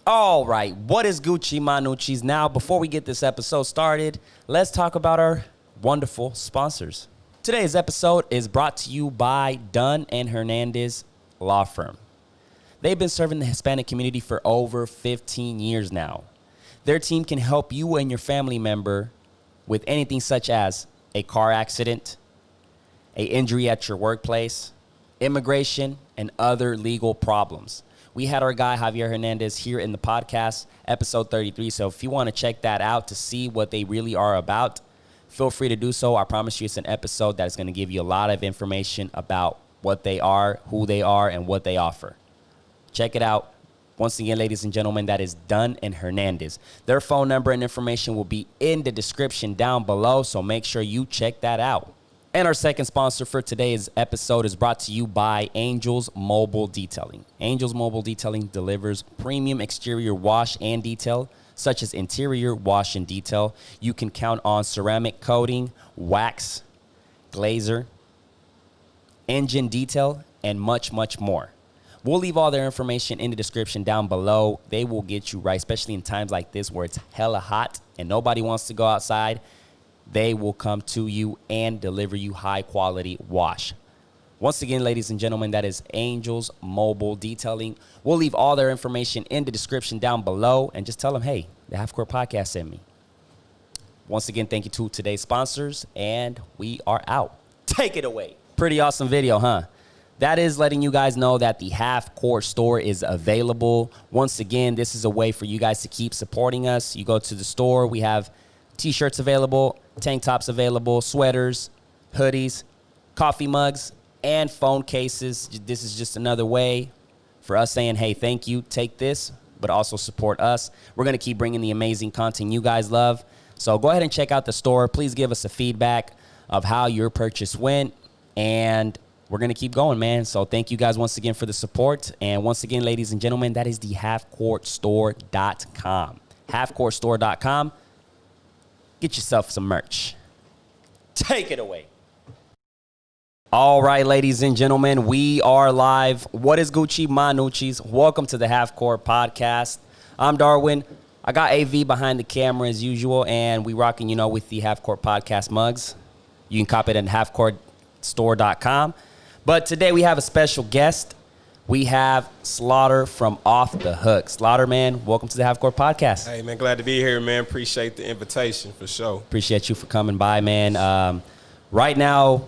All right, what is Gucci Manucci's? Now, before we get this episode started, let's talk about our wonderful sponsors. Today's episode is brought to you by Dunn Hernandez Law Firm. They've been serving the Hispanic community for over 15 years now. Their team can help you and your family member with anything such as a car accident, an injury at your workplace, immigration, and other legal problems. We had our guy, Javier Hernandez, here in the podcast, episode 33. So if you want to check that out to see what they really are about, feel free to do so. I promise you it's an episode that's going to give you a lot of information about what they are, who they are, and what they offer. Check it out. Once again, ladies and gentlemen, that is Dunn and Hernandez. Their phone number and information will be in the description down below, so make sure you check that out. And our second sponsor for today's episode is brought to you by Angels Mobile Detailing. Angels Mobile Detailing delivers premium exterior wash and detail, such as interior wash and detail. You can count on ceramic coating, wax, glazer, engine detail, and much, much more. We'll leave all their information in the description down below. They will get you right, especially in times like this where it's hella hot and nobody wants to go outside. They will come to you and deliver you high quality wash. Once again, ladies and gentlemen, that is Angels Mobile Detailing. We'll leave all their information in the description down below and just tell them, hey, the Half Court Podcast sent me. Once again, thank you to today's sponsors, and we are out. Take it away. Pretty awesome video, huh? That is letting you guys know that the Half Court store is available. Once again, this is a way for you guys to keep supporting us. You go to the store, we have t-shirts available, tank tops available, sweaters, hoodies, coffee mugs, and phone cases. This is just another way for us saying, hey, thank you, take this, but also support us. We're going to keep bringing the amazing content you guys love. So go ahead and check out the store. Please give us a feedback of how your purchase went, and we're going to keep going, man. So thank you guys once again for the support. And once again, ladies and gentlemen, that is the halfcourtstore.com. halfcourtstore.com. Get yourself some merch. Take it away. All right, ladies and gentlemen, we are live. What is Gucci Manucci's? Welcome to the Half Court Podcast. I'm Darwin. I got AV behind the camera as usual, and we rocking, with the Half Court Podcast mugs. You can cop it at halfcourtstore.com. But today we have a special guest. We have Slawta from Off the Hook. Slawta, man, welcome to the Half Court Podcast. Hey, man, glad to be here, man. Appreciate the invitation, for sure. Appreciate you for coming by, man. Right now,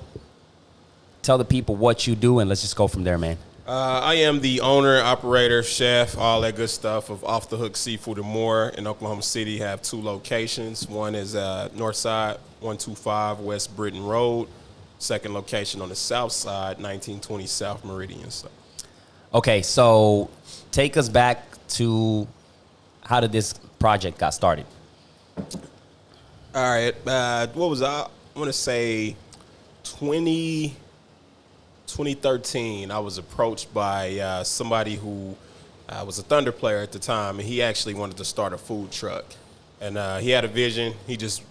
tell the people what you do, and let's just go from there, man. I am the owner, operator, chef, all that good stuff of Off the Hook Seafood and More in Oklahoma City. Have two locations. One is north side, 125 West Britton Road. Second location on the south side, 1920 South Meridian. Okay, so take us back to how did this project got started? All right. What was I want to say 2013, I was approached by somebody who was a Thunder player at the time, and he actually wanted to start a food truck. And he had a vision. He just,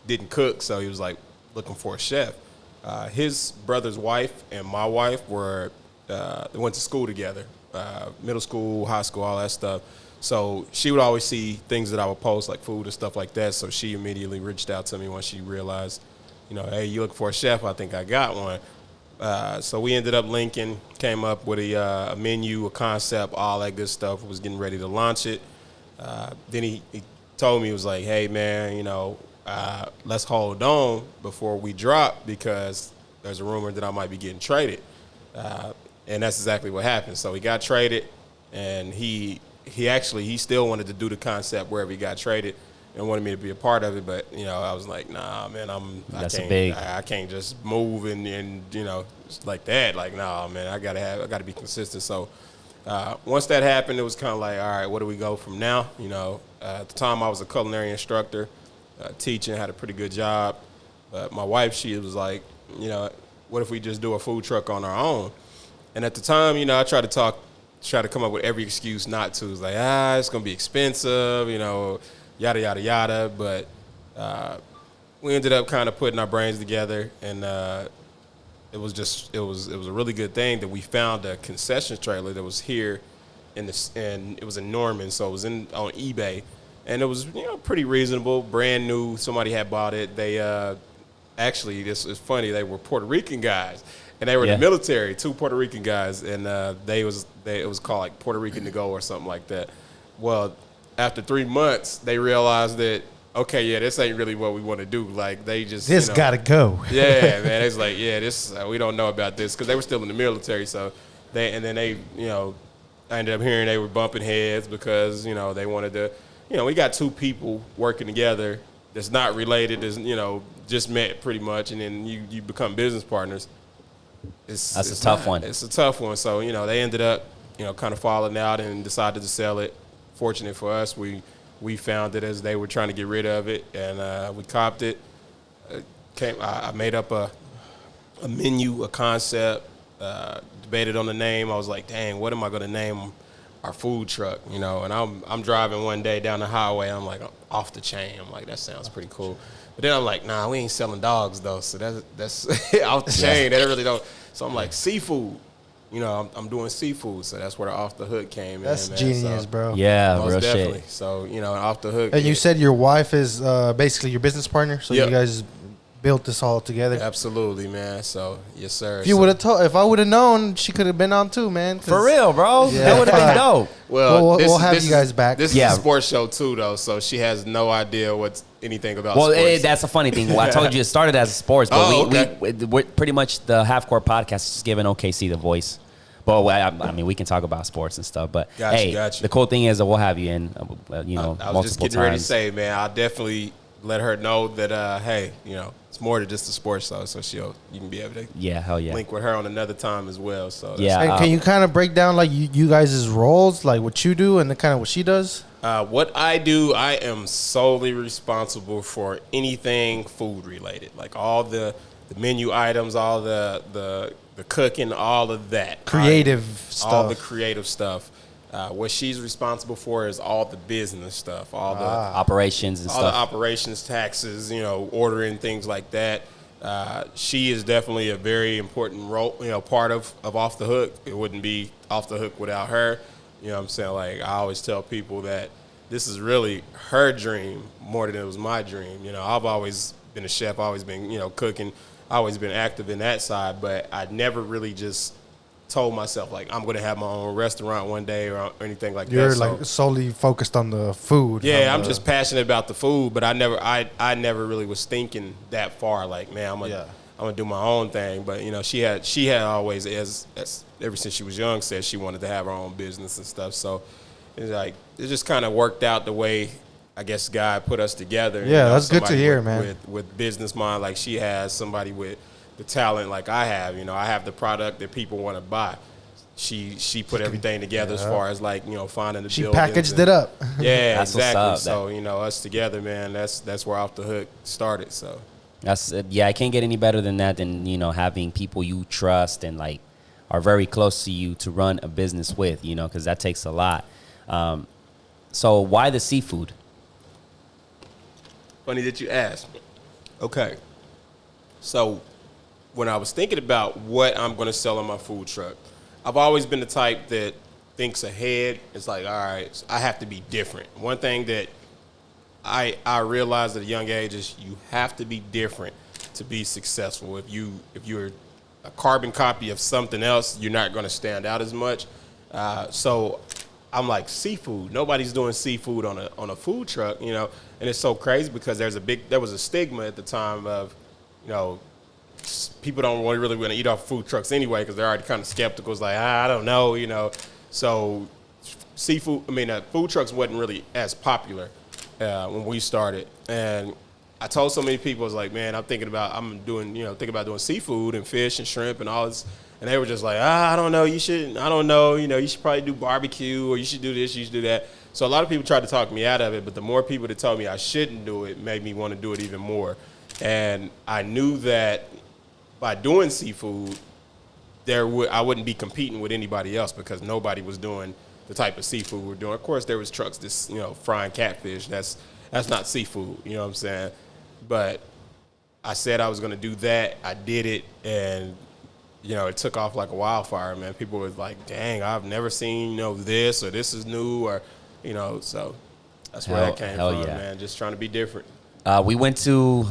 didn't cook, so he was like looking for a chef. His brother's wife and my wife they went to school together, middle school, high school, all that stuff. So she would always see things that I would post, like food and stuff like that. So she immediately reached out to me when she realized, hey, you looking for a chef? I think I got one. So we ended up linking, came up with a menu, a concept, all that good stuff. Was getting ready to launch it. Then he told me, he was like, hey, man, let's hold on before we drop because there's a rumor that I might be getting traded. And that's exactly what happened. So he got traded, and he still wanted to do the concept wherever he got traded and wanted me to be a part of it. But, I was like, nah, man, I can't just move and like that. Like, nah, man, I gotta be consistent. So once that happened, it was kind of like, all right, where do we go from now? At the time I was a culinary instructor, teaching, had a pretty good job. But my wife, she was like, what if we just do a food truck on our own? And at the time, I tried to come up with every excuse not to. It was like, it's going to be expensive, yada, yada, yada. But we ended up kind of putting our brains together, and it was a really good thing that we found a concession trailer that was here and it was in Norman, so it was on eBay, and it was pretty reasonable, brand new. Somebody had bought it. They actually, this is funny. They were Puerto Rican guys, and they were in the military. 2 Puerto Rican guys, and it was called like Puerto Rican to go or something like that. Well, after 3 months, they realized that. Okay, yeah, this ain't really what we want to do. Like, they just gotta go. Yeah, man, it's like, yeah, this we don't know about this because they were still in the military. So I ended up hearing they were bumping heads because they wanted to, we got 2 people working together that's not related, is just met pretty much, and then you become business partners. It's a tough one. It's a tough one. So they ended up kind of falling out and decided to sell it. Fortunate for us, we found it as they were trying to get rid of it, and we copped it. I made up a menu, a concept, debated on the name. I was like, dang, what am I going to name our food truck? And I'm driving one day down the highway. I'm like, Off the Chain. I'm like, that sounds pretty cool. But then I'm like, nah, we ain't selling dogs, though. So that's Off the Chain. They really don't. So I'm like, seafood. I'm doing seafood, so that's where the Off the Hook came in. That's genius, bro. Yeah, most real definitely. shit. So, Off the Hook. And you said your wife is basically your business partner, so you guys built this all together. Absolutely, man. So, yes, sir. If I would have known, she could have been on too, man. For real, bro. Yeah. That would have been dope. Well, we'll have you guys back. This is a sports show too, though, so she has no idea what's anything about sports. Well, that's a funny thing. Well, I told you it started as a sports, but okay. we're pretty much the Half Court podcast is just giving OKC the voice. But I mean, we can talk about sports and stuff. But gotcha. The cool thing is that we'll have you in, I was multiple just getting times. ready to say, man, I'll definitely let her know that, hey, it's more than just a sports show, so you can be able to hell yeah. link with her on another time as well. So And can you kind of break down like you guys' roles, like what you do and the kind of what she does? What I do, I am solely responsible for anything food related, like all the menu items, all the cooking, all of that. Creative stuff. All the creative stuff. What she's responsible for is all the business stuff, all the operations and all stuff. the operations, taxes, ordering, things like that. She is definitely a very important role, part of Off the Hook. It wouldn't be Off the Hook without her. You know what I'm saying? Like, I always tell people that this is really her dream more than it was my dream. I've always been a chef, always been, cooking, always been active in that side, but I never really just told myself, like, I'm going to have my own restaurant one day or anything like that. You're like solely focused on the food. Yeah, I'm just passionate about the food, but I never really was thinking that far. Like, man, I'm gonna do my own thing. But she had always, as ever since she was young, said she wanted to have her own business and stuff. So it's like it just kind of worked out the way I guess God put us together. Yeah, that's good to hear, man. With business mind, like she has, somebody with the talent like I have. I have the product that people want to buy. She put everything together as far as like finding the. She packaged it up. Yeah, That's exactly. So us together, man. That's where Off the Hook started. So I can't get any better than that. Than having people you trust and like are very close to you to run a business with. Because that takes a lot. So why the seafood? Funny that you asked. Okay. So when I was thinking about what I'm going to sell on my food truck, I've always been the type that thinks ahead. It's like, all right, I have to be different. One thing that I realized at a young age is you have to be different to be successful. If you're a carbon copy of something else, you're not going to stand out as much. So I'm like, seafood. Nobody's doing seafood on a food truck, and it's so crazy because there was a stigma at the time of, people don't really want to eat off food trucks anyway because they're already kind of skeptical. It's like, I don't know, So food trucks wasn't really as popular when we started. And I told so many people, I was like, man, I'm thinking about doing seafood and fish and shrimp and all this. And they were just like, I don't know, you shouldn't. I don't know, you should probably do barbecue or you should do this, you should do that. So a lot of people tried to talk me out of it, but the more people that told me I shouldn't do it made me want to do it even more. And I knew that by doing seafood, I wouldn't be competing with anybody else because nobody was doing the type of seafood we're doing. Of course, there was trucks that's frying catfish. That's not seafood. You know what I'm saying? But I said I was going to do that. I did it, and it took off like a wildfire, man. People was like, dang, I've never seen, this, or this is new, or, so that's where that came from, man. Just trying to be different. We went to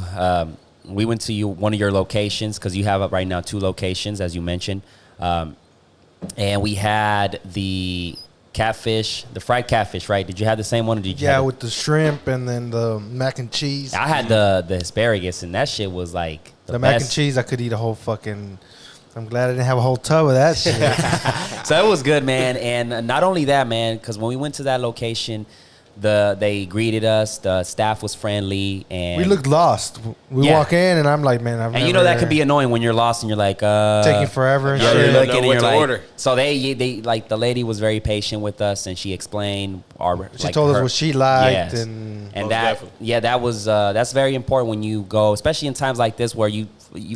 one of your locations, because you have right now 2 locations, as you mentioned. And we had the catfish, the fried catfish, right? Did you have the same one, or did you have with the shrimp and then the mac and cheese. I had the asparagus, and that shit was like the mac and cheese. I could eat a whole fucking. I'm glad I didn't have a whole tub of that shit. So it was good, man. And not only that, man, because when we went to that location, they greeted us. The staff was friendly, and we looked lost. We walk in, and I'm like, man, that could be annoying when you're lost and you're like, taking forever. And yeah, shit. you're looking and you're like, order. So they like, the lady was very patient with us, and she explained She told us what she liked, and that's very important when you go, especially in times like this where you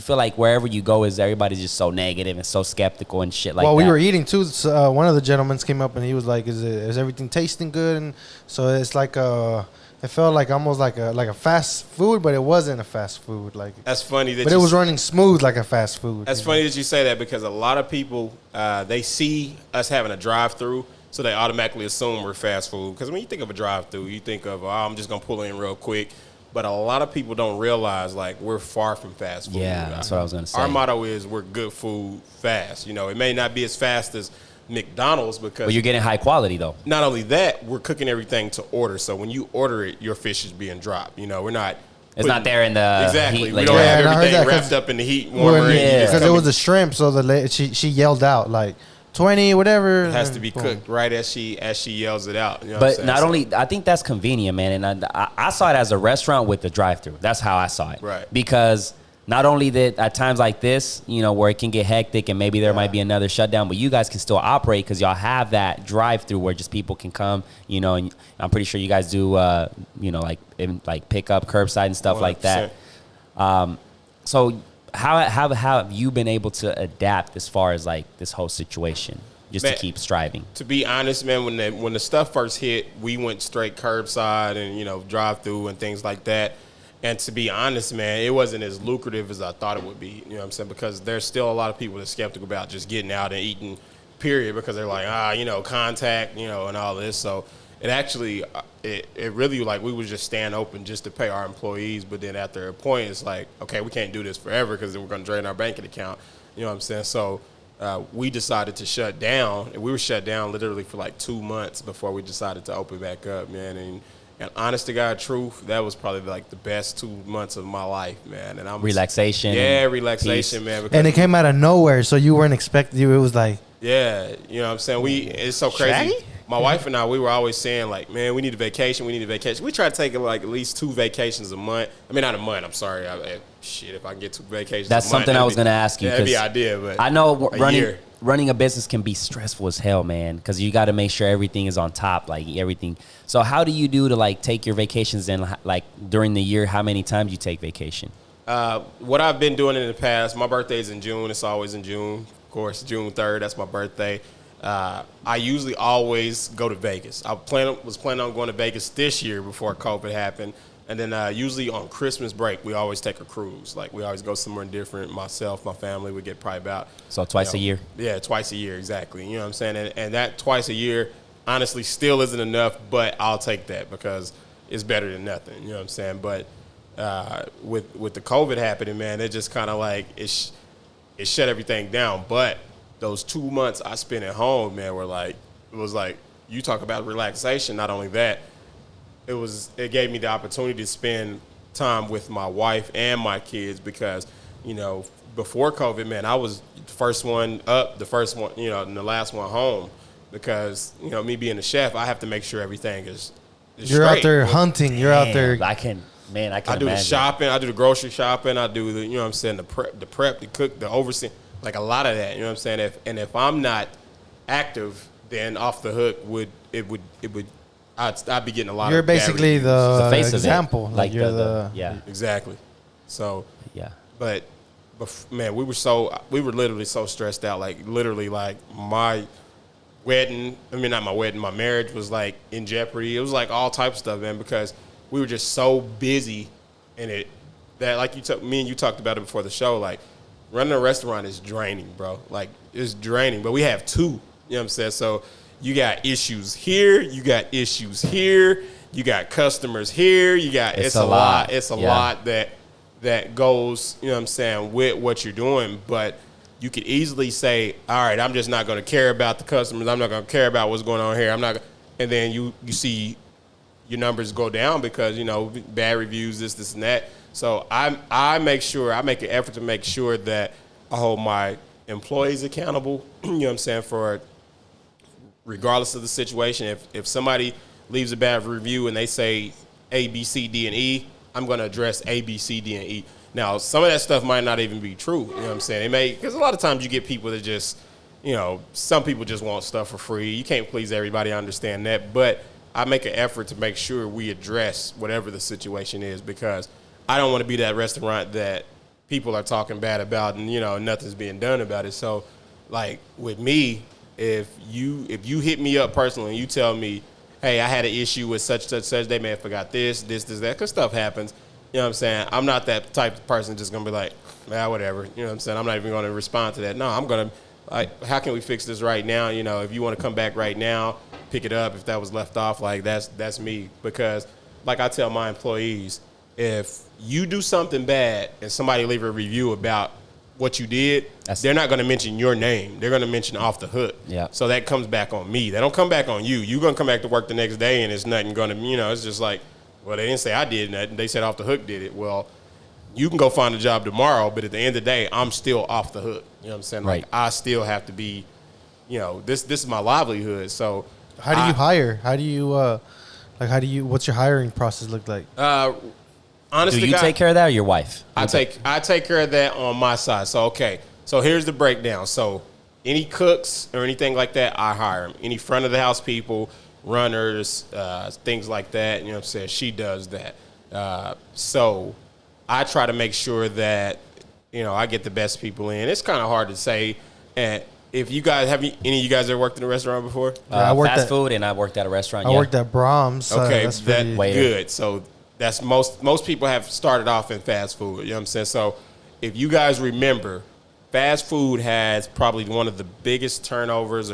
feel like wherever you go everybody's just so negative and so skeptical and shit like that. Well, we were eating too. So, one of the gentlemen came up and he was like, "Is everything tasting good?" And so it's like it felt like almost like a fast food, but it wasn't a fast food. Like that's funny, but it was running smooth like a fast food. That's funny that you say that, because a lot of people they see us having a drive-through, so they automatically assume we're fast food. Because when you think of a drive-through, you think of I'm just gonna pull in real quick. But a lot of people don't realize, like, we're far from fast food. Yeah, that's what I was going to say. Our motto is we're good food fast. It may not be as fast as McDonald's, because... But you're getting high quality, though. Not only that, we're cooking everything to order. So when you order it, your fish is being dropped. We're not... It's not there in the exactly. heat. We don't have everything wrapped up in the heat warmer. Because it was a shrimp, so she yelled out, like... 20, whatever. It has to be cooked right as she yells it out. But not only, I think that's convenient, man. And I saw it as a restaurant with the drive-through. That's how I saw it. Right. Because not only that, at times like this, where it can get hectic and maybe there might be another shutdown, but you guys can still operate because y'all have that drive-through where just people can come, and I'm pretty sure you guys do, like pick up curbside and stuff 100%. Like that. So how have you been able to adapt as far as like this whole situation, just to keep striving? To be honest, man, when the stuff first hit, we went straight curbside and drive through and things like that. And to be honest, man, it wasn't as lucrative as I thought it would be. You know what I'm saying? Because there's still a lot of people that are skeptical about just getting out and eating, period, because they're like, contact, and all this. So it actually, it really, like, we was just staying open just to pay our employees. But then after a point, it's like, okay, we can't do this forever because then we're going to drain our banking account. You know what I'm saying? So we decided to shut down. And we were shut down literally for like 2 months before we decided to open back up, man. And honest to God truth, that was probably like the best 2 months of my life, man. And relaxation. Yeah, relaxation, peace. Man. And it came out of nowhere, so you weren't expecting. It was like, yeah, you know what I'm saying? It's so crazy. Shaggy? My wife and I, we were always saying, like, man, we need a vacation. We need a vacation. We try to take like at least 2 vacations a month. I mean, not a month. I'm sorry. If I can get 2 vacations that's a something month, I was going to ask you. That'd be ideal, but I know running a business can be stressful as hell, man, because you got to make sure everything is on top, like everything. So how do you do to like take your vacations and like during the year, how many times you take vacation? What I've been doing in the past, my birthday is in June. It's always in June. Of course, June 3rd, that's my birthday. I usually always go to Vegas. I was planning on going to Vegas this year before COVID happened. And then usually on Christmas break, we always take a cruise. Like, we always go somewhere different. Myself, my family, we get probably about... So twice a year? Yeah, twice a year, exactly. You know what I'm saying? And that twice a year, honestly, still isn't enough, but I'll take that because it's better than nothing. You know what I'm saying? But with the COVID happening, man, it just kind of like, it shut everything down. But those 2 months I spent at home, man, it was like, you talk about relaxation, not only that, it gave me the opportunity to spend time with my wife and my kids because, before COVID, man, I was the first one up, the first one, and the last one home because, me being a chef, I have to make sure everything is you're straight. Out there hunting. You're out there. I can do imagine. the shopping. I do the grocery shopping. I do the, what I'm saying, the prep, the cook, the oversee, like a lot of that, what I'm saying? If I'm not active, then off the hook I'd be getting a lot You're of basically the face example. of it. Like you're yeah. Exactly. So yeah. But man, we were literally so stressed out. Like literally, like my wedding. I mean, not my wedding. My marriage was like in jeopardy. It was like all types of stuff, man, because we were just so busy in it that, like me and you talked about it before the show. Like running a restaurant is draining, bro. Like, it's draining. But we have two. You know what I'm saying? So you got issues here. You got issues here. You got customers here. You got it's a lot. It's a lot that goes, you know what I'm saying, with what you're doing. But you could easily say, all right, I'm just not going to care about the customers. I'm not going to care about what's going on here. I'm not. And then you see your numbers go down because, you know, bad reviews, this, and that. So I make an effort to make sure that I hold my employees accountable, you know what I'm saying, for regardless of the situation. If somebody leaves a bad review and they say A, B, C, D, and E, I'm going to address A, B, C, D, and E. Now, some of that stuff might not even be true, you know what I'm saying? It may, because a lot of times you get people that just, you know, some people just want stuff for free. You can't please everybody, I understand that. But I make an effort to make sure we address whatever the situation is, because I don't want to be that restaurant that people are talking bad about and, you know, nothing's being done about it. So, like, with me, if you hit me up personally and you tell me, hey, I had an issue with such, they may have forgot this, that, because stuff happens. You know what I'm saying? I'm not that type of person just going to be like, whatever. You know what I'm saying? I'm not even going to respond to that. No, I'm going to, like, how can we fix this right now? You know, if you want to come back right now, pick it up. If that was left off, like, that's me. Because, like I tell my employees, if you do something bad and somebody leave a review about what you did, they're not going to mention your name. They're going to mention Off the Hook. Yeah. So that comes back on me. They don't come back on you. You're going to come back to work the next day and it's nothing going to, you know, it's just like, well, they didn't say I did nothing. They said Off the Hook did it. Well, you can go find a job tomorrow, but at the end of the day, I'm still off the hook. You know what I'm saying? Right. Like, I still have to be, you know, this is my livelihood. So how do you hire? How do you, what's your hiring process look like? Honestly, do you take care of that or your wife? I take care of that on my side. So, okay. So here's the breakdown. So any cooks or anything like that, I hire them. Any front of the house people, runners, things like that, you know what I'm saying? She does that. So I try to make sure that, you know, I get the best people in. It's kind of hard to say. And if you guys, any of you guys ever worked in a restaurant before? I worked fast food, and I worked at a restaurant. I worked at Brahms. Okay, that's good. So that's most people have started off in fast food. You know what I'm saying? So if you guys remember, fast food has probably one of the biggest turnovers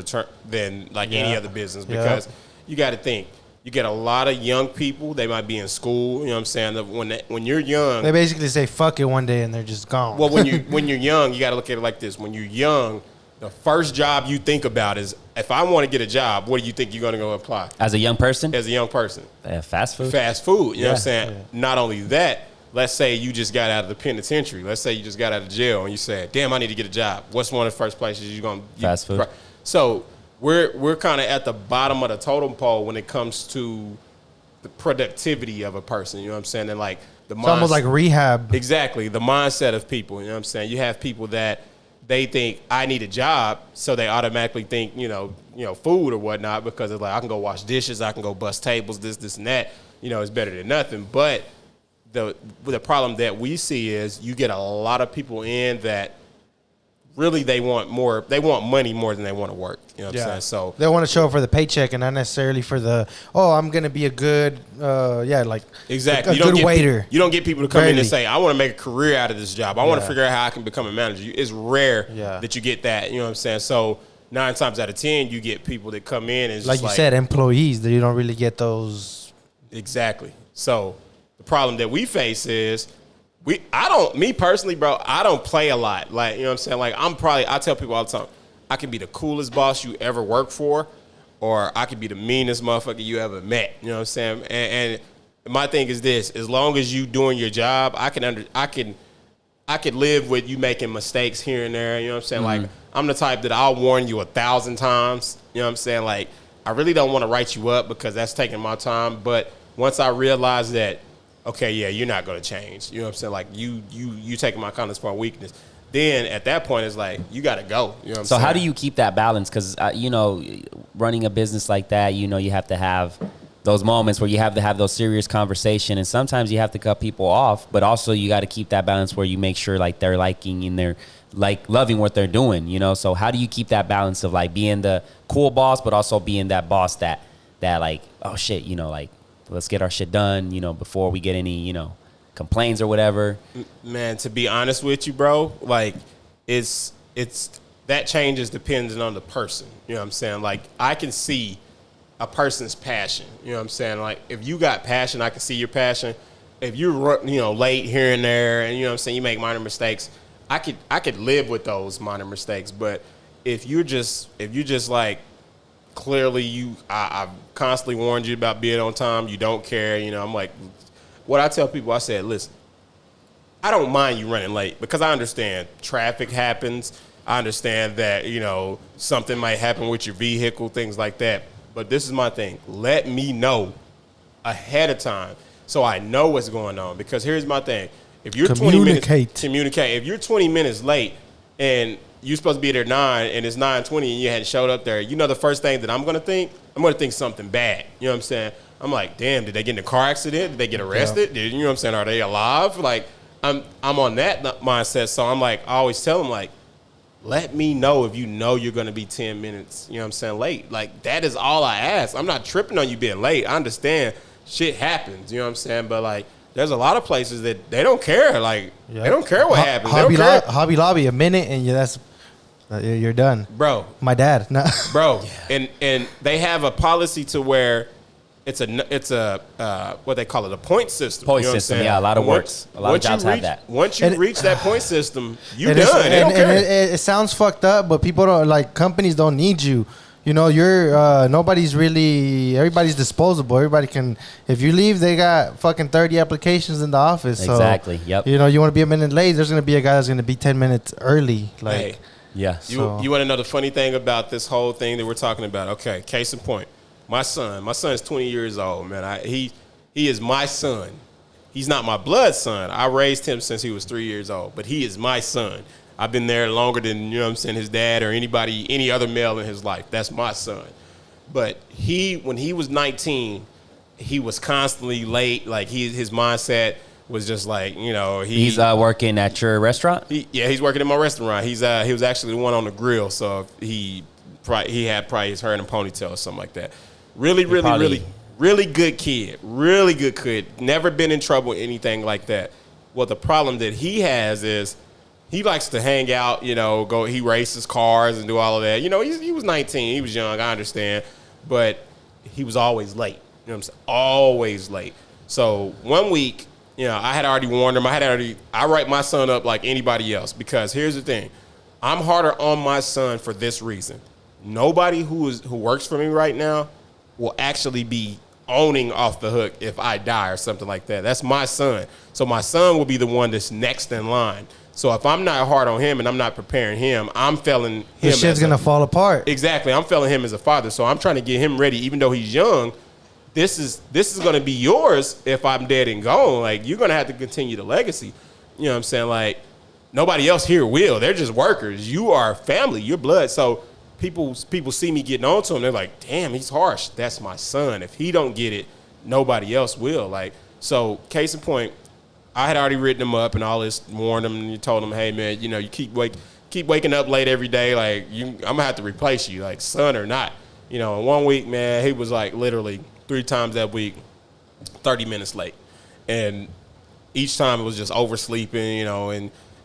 than like any other business, because you got to think. You get a lot of young people. They might be in school. You know what I'm saying? When you're young, they basically say fuck it one day and they're just gone. Well, when you're young, you got to look at it like this. When you're young, the first job you think about is, if I want to get a job, what do you think you're going to go apply? As a young person? As a young person. Fast food? Fast food. You know what I'm saying? Yeah. Not only that, let's say you just got out of the penitentiary. Let's say you just got out of jail and you said, damn, I need to get a job. What's one of the first places you're going to... Fast food. So we're kind of at the bottom of the totem pole when it comes to the productivity of a person. You know what I'm saying? And like the it's almost like rehab. Exactly. The mindset of people. You know what I'm saying? You have people that they think, I need a job, so they automatically think, you know, food or whatnot, because it's like, I can go wash dishes, I can go bust tables, this, and that. You know, it's better than nothing. But the problem that we see is you get a lot of people in that really they want money more than they want to work. You know what I'm saying? So they want to show up for the paycheck and not necessarily for the, I'm going to be a good, exactly. a good waiter. You don't get people to come in and say, I want to make a career out of this job. I want to figure out how I can become a manager. It's rare that you get that. You know what I'm saying? So 9 times out of 10, you get people that come in and like you said, employees, that you don't really get those. Exactly. So the problem that we face is, me personally, bro, I don't play a lot. Like, you know what I'm saying? Like, I tell people all the time, I can be the coolest boss you ever worked for, or I could be the meanest motherfucker you ever met. You know what I'm saying? And my thing is this: as long as you doing your job, I could live with you making mistakes here and there. You know what I'm saying? Mm-hmm. Like, I'm the type that I'll warn you 1,000 times. You know what I'm saying? Like, I really don't want to write you up because that's taking my time. But once I realize that, okay, yeah, you're not going to change. You know what I'm saying? Like, you taking my kindness for a weakness. Then at that point, it's like, you got to go. You know what I'm saying? So how do you keep that balance? Because, you know, running a business like that, you know, you have to have those moments where you have to have those serious conversations. And sometimes you have to cut people off. But also you got to keep that balance where you make sure, like, they're liking and they're, like, loving what they're doing, you know? So how do you keep that balance of, like, being the cool boss, but also being that boss that like, oh, shit, you know, like, let's get our shit done, you know, before we get any, you know, complaints or whatever. Man, to be honest with you, bro, like, it's that changes depending on the person. You know what I'm saying? Like, I can see a person's passion. You know what I'm saying? Like, if you got passion, I can see your passion. If you're, late here and there, and you know what I'm saying, you make minor mistakes, I could live with those minor mistakes. But if you're just like, clearly I've constantly warned you about being on time, you don't care, I'm like, what I tell people, I said, listen, I don't mind you running late because I understand traffic happens. I understand that, something might happen with your vehicle, things like that. But this is my thing. Let me know ahead of time so I know what's going on. Because here's my thing. If you're 20 minutes, communicate. If you're 20 minutes late and you're supposed to be there at 9 and it's 9:20 and you hadn't showed up there, the first thing that I'm going to think? I'm going to think something bad. You know what I'm saying? I'm like, damn, did they get in a car accident? Did they get arrested? You know what I'm saying? Are they alive? Like, I'm on that mindset. So I'm like, I always tell them, like, let me know if you're going to be 10 minutes, late. Like, that is all I ask. I'm not tripping on you being late. I understand shit happens, you know what I'm saying? But, like, there's a lot of places that they don't care. Like, they don't care what happens. Hobby Lobby, a minute, and you're done. Bro. My dad. No. Bro. And they have a policy to where it's a what they call it, a point system. Point system, yeah. A lot of works. A lot of jobs have that. Once you reach that point system, you're done. They don't care. It sounds fucked up, but people don't, like, companies don't need you. You're everybody's disposable. Everybody can, if you leave, they got fucking 30 applications in the office. Exactly. So, yep. you want to be a minute late, there's going to be a guy that's going to be 10 minutes early. Like, hey, yeah. You want to know the funny thing about this whole thing that we're talking about? Okay, case in point. My son is 20 years old, man. He is my son. He's not my blood son. I raised him since he was 3 years old, but he is my son. I've been there longer than, his dad or any other male in his life. That's my son. But when he was 19, he was constantly late. Like, his mindset was just like, he's working at your restaurant? He's working at my restaurant. He was actually the one on the grill, so he had his hair in a ponytail or something like that. Really good kid. Really good kid. Never been in trouble, anything like that. Well, the problem that he has is he likes to hang out, he races cars and do all of that. He was 19. He was young, I understand. But he was always late. You know what I'm saying? Always late. So one week, I had already warned him. I write my son up like anybody else because here's the thing. I'm harder on my son for this reason. Nobody who works for me right now will actually be owning off the hook if I die or something like that. That's my son. So my son will be the one that's next in line. So if I'm not hard on him and I'm not preparing him, I'm failing him. This shit's going to fall apart. Exactly. I'm failing him as a father. So I'm trying to get him ready, even though he's young. This is going to be yours if I'm dead and gone. Like, you're going to have to continue the legacy. You know what I'm saying? Like, nobody else here will. They're just workers. You are family. You're blood. So people see me getting on to him. They're like, damn, he's harsh. That's my son. If he don't get it, nobody else will. Like, so case in point, I had already written him up and all this, warned him, and you told him, hey, man, you keep waking up late every day. Like, I'm going to have to replace you, like, son or not. In 1 week, man, he was like literally 3 times that week, 30 minutes late. And each time it was just oversleeping,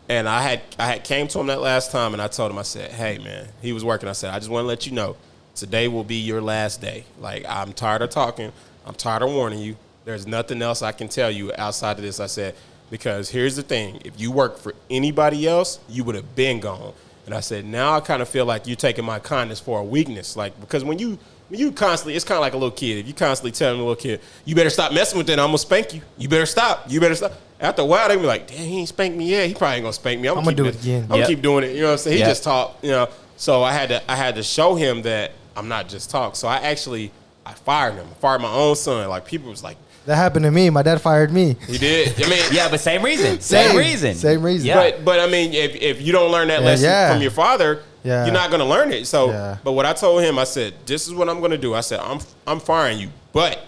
and I had came to him that last time, and I told him, I said, hey, man, he was working. I said, I just want to let you know, today will be your last day. Like, I'm tired of talking. I'm tired of warning you. There's nothing else I can tell you outside of this. I said, because here's the thing. If you work for anybody else, you would have been gone. And I said, now I kind of feel like you're taking my kindness for a weakness. Like, because when you constantly, it's kind of like a little kid. If you constantly tell a little kid, you better stop messing with that, I'm going to spank you. You better stop. After a while, they be like, damn, he ain't spanked me yet. He probably ain't going to spank me. I'm going to do it again. I'm going to keep doing it. You know what I'm saying? He just talked, So I had to show him that I'm not just talk. So I fired him. I fired my own son. Like, people was like, that happened to me. My dad fired me. He did. I mean, yeah, but same reason. Same reason. Yeah. But I mean, if you don't learn that lesson from your father, you're not going to learn it. So, but what I told him, I said, this is what I'm going to do. I said, I'm firing you, but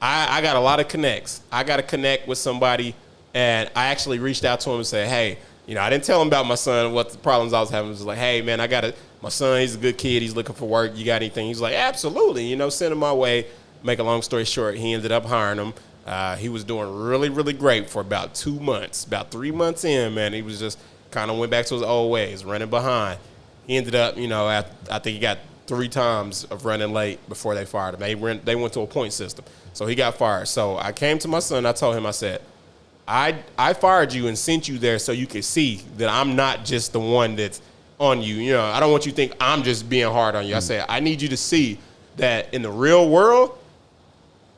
I got a lot of connects. I got to connect with somebody, and I actually reached out to him and said, hey, I didn't tell him about my son, what the problems I was having. I was like, hey, man, my son, he's a good kid. He's looking for work. You got anything? He's like, absolutely. Send him my way. Make a long story short, he ended up hiring him. He was doing really, really great for about 2 months. About 3 months in, man, he was just kind of went back to his old ways, running behind. He ended up, I think he got 3 times of running late before they fired him. They went to a point system. So he got fired. So I came to my son. I told him, I said, I fired you and sent you there so you could see that I'm not just the one that's on you. I don't want you to think I'm just being hard on you. I said, I need you to see that in the real world,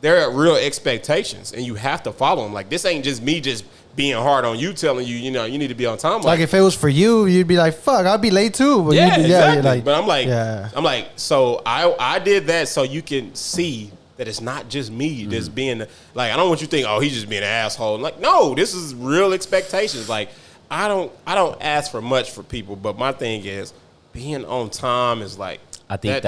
there are real expectations, and you have to follow them. Like, this ain't just me just being hard on you, telling you, you need to be on time. Like if it was for you, you'd be like, fuck, I'll be late too. But exactly. But I'm like, so I did that so you can see that it's not just me that's being, like, I don't want you to think, oh, he's just being an asshole. Like, no, this is real expectations. Like, I don't ask for much for people, but my thing is being on time is like, I think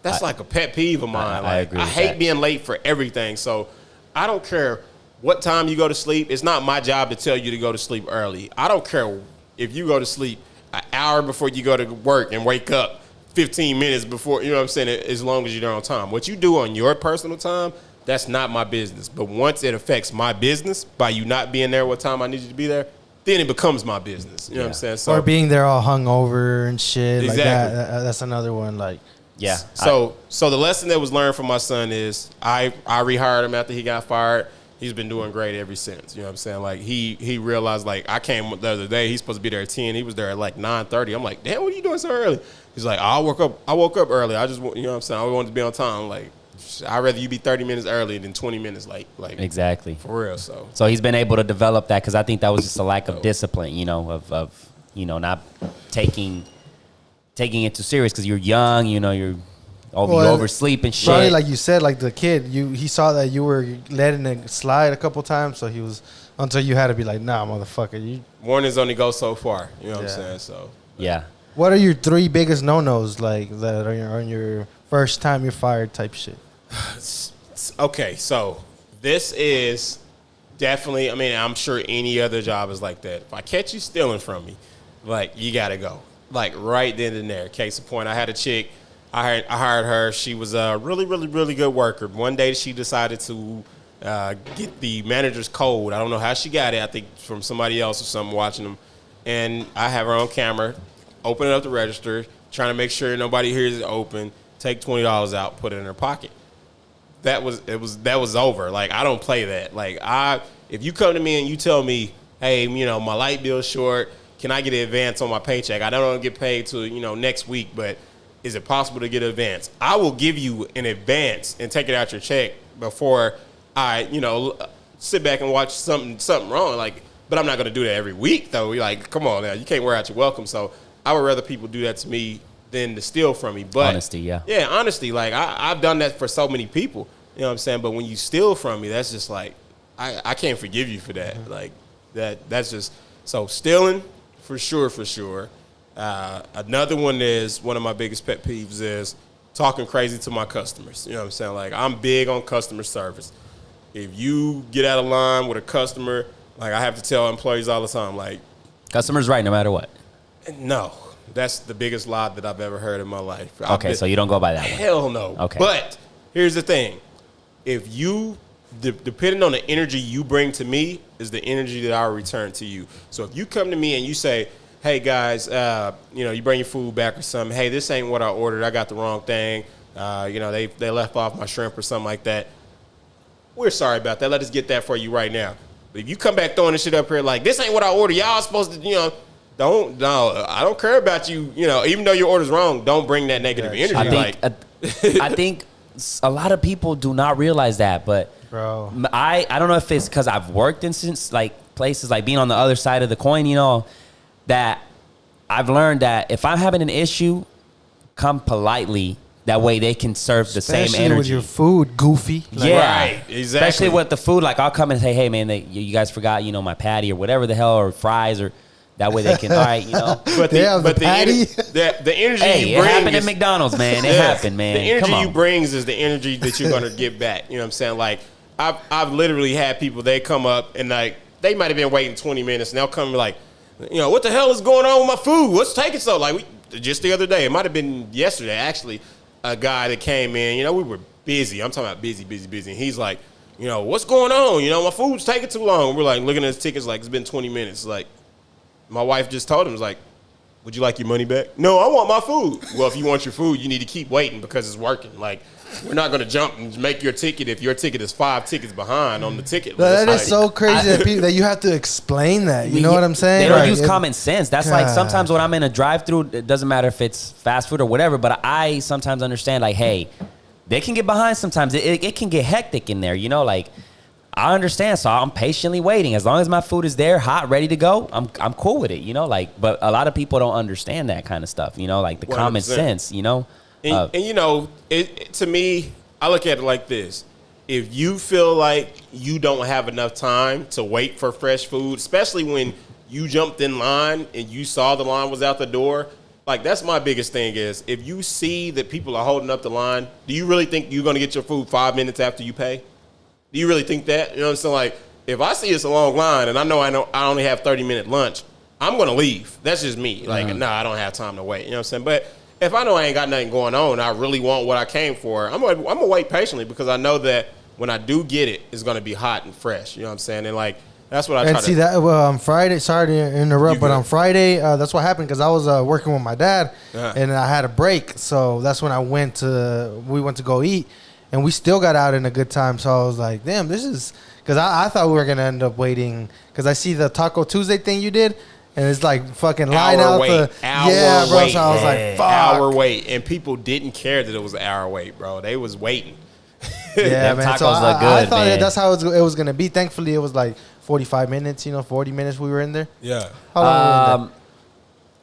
that's like a pet peeve of mine. I agree. I hate being late for everything. So I don't care what time you go to sleep. It's not my job to tell you to go to sleep early. I don't care if you go to sleep an hour before you go to work and wake up 15 minutes before, you know what I'm saying, as long as you're there on time. What you do on your personal time, that's not my business. But once it affects my business by you not being there what time I need you to be there, then it becomes my business. You know what I'm saying? So, or being there all hungover and shit. Exactly. Like that. That's another one. Like, yeah. So the lesson that was learned from my son is I rehired him after he got fired. He's been doing great ever since. You know what I'm saying? Like, he realized, like, I came the other day. He's supposed to be there at 10. He was there at like 9:30. I'm like, damn, what are you doing so early? He's like, I woke up early. I just, you know what I'm saying? I wanted to be on time. I'm like, I'd rather you be 30 minutes early than 20 minutes late. Like, exactly. For real. So he's been able to develop that, because I think that was just a lack of discipline, of not taking it too serious, because you're young, you oversleep and shit. Probably like you said, like the kid, he saw that you were letting it slide a couple times, so until you had to be like, nah, motherfucker. Warnings only go so far. You know what I'm saying? So yeah. What are your 3 biggest no-nos, like, that are on your first time you're fired type shit? Okay, so this is definitely, I mean, I'm sure any other job is like that. If I catch you stealing from me, like, you got to go. Like, right then and there. Case in point, I had a chick. I hired her. She was a really, really, really good worker. One day she decided to get the manager's code. I don't know how she got it. I think from somebody else or something watching them. And I have her on camera, opening up the register, trying to make sure nobody hears it open, take $20 out, put it in her pocket. That was over. Like, I don't play that. Like, if you come to me and you tell me, hey, my light bill's short, can I get an advance on my paycheck? I don't want to get paid till, next week, but is it possible to get an advance? I will give you an advance and take it out your check before I, sit back and watch something wrong. Like, but I'm not going to do that every week, though. You're like, come on now, you can't wear out your welcome. So I would rather people do that to me than to steal from me. But honesty, yeah. Yeah, honesty. Like, I've done that for so many people. You know what I'm saying? But when you steal from me, that's just like, I can't forgive you for that. Mm-hmm. Like, that's just, so stealing, for sure. Another one is, one of my biggest pet peeves is talking crazy to my customers. You know what I'm saying? Like, I'm big on customer service. If you get out of line with a customer, like, I have to tell employees all the time, like, customer's right no matter what. No. That's the biggest lie that I've ever heard in my life. Okay, so you don't go by that one. Hell no. Okay. But here's the thing. If you, depending on the energy you bring to me, is the energy that I'll return to you. So if you come to me and you say, hey, guys, you bring your food back or something. Hey, this ain't what I ordered. I got the wrong thing. They left off my shrimp or something like that. We're sorry about that. Let us get that for you right now. But if you come back throwing this shit up here like, this ain't what I ordered. Y'all supposed to, I don't care about you. Even though your order's wrong, don't bring that negative energy. I think a lot of people do not realize that, but bro, I don't know if it's because I've worked in places like being on the other side of the coin, that I've learned that if I'm having an issue, come politely. That way they can serve the same energy. Especially with your food, goofy. Yeah, right, exactly. Especially with the food. Like, I'll come and say, hey, man, you guys forgot, my patty or whatever the hell, or fries, or that way they can, all right, But the patty. The energy hey, you bring it happened at McDonald's, man. It happened, man. The energy you brings is the energy that you're going to get back. You know what I'm saying? Like, I've literally had people, they come up and, like, they might have been waiting 20 minutes, and they'll come and be like, what the hell is going on with my food? What's taking so? Like, just the other day, it might have been yesterday, actually, a guy that came in, we were busy. I'm talking about busy. And he's like, what's going on? My food's taking too long. We're like looking at his tickets like it's been 20 minutes. Like, my wife just told him, was like, would you like your money back? No, I want my food. Well, if you want your food, you need to keep waiting because it's working. Like, we're not going to jump and make your ticket if your ticket is 5 tickets behind on the ticket. That is so crazy that you have to explain that. You know what I'm saying? They don't use common sense. That's like sometimes when I'm in a drive-through, it doesn't matter if it's fast food or whatever, but I sometimes understand, like, hey, they can get behind sometimes. It can get hectic in there, you know, like, I understand, so I'm patiently waiting. As long as my food is there, hot, ready to go, I'm cool with it, you know, like, but a lot of people don't understand that kind of stuff, you know, like the 100%. Common sense, you know. And you know, to me, I look at it like this. If you feel like you don't have enough time to wait for fresh food, especially when you jumped in line and you saw the line was out the door, like, that's my biggest thing is, if you see that people are holding up the line, do you really think you're going to get your food 5 minutes after you pay? Do you really think that? You know what I'm saying? Like, if I see it's a long line and I know I only have 30-minute lunch, I'm going to leave. That's just me. Like, nah, I don't have time to wait. You know what I'm saying? But if I know I ain't got nothing going on and I really want what I came for, I'm gonna wait patiently because I know that when I do get it, it's going to be hot and fresh. You know what I'm saying? And, like, that's what I try to... And see, that, well, on Friday, sorry to interrupt, but on Friday, that's what happened because I was working with my dad, and I had a break. So that's when we went to go eat, and we still got out in a good time. So I was like, damn, this is... Because I thought we were going to end up waiting because I see the Taco Tuesday thing you did, and it's like fucking line out the... Yeah, bro, wait. So I was like, fuck. Hour wait. And people didn't care that it was an hour wait, bro. They was waiting. Yeah, man. Tacos So look good, I thought man. that's how it was going to be. Thankfully, it was like 45 minutes, 40 minutes we were in there. Yeah. How long were we in there?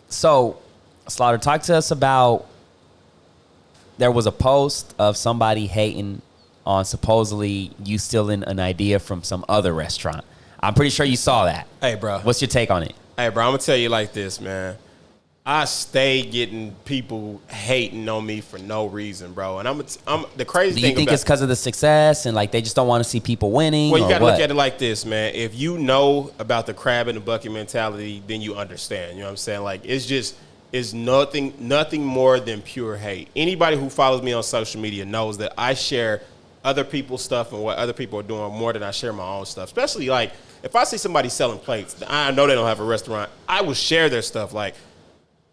So, Slawta, talk to us about, there was a post of somebody hating on supposedly you stealing an idea from some other restaurant. I'm pretty sure you saw that. Hey, bro. What's your take on it? Hey, bro, I'm going to tell you like this, man. I stay getting people hating on me for no reason, bro. And I'm the crazy thing. Do you think it's because of the success and like they just don't want to see people winning? Well, you got to look at it like this, man. If you know about the crab in the bucket mentality, then you understand. You know what I'm saying? Like, it's nothing more than pure hate. Anybody who follows me on social media knows that I share other people's stuff and what other people are doing more than I share my own stuff. Especially like if I see somebody selling plates, I know they don't have a restaurant, I will share their stuff like,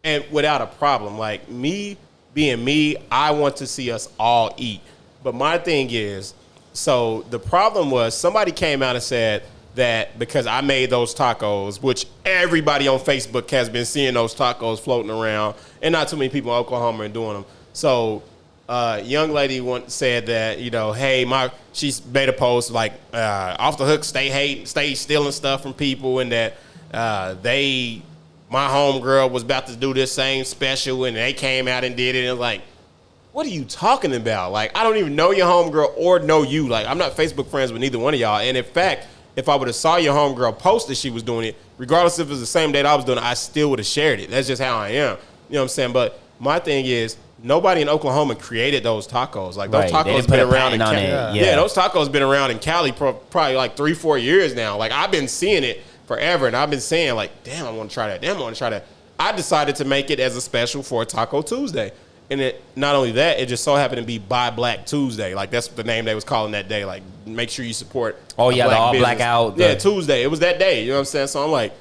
and without a problem. Like me being me, I want to see us all eat. But my thing is, so the problem was somebody came out and said that because I made those tacos, which everybody on Facebook has been seeing those tacos floating around, and not too many people in Oklahoma are doing them. So young lady said that, hey, she's made a post like off the hook, stay stealing stuff from people, and that my homegirl was about to do this same special, and they came out and did it. And like, what are you talking about? Like, I don't even know your homegirl or know you. Like, I'm not Facebook friends with neither one of y'all. And in fact, if I would have saw your homegirl post that she was doing it, regardless if it was the same date I was doing it, I still would have shared it. That's just how I am. You know what I'm saying? But my thing is, nobody in Oklahoma created those tacos. Like, those tacos been around in Cali. Yeah, those tacos been around in Cali probably like 3-4 years now. Like, I've been seeing it forever, and I've been saying, like, damn, I want to try that. Damn, I want to try that. I decided to make it as a special for Taco Tuesday. And not only that, it just so happened to be Buy Black Tuesday. Like, that's the name they was calling that day. Like, make sure you support. Oh, yeah, the all business. blackout. Yeah, Tuesday. It was that day. You know what I'm saying? So I'm like,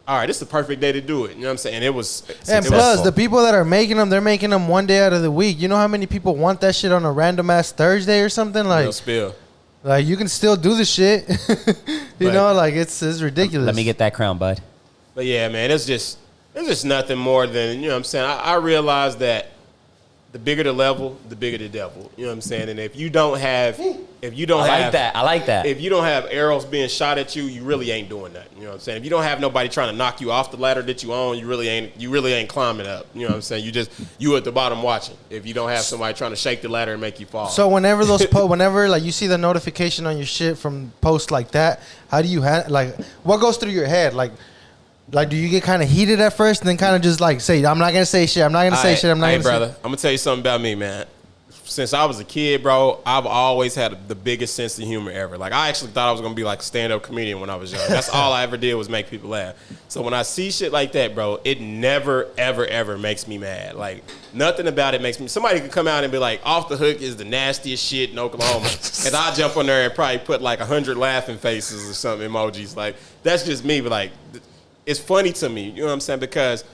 all right, this is the perfect day to do it. You know what I'm saying? And it was. And plus, the people that are making them, they're making them one day out of the week. You know how many people want that shit on a random ass Thursday or something? Like, no spill. Like, you can still do the shit. you know, like, it's ridiculous. Let me get that crown, bud. But yeah, man, it's just nothing more than, you know what I'm saying? I realize that the bigger the level, the bigger the devil. You know what I'm saying? And if you don't have, I like that. If you don't have arrows being shot at you, you really ain't doing nothing. You know what I'm saying? If you don't have nobody trying to knock you off the ladder that you own, you really ain't climbing up. You know what I'm saying? You at the bottom watching. If you don't have somebody trying to shake the ladder and make you fall. So whenever whenever like you see the notification on your shit from posts like that, how do you what goes through your head? Like, do you get kind of heated at first and then kind of just like say, I'm not going to say shit. I'm not going to say shit. I'm not going to say. Hey, brother, I'm going to tell you something about me, man. Since I was a kid, bro, I've always had the biggest sense of humor ever. Like, I actually thought I was going to be like a stand-up comedian when I was young. That's all I ever did was make people laugh. So when I see shit like that, bro, it never, ever, ever makes me mad. Like, nothing about it makes me. Somebody could come out and be like, Off the Hook is the nastiest shit in Oklahoma. And I'll jump on there and probably put like 100 laughing faces or something, emojis. Like, that's just me. But like, it's funny to me. You know what I'm saying? Because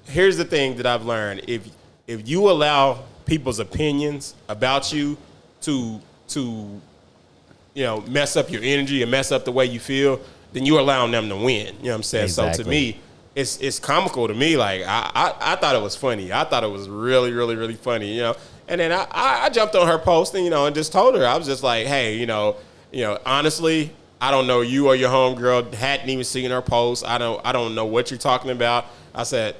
here's the thing that I've learned: if you allow people's opinions about you to mess up your energy and mess up the way you feel, then you're allowing them to win. You know what I'm saying? Exactly. So to me, it's comical to me. Like I thought it was funny. I thought it was really, really, really funny. You know. And then I jumped on her post and and just told her, I was just like, hey, honestly, I don't know you or your homegirl. Hadn't even seen her post. I don't know what you're talking about. I said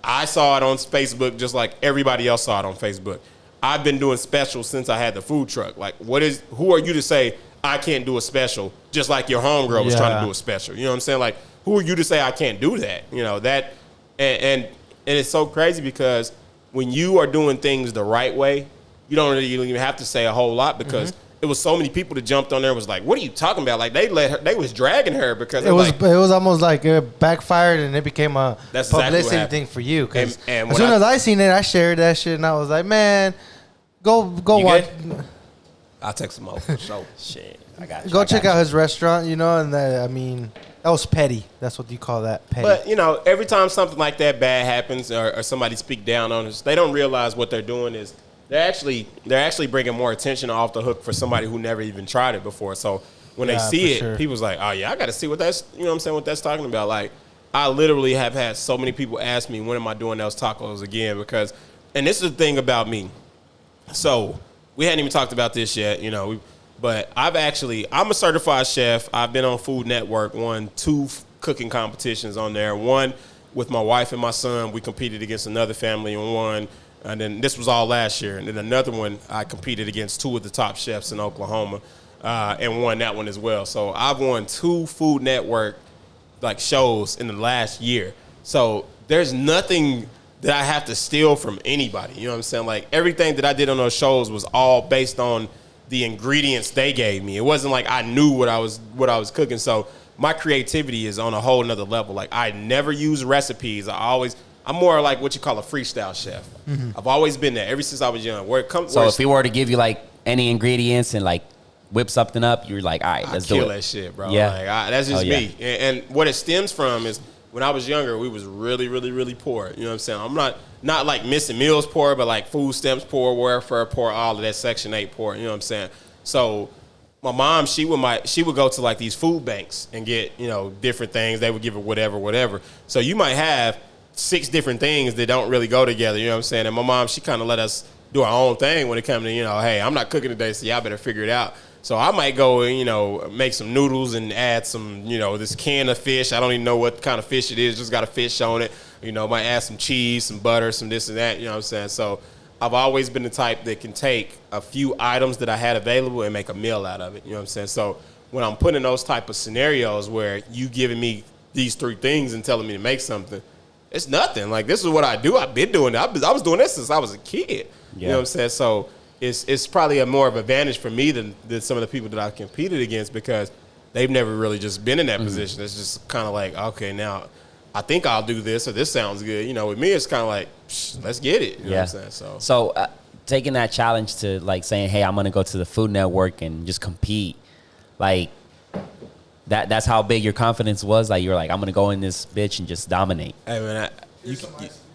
I saw it on Facebook just like everybody else saw it on Facebook. I've been doing specials since I had the food truck. Like, who are you to say I can't do a special just like your homegirl was trying to do a special? You know what I'm saying? Like, who are you to say I can't do that? That and it's so crazy because when you are doing things the right way, you don't really even have to say a whole lot because it was so many people that jumped on there and was like, what are you talking about? Like, they was dragging her because it was almost like it backfired and it became a publicity thing for you. Because as soon as I seen it, I shared that shit and I was like, man, go watch. Good? I'll text him over for sure. Shit, I got you. Go check out his restaurant, and that was petty. That's what you call that, petty. But, every time something like that bad happens or somebody speak down on us, they don't realize what they're doing is they're actually bringing more attention off the hook for somebody who never even tried it before. So when they see it, people's like, oh, yeah, I got to see what that's, what that's talking about. Like, I literally have had so many people ask me, when am I doing those tacos again? Because, and this is the thing about me. So we hadn't even talked about this yet, but I'm a certified chef. I've been on Food Network, won 2 cooking competitions on there. One with my wife and my son. We competed against another family and won. And then this was all last year. And then another one, I competed against 2 of the top chefs in Oklahoma and won that one as well. So I've won 2 Food Network shows in the last year. So there's nothing that I have to steal from anybody. You know what I'm saying? Like, everything that I did on those shows was all based on the ingredients they gave me. It wasn't like I knew what I was cooking. So my creativity is on a whole nother level. Like, I never use recipes. I'm more like what you call a freestyle chef. I've always been there ever since I was young. So if he were to give you any ingredients and whip something up, you're like, all right, let's do it. Kill that shit, bro. Yeah. That's just me. And what it stems from is when I was younger, we was really, really, really poor. You know what I'm saying? I'm not like missing meals poor, but like food stamps poor, welfare poor, all of that Section 8 poor. You know what I'm saying? So my mom, she would go to these food banks and get, different things. They would give her whatever. So you might have 6 different things that don't really go together. You know what I'm saying? And my mom, she kind of let us do our own thing when it comes to, hey, I'm not cooking today, so y'all better figure it out. So I might go and, make some noodles and add some, this can of fish. I don't even know what kind of fish it is. Just got a fish on it. Might add some cheese, some butter, some this and that. You know what I'm saying? So I've always been the type that can take a few items that I had available and make a meal out of it. You know what I'm saying? So when I'm putting in those type of scenarios where you giving me these 3 things and telling me to make something, it's nothing. Like, this is what I do. I've been doing it. I was doing this since I was a kid. Yeah. You know what I'm saying? So it's probably a more of an advantage for me than some of the people that I competed against because they've never really just been in that position. It's just kind of like, okay, now I think I'll do this or this sounds good. With me, it's kind of like, let's get it. You know what I'm saying? So taking that challenge to saying, hey, I'm going to go to the Food Network and just compete, that's how big your confidence was. You're like, I'm going to go in this bitch and just dominate. Hey, man,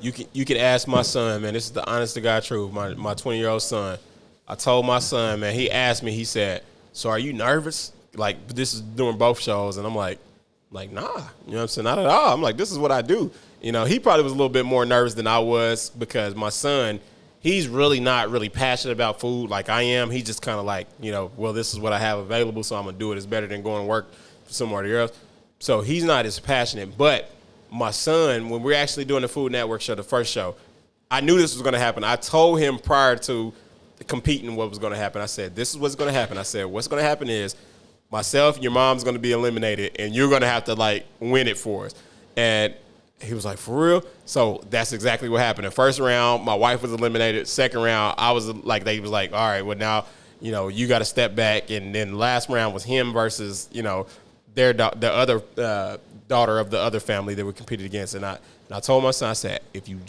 you can ask my son, man. This is the honest to God truth. My 20-year-old son. I told my son, man, he asked me, he said, so are you nervous? This is doing both shows. And I'm like, nah, you know what I'm saying? Not at all. I'm like, this is what I do. He probably was a little bit more nervous than I was because my son, he's really not really passionate about food like I am. He's just kind of like, well, this is what I have available, so I'm going to do it. It's better than going to work for somewhere else. So he's not as passionate. But my son, when we're actually doing the Food Network show, the first show, I knew this was going to happen. I told him prior to competing what was going to happen. I said, this is what's going to happen. I said, what's going to happen is myself and your mom's going to be eliminated, and you're going to have to, win it for us. And he was like, for real? So that's exactly what happened. The first round, my wife was eliminated. Second round, I was they was like, all right, well, now, you got to step back. And then the last round was him versus, the other daughter of the other family that we competed against. And I told my son, I said, if you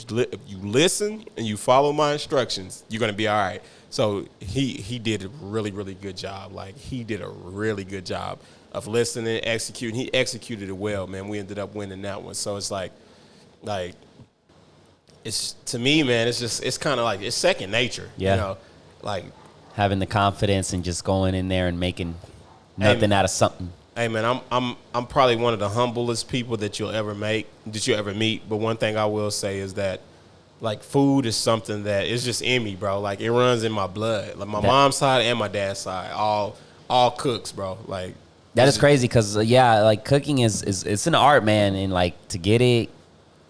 listen and you follow my instructions, you're going to be all right. So he did a really, really good job. Like, he did a really good job of listening, executing. He executed it well, man. We ended up winning that one. So it's like it's, to me, man, it's kind of like, it's second nature. Yeah. You know, like having the confidence and just going in there and making nothing out of something. Hey, man, I'm probably one of the humblest people that you'll ever meet. But one thing I will say is that, like, food is something that is just in me, bro. Like, it runs in my blood. Like, my mom's side and my dad's side, all cooks, bro. Like, that is crazy because, like, cooking is it's an art, man. And, like, to get it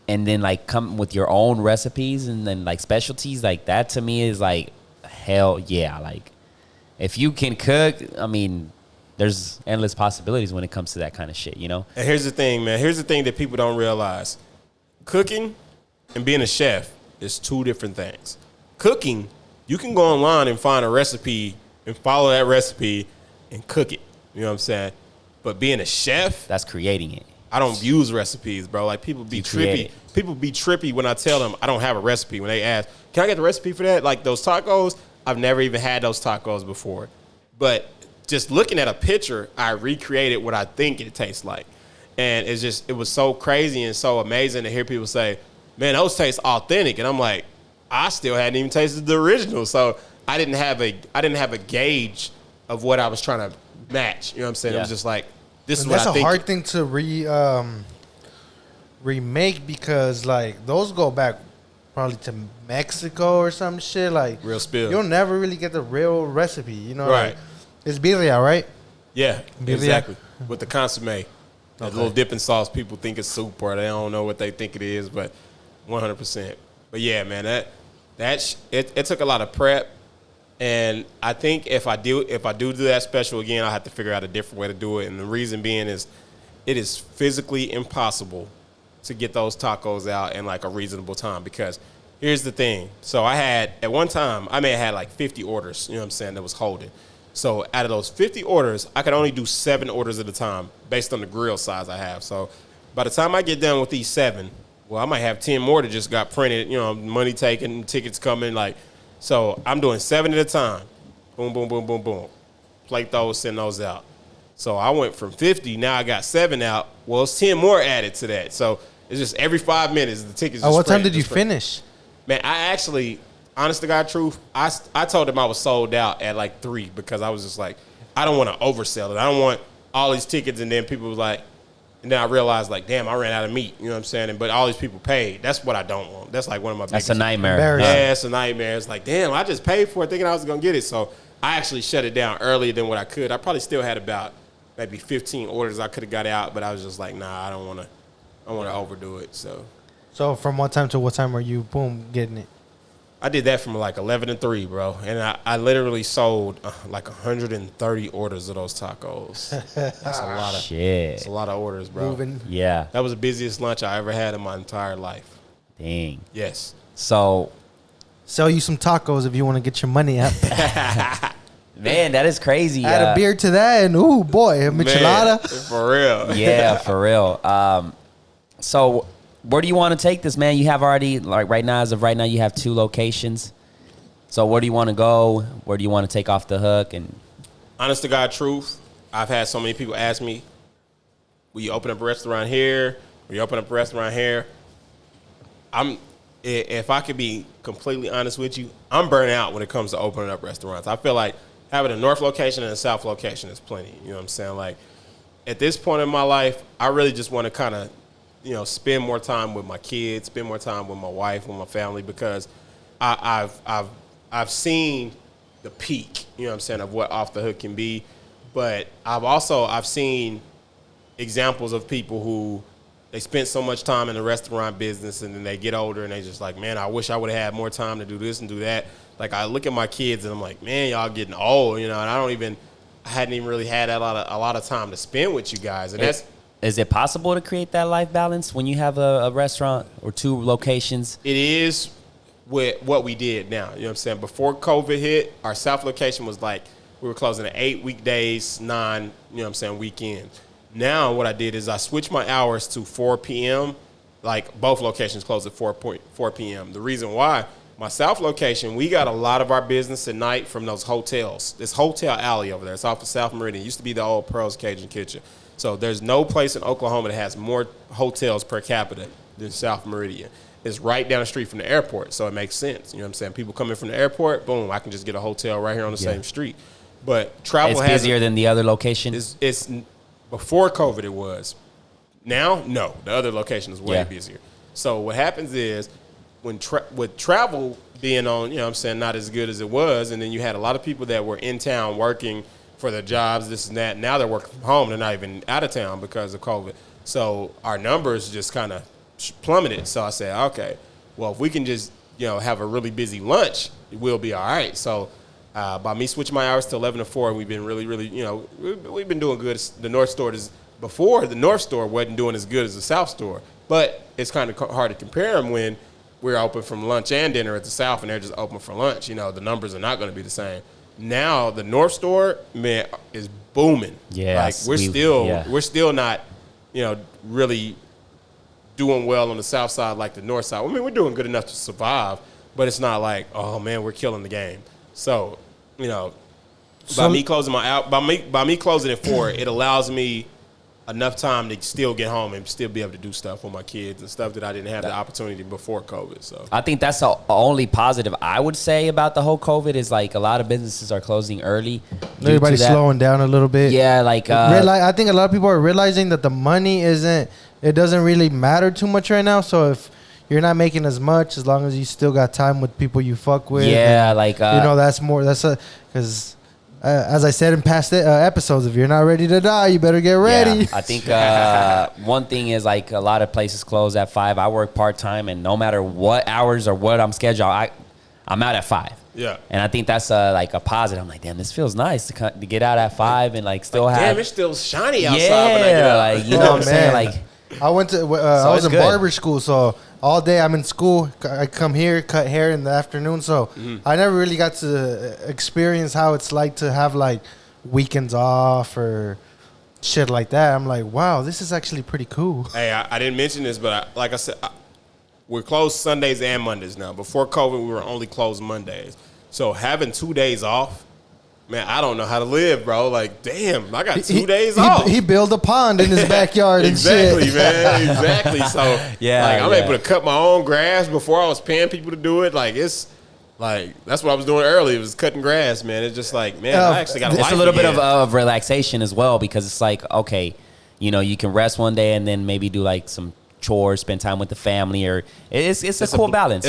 and then, like, come with your own recipes and then, like, specialties, like, that to me is, like, hell yeah. Like, if you can cook, I mean, there's endless possibilities when it comes to that kind of shit, you know? And here's the thing, man. Here's the thing that people don't realize. Cooking and being a chef is two different things. Cooking, you can go online and find a recipe and follow that recipe and cook it. You know what I'm saying? But being a chef, That's creating it. I don't use recipes, bro. Like, people be trippy. People be trippy when I tell them I don't have a recipe. When they ask, can I get the recipe for that? Like, those tacos, I've never even had those tacos before. But just looking at a picture, I recreated what I think it tastes like. And it was so crazy and so amazing to hear people say, man, those taste authentic. And I'm like, I still hadn't even tasted the original. So I didn't have a gauge of what I was trying to match. You know what I'm saying? Yeah. It was just like, this is And what I think. that's a hard thing to remake because, like, those go back probably to Mexico or some shit. Like, Real spill. You'll never really get the real recipe, you know? Right. Like, it's birria, right? Yeah, Birria? exactly. With the consomme. That Okay. little dipping sauce, people think it's soup or they don't know what they think it is, but 100%. But yeah, man, it took a lot of prep. And I think if I do that special again, I'll have to figure out a different way to do it. And the reason being is it is physically impossible to get those tacos out in like a reasonable time, because here's the thing. So at one time, I may have had like 50 orders, you know what I'm saying, that was holding. So out of those 50 orders, I could only do 7 orders at a time based on the grill size I have. So by the time I get done with these 7, well, I might have 10 more that just got printed, you know, money taken, tickets coming, like. So I'm doing 7 at a time. Boom, boom, boom, boom, boom. Plate those, send those out. So I went from 50, now I got 7 out. Well, it's 10 more added to that. So it's just every 5 minutes, the tickets just What time spread, did you finish? Man, I actually, honest to God truth, I told them I was sold out at like 3 because I was just like, I don't want to oversell it. I don't want all these tickets and then people was like, and then I realized, like, damn, I ran out of meat. You know what I'm saying? But all these people paid. That's what I don't want. That's like one of my biggest. That's a nightmare. Yeah, it's a nightmare. It's like, damn, I just paid for it thinking I was going to get it. So I actually shut it down earlier than what I could. I probably still had about maybe 15 orders I could have got out, but I was just like, nah, I don't want to overdo it. So from what time to what time were you, boom, getting it? I did that from like 11 to 3, bro. And I literally sold like 130 orders of those tacos. That's a lot of Shit. That's a lot of orders, bro. Moving. Yeah. That was the busiest lunch I ever had in my entire life. Dang. Yes. So, Sell you some tacos if you want to get your money up. man, that is crazy. Add a beer to that, and ooh, boy, a michelada. Man, for real. Yeah, for real. So, where do you want to take this, man? You have already, like, right now, as of right now, you have 2 locations. So where do you want to go? Where do you want to take off the hook? And Honest to God truth, I've had so many people ask me, will you open up a restaurant here? Will you open up a restaurant here? If I could be completely honest with you, I'm burnt out when it comes to opening up restaurants. I feel like having a north location and a south location is plenty. You know what I'm saying? Like, at this point in my life, I really just want to kind of, you know, spend more time with my kids, spend more time with my wife, with my family, because I've seen the peak, you know what I'm saying, of what Off the Hook can be. But I've seen examples of people who they spent so much time in the restaurant business and then they get older and they just like, man, I wish I would have had more time to do this and do that. Like, I look at my kids and I'm like, man, y'all getting old, you know, and I hadn't even really had a lot of time to spend with you guys. And is it possible to create that life balance when you have a restaurant or 2 locations? It is with what we did now. You know what I'm saying? Before COVID hit, our South location was like, we were closing at 8 weekdays, 9, you know what I'm saying, weekends. Now what I did is I switched my hours to 4 p.m. Like, both locations close at 4 p.m. The reason why My South location, we got a lot of our business at night from those hotels. This Hotel Alley over there. It's off of South Meridian. It used to be the old Pearl's Cajun Kitchen. So there's no place in Oklahoma that has more hotels per capita than South Meridian. It's right down the street from the airport, so it makes sense. You know what I'm saying? People come in from the airport, boom, I can just get a hotel right here on the same street. But travel It's busier than the other location? It's before COVID it was. Now, no. The other location is way busier. So what happens is when with travel being on, you know what I'm saying, not as good as it was, and then you had a lot of people that were in town working for their jobs, this and that. Now they're working from home. They're not even out of town because of COVID. So our numbers just kind of plummeted. So I said, okay, well, if we can just, have a really busy lunch, we'll be all right. So by me switching my hours to 11 to 4, we've been really, really, we've been doing good. The North Store before the North Store wasn't doing as good as the South Store, but it's kind of hard to compare them when we're open from lunch and dinner at the South and they're just open for lunch. The numbers are not going to be the same. Now the North Store, man, is booming. Yeah, like we're still not, really doing well on the South side like the North side. I mean, we're doing good enough to survive, but it's not like, oh man, we're killing the game. So, by me closing by me closing at 4, it allows me enough time to still get home and still be able to do stuff with my kids and stuff that I didn't have the opportunity before COVID. So I think that's the only positive I would say about the whole COVID is like a lot of businesses are closing early. Everybody's slowing down a little bit. Yeah, like I think a lot of people are realizing that the money it doesn't really matter too much right now. So if you're not making as much, as long as you still got time with people you fuck with. Yeah, like that's more. Because as I said in past episodes, if you're not ready to die, you better get ready. Yeah, I think one thing is like a lot of places close at 5. I work part-time, and no matter what hours or what I'm scheduled, I'm out at 5. Yeah. And I think that's like a positive. I'm like, damn, this feels nice to get out at 5 and like still have. Damn, it's still shiny outside. Yeah, when I get out. like, you know what I'm saying? Like, I went to I was in barber school, so all day I'm in school. I come here, cut hair in the afternoon, so I never really got to experience how it's like to have like weekends off or shit like that. I'm like, wow, this is actually pretty cool. Hey, I didn't mention this, but like I said, we're closed Sundays and Mondays now. Before COVID, we were only closed Mondays. So having 2 days off, man, I don't know how to live, bro. Like, damn, I got 2 days off. He built a pond in his backyard and exactly, shit. man. Exactly. So, yeah, I'm able to cut my own grass before I was paying people to do it. Like, it's like, that's what I was doing earlier. It was cutting grass, man. It's just like, man, I actually got a life. It's a little again. bit of relaxation as well, because it's like, okay, you can rest one day and then maybe do like some chores, spend time with the family, or it's a cool balance.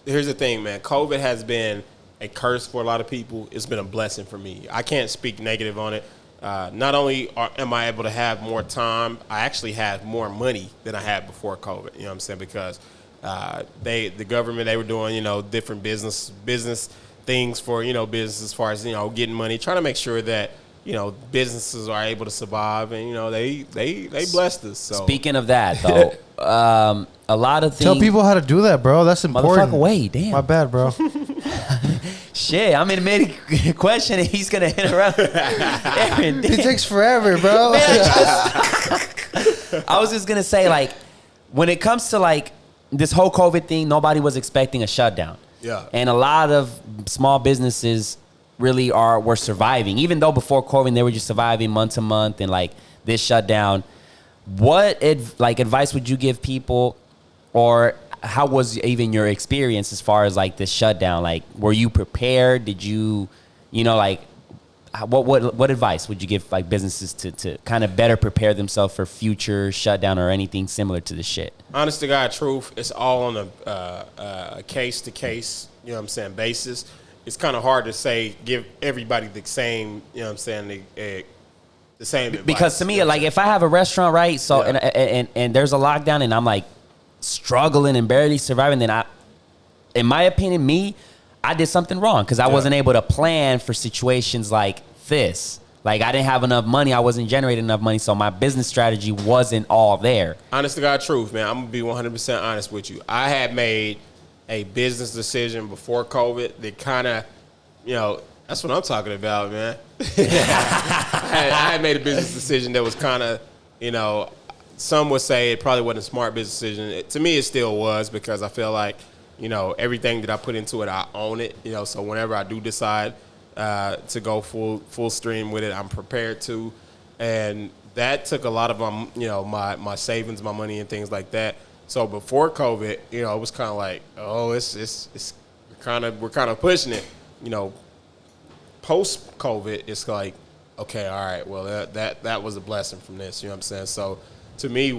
Here's the thing, man. COVID has been a curse for a lot of people. It's been a blessing for me. I can't speak negative on it. Not only am I able to have more time, I actually have more money than I had before COVID. You know what I'm saying? Because the government, they were doing, different business things for, business as far as, getting money, trying to make sure that, businesses are able to survive, and, they blessed us. So. Speaking of that, though, a lot of things. Tell people how to do that, bro. That's important. Motherfucker, wait, damn. My bad, bro. Shit, I'm in mid-question and he's going to interrupt. Aaron, it takes forever, bro. I was just going to say, like, when it comes to, like, this whole COVID thing, nobody was expecting a shutdown. Yeah. And a lot of small businesses really were surviving. Even though before COVID, they were just surviving month to month, and, like, this shutdown. What, advice would you give people, or how was even your experience as far as like this shutdown? Like, were you prepared? Did you, like, what advice would you give like businesses to kind of better prepare themselves for future shutdown or anything similar to this shit? Honest to God truth, it's all on a case to case, basis. It's kind of hard to give everybody the same, the same advice. Because to me, like, if I have a restaurant, right, so and there's a lockdown and I'm like struggling and barely surviving, then in my opinion, I did something wrong, because I wasn't able to plan for situations like this. Like, I didn't have enough money. I wasn't generating enough money, so my business strategy wasn't all there. Honest to God truth, man, I'm going to be 100% honest with you. I had made a business decision before COVID that kind of, that's what I'm talking about, man. I had made a business decision that was kind of, some would say it probably wasn't a smart business decision. To me, it still was, because I feel like everything that I put into it, I own it. So whenever I do decide to go full stream with it, I'm prepared to. And that took a lot of my savings, my money, and things like that. So before COVID, it was kind of like, oh, we're kind of pushing it. Post COVID, it's like, okay, all right, well that was a blessing from this. You know what I'm saying? So to me,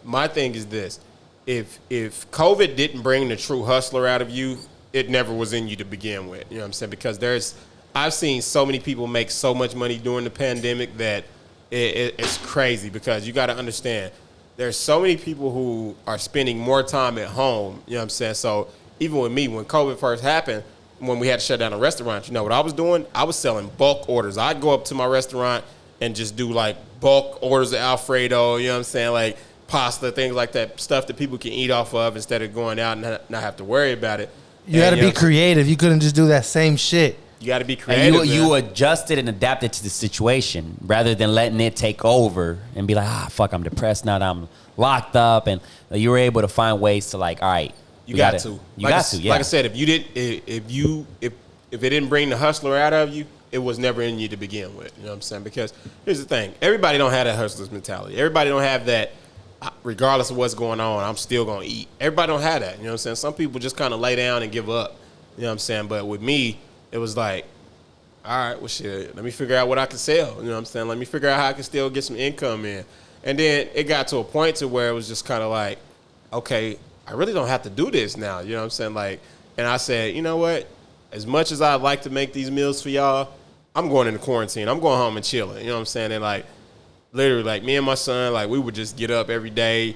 my thing is this: if COVID didn't bring the true hustler out of you, it never was in you to begin with. You know what I'm saying? Because I've seen so many people make so much money during the pandemic that it's crazy. Because you got to understand, there's so many people who are spending more time at home. You know what I'm saying? So even with me, when COVID first happened, when we had to shut down a restaurant, what I was doing? I was selling bulk orders. I'd go up to my restaurant and just do like bulk orders of Alfredo, you know what I'm saying? Like pasta, things like that, stuff that people can eat off of instead of going out and not have to worry about it. You got to be creative. You couldn't just do that same shit. You got to be creative. And you adjusted and adapted to the situation rather than letting it take over and be like, fuck, I'm depressed now that I'm locked up. And you were able to find ways to like, all right. You got to. Like I said, if it didn't bring the hustler out of you, it was never in you to begin with. You know what I'm saying? Because here's the thing: everybody don't have that hustler's mentality. Everybody don't have that. Regardless of what's going on, I'm still gonna eat. Everybody don't have that. You know what I'm saying? Some people just kind of lay down and give up. You know what I'm saying? But with me, it was like, all right, well, shit. Let me figure out what I can sell. You know what I'm saying? Let me figure out how I can still get some income in. And then it got to a point to where it was just kind of like, okay, I really don't have to do this now. You know what I'm saying? Like, and I said, you know what? As much as I'd like to make these meals for y'all, I'm going into quarantine. I'm going home and chilling. You know what I'm saying? And like, literally, like me and my son, like we would just get up every day,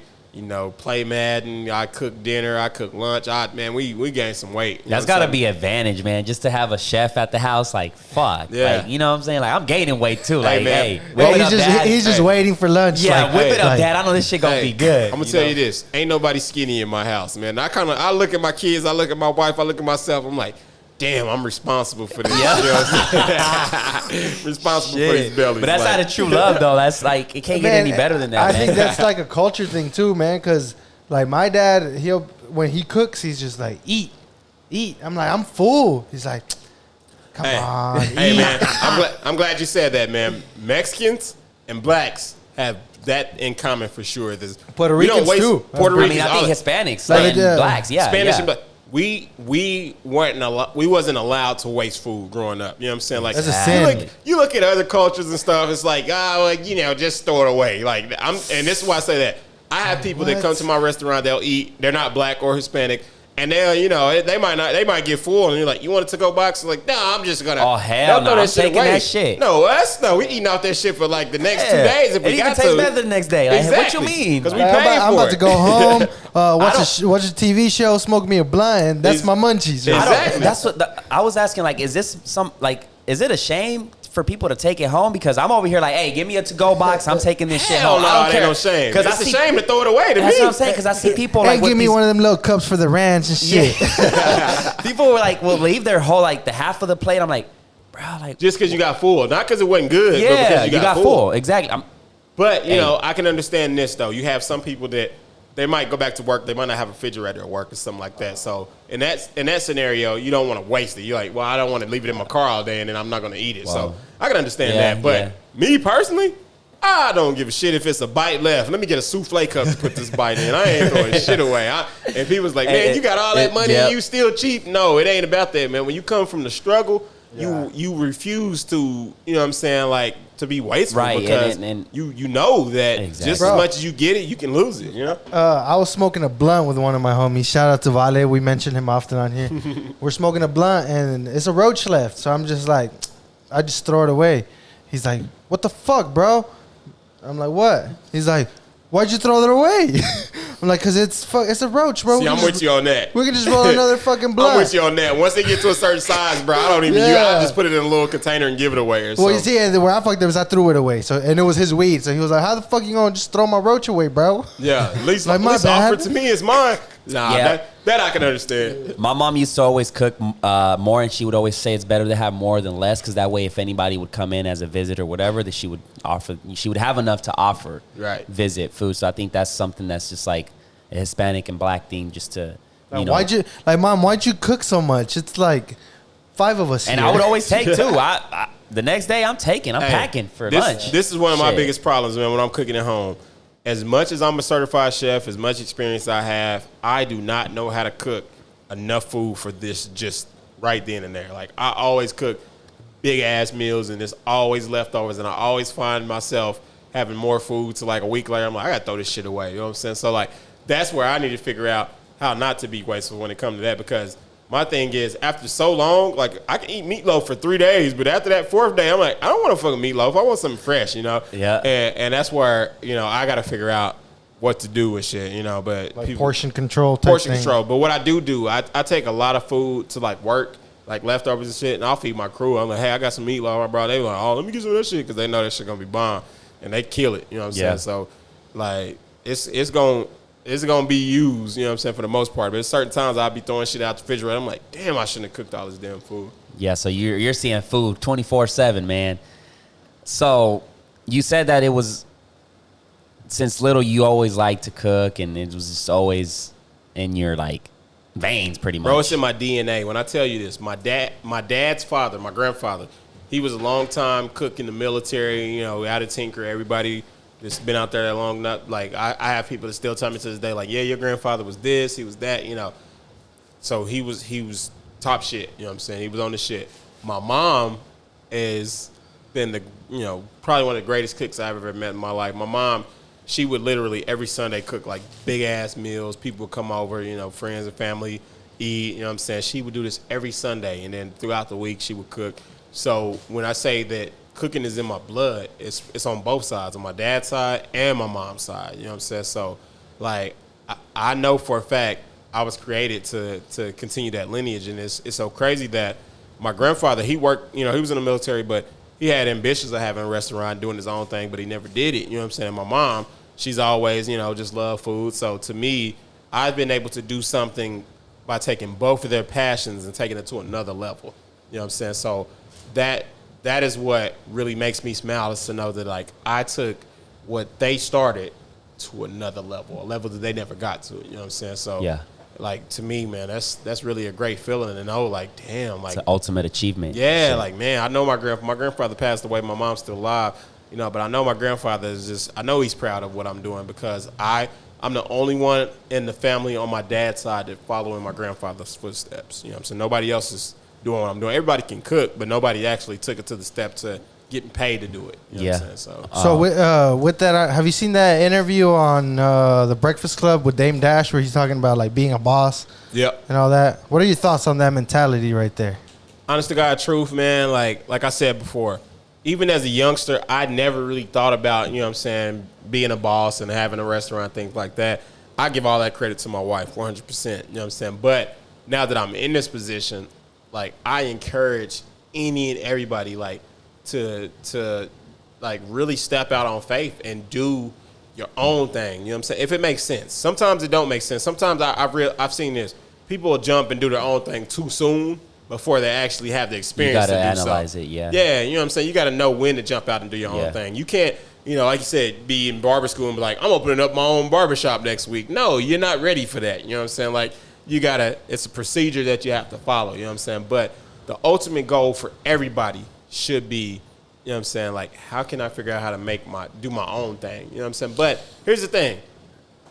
play Madden. I cook dinner. I cook lunch. We gained some weight. That's got to be an advantage, man. Just to have a chef at the house, like, fuck. Yeah. Like, you know what I'm saying? Like, I'm gaining weight too. Like, man. He's just waiting for lunch. Yeah, like, whip it up, Dad. I know this shit gonna be good. I'm gonna tell you this: ain't nobody skinny in my house, man. I look at my kids, I look at my wife, I look at myself. I'm like, damn, I'm responsible for this. Yeah. You know what I'm saying? Responsible for these bellies. But that's not a true love, though. That's like, it can't get any better than that, I man. think that's like a culture thing too, man. Because like my dad, when he cooks, he's just like, eat. I'm like, I'm full. He's like, come on. Hey, man, I'm glad you said that, man. Mexicans and blacks have that in common for sure. Puerto Ricans too. Puerto Ricans. I think Hispanics and blacks, yeah. Spanish yeah. and black. We wasn't allowed to waste food growing up. You know what I'm saying? Like, that's a sin. You look at other cultures and stuff. It's like, just throw it away. Like, and this is why I say that. I have people that come to my restaurant. They'll eat. They're not black or Hispanic, and they might get full. And you're like, you want a to-go box? Like, no, I'm just gonna. Oh hell no! I'm taking that shit. No, we eating off that shit for like the next 2 days if we got to. It even tastes better the next day. Like, exactly. What you mean? Because we paying for it. I'm about to go home, watch a TV show, smoke me a blunt, and that's my munchies. Exactly. That's what I was asking. Like, is it a shame for people to take it home? Because I'm over here like, hey, give me a to-go box. I'm taking this shit home. No, it ain't no shame. Because it's a shame to throw it away to me. That's what I'm saying. Because I see people like, give me one of them little cups for the ranch and shit. People were like, will leave their whole like the half of the plate. I'm like, bro, like just because you got full, not because it wasn't good. Yeah, but because you got full. Exactly. But I can understand this though. You have some people that they might go back to work. They might not have a refrigerator at work or something like that. So in that scenario, you don't want to waste it. You're like, well, I don't want to leave it in my car all day and then I'm not going to eat it. Wow. So I can understand that. But me personally, I don't give a shit if it's a bite left. Let me get a souffle cup to put this bite in. I ain't throwing shit away. And people's like, man, you got all that money and you still cheap. No, it ain't about that, man. When you come from the struggle, you refuse to, you know what I'm saying, like, to be wasteful, right? Because and you know that just as much as you get it, you can lose it. You know. I was smoking a blunt with one of my homies. Shout out to Vale. We mention him often on here. We're smoking a blunt and it's a roach left, so I'm just like, I just throw it away. He's like, "What the fuck, bro?" I'm like, "What?" He's like, "Why'd you throw that away?" I'm like, "Cause it's a roach, bro." See, I'm with you on that. We can just roll another fucking blunt. I'm with you on that. Once they get to a certain size, bro, I don't even. I just put it in a little container and give it away. Or well, you see, where I fucked up is I threw it away. So, and it was his weed. So he was like, "How the fuck you gonna just throw my roach away, bro?" Yeah, at least like, offer it to me is mine. Nah, that I can understand. My mom used to always cook more, and she would always say it's better to have more than less, because that way, if anybody would come in as a visit or whatever, that she would have enough to offer visit food. So I think that's something that's just like a Hispanic and black thing, just to Like, Mom, why'd you cook so much? It's like 5 of us and here. I would always take too. The next day I'm packing for lunch. This is one of my biggest problems, man, when I'm cooking at home. As much as I'm a certified chef, as much experience I have, I do not know how to cook enough food for this just right then and there. Like, I always cook big ass meals and there's always leftovers, and I always find myself having more food to like a week later. I'm like, I gotta throw this shit away. You know what I'm saying? So like, that's where I need to figure out how not to be wasteful when it comes to that, because my thing is, after so long, like, I can eat meatloaf for 3 days, but after that 4th day, I'm like, I don't want a fucking meatloaf. I want something fresh, you know? Yeah. And that's where, you know, I got to figure out what to do with shit, you know? But like portion control type Portion thing. control. But what I do, I take a lot of food to, like, work, like leftovers and shit, and I'll feed my crew. I'm like, hey, I got some meatloaf I brought. They like, oh, let me get some of that shit, because they know that shit going to be bomb. And they kill it, you know what I'm saying? So, like, it's going to be used, you know what I'm saying, for the most part. But at certain times, I'll be throwing shit out the refrigerator. I'm like, damn, I shouldn't have cooked all this damn food. Yeah, so you're seeing food 24/7, man. So you said that it was, since little, you always liked to cook, and it was just always in your, like, veins pretty much. Bro, it's in my DNA. When I tell you this, my dad's father, my grandfather, he was a long time cook in the military, you know, out of Tinker. Everybody that's been out there that long, like, I have people that still tell me to this day, like, yeah, your grandfather was this, he was that, you know. So he was top shit, you know what I'm saying? He was on the shit. My mom has been the, you know, probably one of the greatest cooks I've ever met in my life. My mom, she would literally every Sunday cook, like, big ass meals. People would come over, you know, friends and family eat, you know what I'm saying? She would do this every Sunday, and then throughout the week she would cook. So when I say that cooking is in my blood, it's on both sides, on my dad's side and my mom's side, you know what I'm saying? So, like, I know for a fact I was created to continue that lineage, and it's so crazy that my grandfather, he worked, you know, he was in the military, but he had ambitions of having a restaurant, doing his own thing, but he never did it, you know what I'm saying? My mom, she's always, you know, just loved food. So to me, I've been able to do something by taking both of their passions and taking it to another level, you know what I'm saying? So that is what really makes me smile, is to know that, like, I took what they started to another level, a level that they never got to, you know what I'm saying? So, yeah, like, to me, man, that's really a great feeling to know, like, damn, like, it's the ultimate achievement. Yeah, like, man, I know my grandfather passed away, my mom's still alive, you know, but I know my grandfather is just, I know he's proud of what I'm doing, because I'm the only one in the family on my dad's side that following my grandfather's footsteps, you know what I'm saying? Nobody else is doing what I'm doing. Everybody can cook, but nobody actually took it to the step to getting paid to do it. You know what I'm saying? So with that, have you seen that interview on the Breakfast Club with Dame Dash, where he's talking about, like, being a boss? Yep. And all that? What are your thoughts on that mentality right there? Honest to God truth, man, like I said before, even as a youngster, I never really thought about, you know what I'm saying, being a boss and having a restaurant, things like that. I give all that credit to my wife, 100%, you know what I'm saying? But now that I'm in this position, like, I encourage any and everybody, like, to like, really step out on faith and do your own thing. You know what I'm saying? If it makes sense. Sometimes it don't make sense. Sometimes I've seen this. People will jump and do their own thing too soon before they actually have the experience to do so. You got to analyze it, yeah. Yeah, you know what I'm saying? You got to know when to jump out and do your own thing. You can't, you know, like you said, be in barber school and be like, I'm opening up my own barbershop next week. No, you're not ready for that. You know what I'm saying? Like, you got to, it's a procedure that you have to follow, you know what I'm saying? But the ultimate goal for everybody should be, you know what I'm saying, like, how can I figure out how to do my own thing, you know what I'm saying? But here's the thing.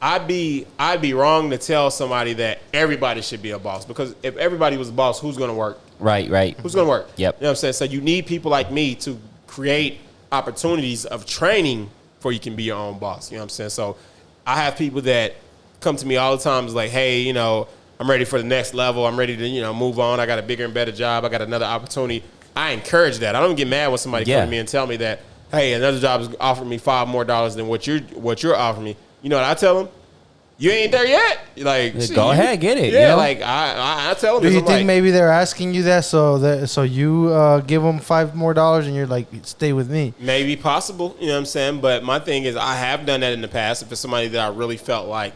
I'd be wrong to tell somebody that everybody should be a boss, because if everybody was a boss, who's going to work? Right. Who's going to work? Yep. You know what I'm saying? So you need people like me to create opportunities of training before you can be your own boss, you know what I'm saying? So I have people that come to me all the time, is like, hey, you know, I'm ready for the next level. I'm ready to, you know, move on. I got a bigger and better job. I got another opportunity. I encourage that. I don't get mad when somebody comes to me and tell me that, hey, another job is offering me $5 more than what you're offering me. You know what I tell them? You ain't there yet. Like, go ahead, get it. Yeah, you know? like I tell them. Do you think maybe they're asking you that so you give them $5 more and you're like, stay with me? Maybe possible. You know what I'm saying? But my thing is, I have done that in the past. If it's somebody that I really felt like,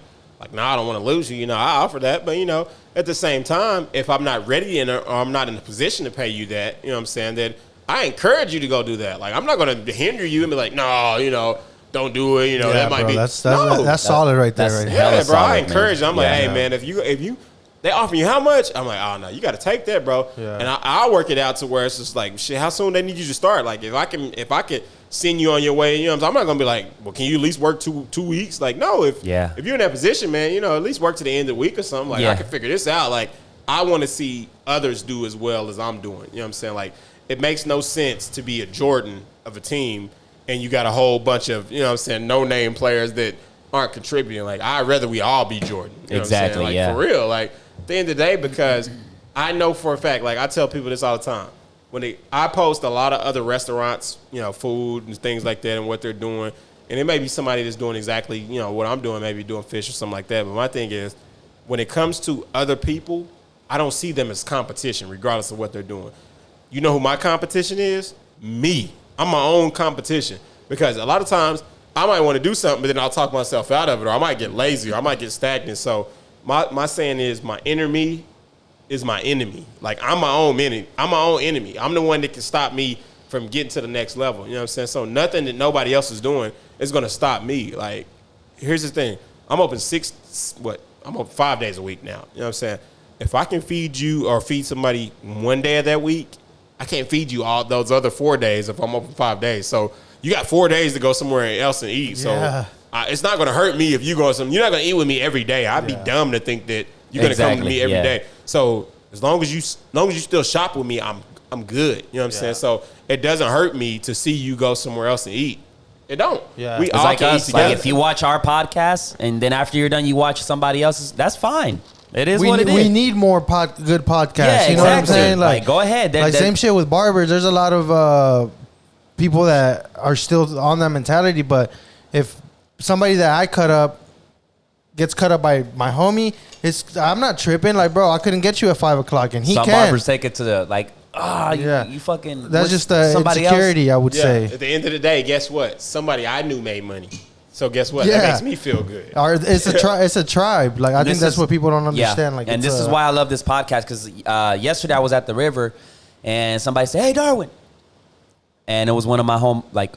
nah, I don't want to lose you, you know, I offer that. But, you know, at the same time, if I'm not ready or I'm not in a position to pay you that, you know what I'm saying, then I encourage you to go do that. Like, I'm not going to hinder you and be like, no, you know, don't do it. You know, that might be. That's solid right there. Yeah, bro, I encourage you. I'm like, hey, man, if you they offer you how much? I'm like, oh no, you got to take that, bro. Yeah. And I'll work it out to where it's just like, shit, how soon they need you to start? Like, if I could send you on your way, you know what I'm saying? I'm not gonna be like, well, can you at least work two weeks? Like, no, if you're in that position, man, you know, at least work to the end of the week or something. Like, I can figure this out. Like, I want to see others do as well as I'm doing. You know what I'm saying? Like, it makes no sense to be a Jordan of a team and you got a whole bunch of, you know what I'm saying, no-name players that aren't contributing. Like, I'd rather we all be Jordan. You know exactly, what I'm saying? Like, for real. Like, at the end of the day, because I know for a fact, like, I tell people this all the time. I post a lot of other restaurants, you know, food and things like that and what they're doing. And it may be somebody that's doing exactly, you know, what I'm doing, maybe doing fish or something like that. But my thing is, when it comes to other people, I don't see them as competition, regardless of what they're doing. You know who my competition is? Me. I'm my own competition. Because a lot of times, I might want to do something, but then I'll talk myself out of it, or I might get lazy, or I might get stagnant. So my saying is, my inner me is my enemy. Like, I'm my own enemy. I'm the one that can stop me from getting to the next level. You know what I'm saying? So nothing that nobody else is doing is going to stop me. Like, here's the thing. I'm open 5 days a week now. You know what I'm saying? If I can feed you or feed somebody one day of that week, I can't feed you all those other 4 days if I'm open 5 days. So you got 4 days to go somewhere else and eat. So it's not going to hurt me if you go somewhere. You're not going to eat with me every day. I'd be dumb to think that you're going to come to me every day. So as long as you still shop with me, I'm good. You know what I'm saying? So it doesn't hurt me to see you go somewhere else and eat. It don't. Yeah. We all can eat together. Like, if you watch our podcast and then after you're done, you watch somebody else's, that's fine. It is what it is. We need more good podcasts. Yeah, you know what I'm saying? Like go ahead. Same shit with barbers. There's a lot of people that are still on that mentality. But if somebody that I cut up gets cut up by my homie, I'm not tripping. Like, bro, I couldn't get you at 5 o'clock, and some barbers take it to the you fucking. That's just somebody insecurity, I would say. At the end of the day, guess what? Somebody I knew made money. So guess what? That makes me feel good. It's a tribe. Like, I think that's what people don't understand. Yeah. Like, and this is why I love this podcast, because yesterday I was at the river and somebody said, "Hey, Darwin," and it was one of my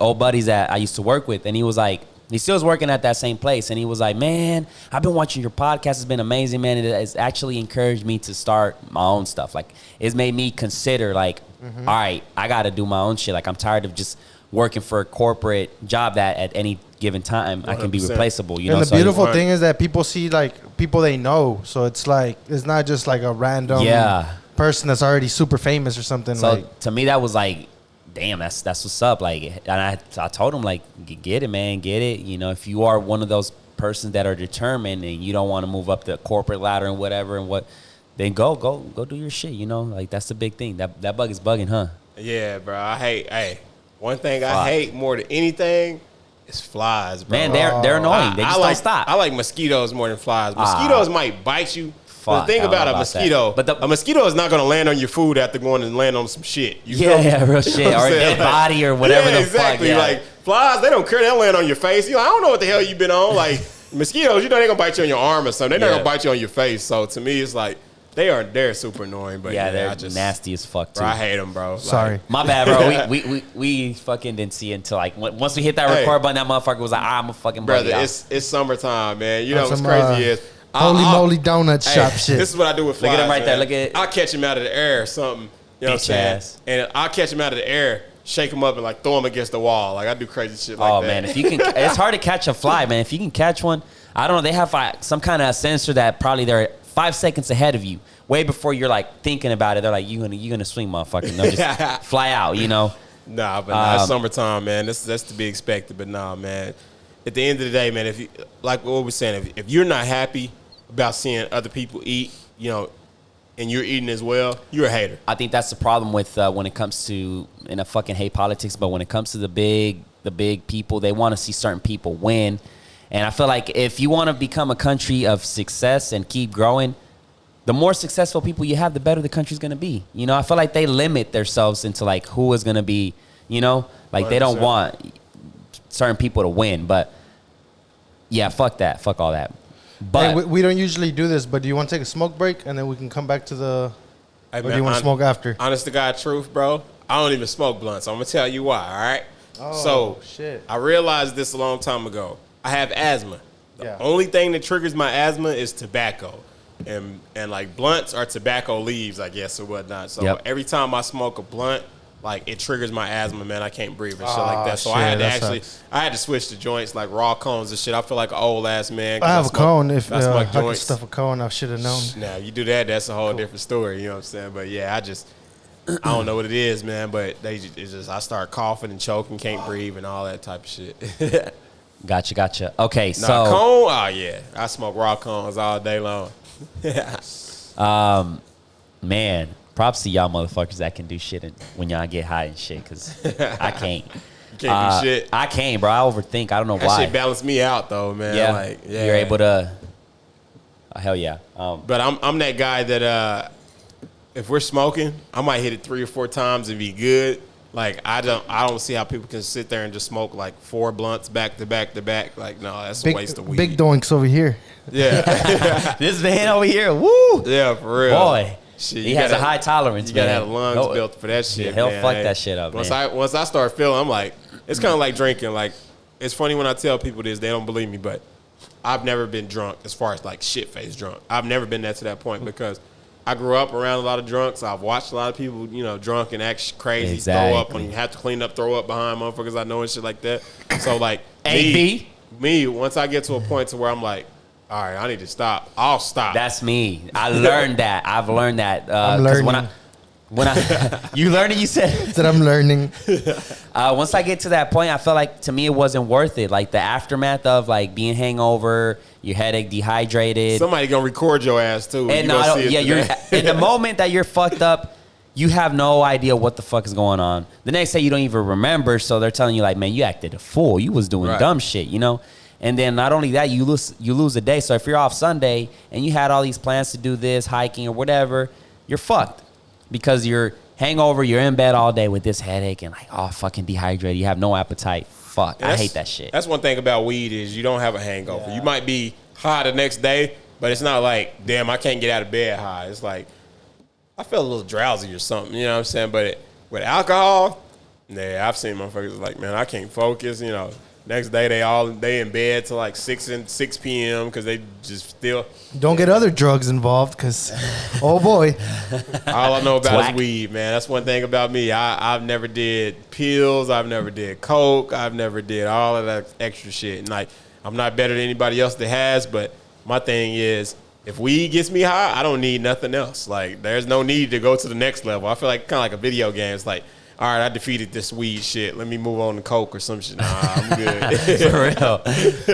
old buddies that I used to work with, and he was like, he still is working at that same place, and he was like, "Man, I've been watching your podcast. It's been amazing, man. It has actually encouraged me to start my own stuff. Like, it's made me consider, like, all right, I got to do my own shit. Like, I'm tired of just working for a corporate job that at any given time 100%. I can be replaceable." You know, and the beautiful thing is that people see, like, people they know. So it's like, it's not just like a random person that's already super famous or something. So like, to me, that was like, damn, that's what's up. Like, and I told him, like, get it, man, get it. You know, if you are one of those persons that are determined and you don't want to move up the corporate ladder and whatever, then go do your shit. You know, like, that's the big thing. That bug is bugging, huh? Yeah, bro. One thing I hate more than anything is flies, bro. Man, they're annoying. They just don't stop. I like mosquitoes more than flies. Mosquitoes might bite you. The thing about a mosquito, a mosquito is not going to land on your food after going and land on some shit. Real shit. Or a dead body or whatever the exactly. fuck. Yeah. Like, flies, they don't care. They'll land on your face. You know, I don't know what the hell you've been on. Like, mosquitoes, you know, they're going to bite you on your arm or something. They're not going to bite you on your face. So, to me, it's like, they're super annoying. But they're just nasty as fuck, too. Bro, I hate them, bro. Sorry. Like, my bad, bro. We fucking didn't see it until, like, once we hit that record button, that motherfucker was like, I'm a fucking brother, out. it's summertime, man. You know what's crazy is, holy moly donut shop shit. This is what I do with flies. Look at him right there. Man. Look at it. I'll catch him out of the air or something. You know what I'm saying? And I'll catch him out of the air, shake him up, and like throw him against the wall. Like, I do crazy shit like that. Oh, man. If you can, it's hard to catch a fly, man. If you can catch one, I don't know. They have some kind of sensor that probably they're 5 seconds ahead of you, way before you're like thinking about it. They're like, you gonna swing, motherfucker. No, just fly out, you know? Nah, but it's summertime, man. That's to be expected. But nah, man. At the end of the day, man, if you, like what we're saying, if you're not happy about seeing other people eat, you know, and you're eating as well, you're a hater. I think that's the problem with when it comes to, and I fucking hate politics, but when it comes to the big people, they want to see certain people win. And I feel like if you want to become a country of success and keep growing, the more successful people you have, the better the country's going to be. You know, I feel like they limit themselves into like who is going to be, you know, like 100%. They don't want certain people to win. But yeah, fuck that. Fuck all that. But hey, we don't usually do this, but do you want to take a smoke break and then we can come back to the... Hey, or do you want to smoke after? Honest to God truth, bro, I don't even smoke blunts. I'm going to tell you why, all right? Oh, shit. I realized this a long time ago. I have asthma. The only thing that triggers my asthma is tobacco. and like blunts are tobacco leaves, I guess, or whatnot. So every time I smoke a blunt, like it triggers my asthma, man. I can't breathe and shit like that. So shit, I had to switch to joints like raw cones and shit. I feel like an old ass man. I have a cone. If I joints. could stuff a cone, I should have known. Now you do that, that's a whole different story. You know what I'm saying? But yeah, I don't know what it is, man. But it's just I start coughing and choking, can't breathe, and all that type of shit. Gotcha. Okay, so cone. Oh yeah, I smoke raw cones all day long. Man, props to y'all motherfuckers that can do shit when y'all get high and shit, because I can't. You can't do shit. I can't, bro. I overthink. I don't know that why. That shit balance me out, though, man. Yeah, like, yeah. You're able to. Hell yeah. But I'm that guy that if we're smoking, I might hit it 3 or 4 times and be good. Like I don't see how people can sit there and just smoke like 4 blunts back to back to back. Like no, that's a waste of weed. Big doinks over here. Yeah, this man over here, woo. Yeah, for real, boy. Shit, he has a high tolerance. You gotta have lungs built for that shit. Yeah, he'll man. fuck that shit up. Once man. I start feeling, I'm like, it's kind of like drinking. Like it's funny when I tell people this, they don't believe me, but I've never been drunk as far as like shit faced drunk. I've never been to that point because I grew up around a lot of drunks. I've watched a lot of people, drunk and act crazy, throw up, and have to clean up, throw up behind motherfuckers I know and shit like that. So like me, once I get to a point to where I'm like, all right, I need to stop. I'll stop. That's me. I learned that. I've learned that. I'm learning. When I you learning, you said that I'm learning. Once I get to that point, I felt like to me it wasn't worth it. Like the aftermath of like being hangover, your headache, dehydrated. Somebody gonna record your ass too. And you're in the moment that you're fucked up. You have no idea what the fuck is going on. The next day you don't even remember, so they're telling you like, man, you acted a fool. You was doing dumb shit, And then not only that, you lose a day. So if you're off Sunday and you had all these plans to do this, hiking or whatever, you're fucked. Because you're hangover, you're in bed all day with this headache and like, oh, fucking dehydrated. You have no appetite. Fuck, I hate that shit. That's one thing about weed is you don't have a hangover. Yeah. You might be high the next day, but it's not like, damn, I can't get out of bed high. It's like, I feel a little drowsy or something, you know what I'm saying? But with alcohol, yeah, I've seen motherfuckers like, man, I can't focus, Next day they in bed till like 6 p.m. because they just still don't get other drugs involved because oh boy, all I know about is weed, man. That's one thing about me. I've never did pills. I've never did coke. I've never did all of that extra shit. And like I'm not better than anybody else that has, but my thing is if weed gets me high, I don't need nothing else. Like there's no need to go to the next level. I feel like kind of like a video game. It's like, all right, I defeated this weed shit. Let me move on to coke or some shit. Nah, I'm good. For real.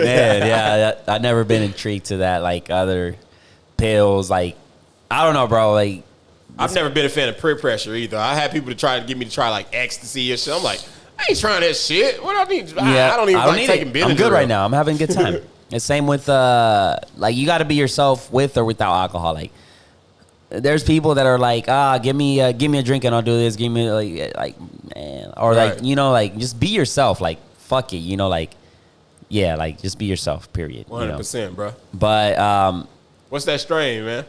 Man, yeah, I've never been intrigued to that, like other pills. Like, I don't know, bro. Like, I've never been a fan of peer pressure either. I had people to get me to try like ecstasy or shit. I'm like, I ain't trying that shit. What I need? I don't even like taking Benadryl. I'm good right now. I'm having a good time. It's same with like you got to be yourself with or without alcohol. Like, there's people that are like, give me a drink and I'll do this. Give me like man, or right. Like like just be yourself. Like fuck it, like yeah, like just be yourself. Period. 100%, bro. But what's that strain, man?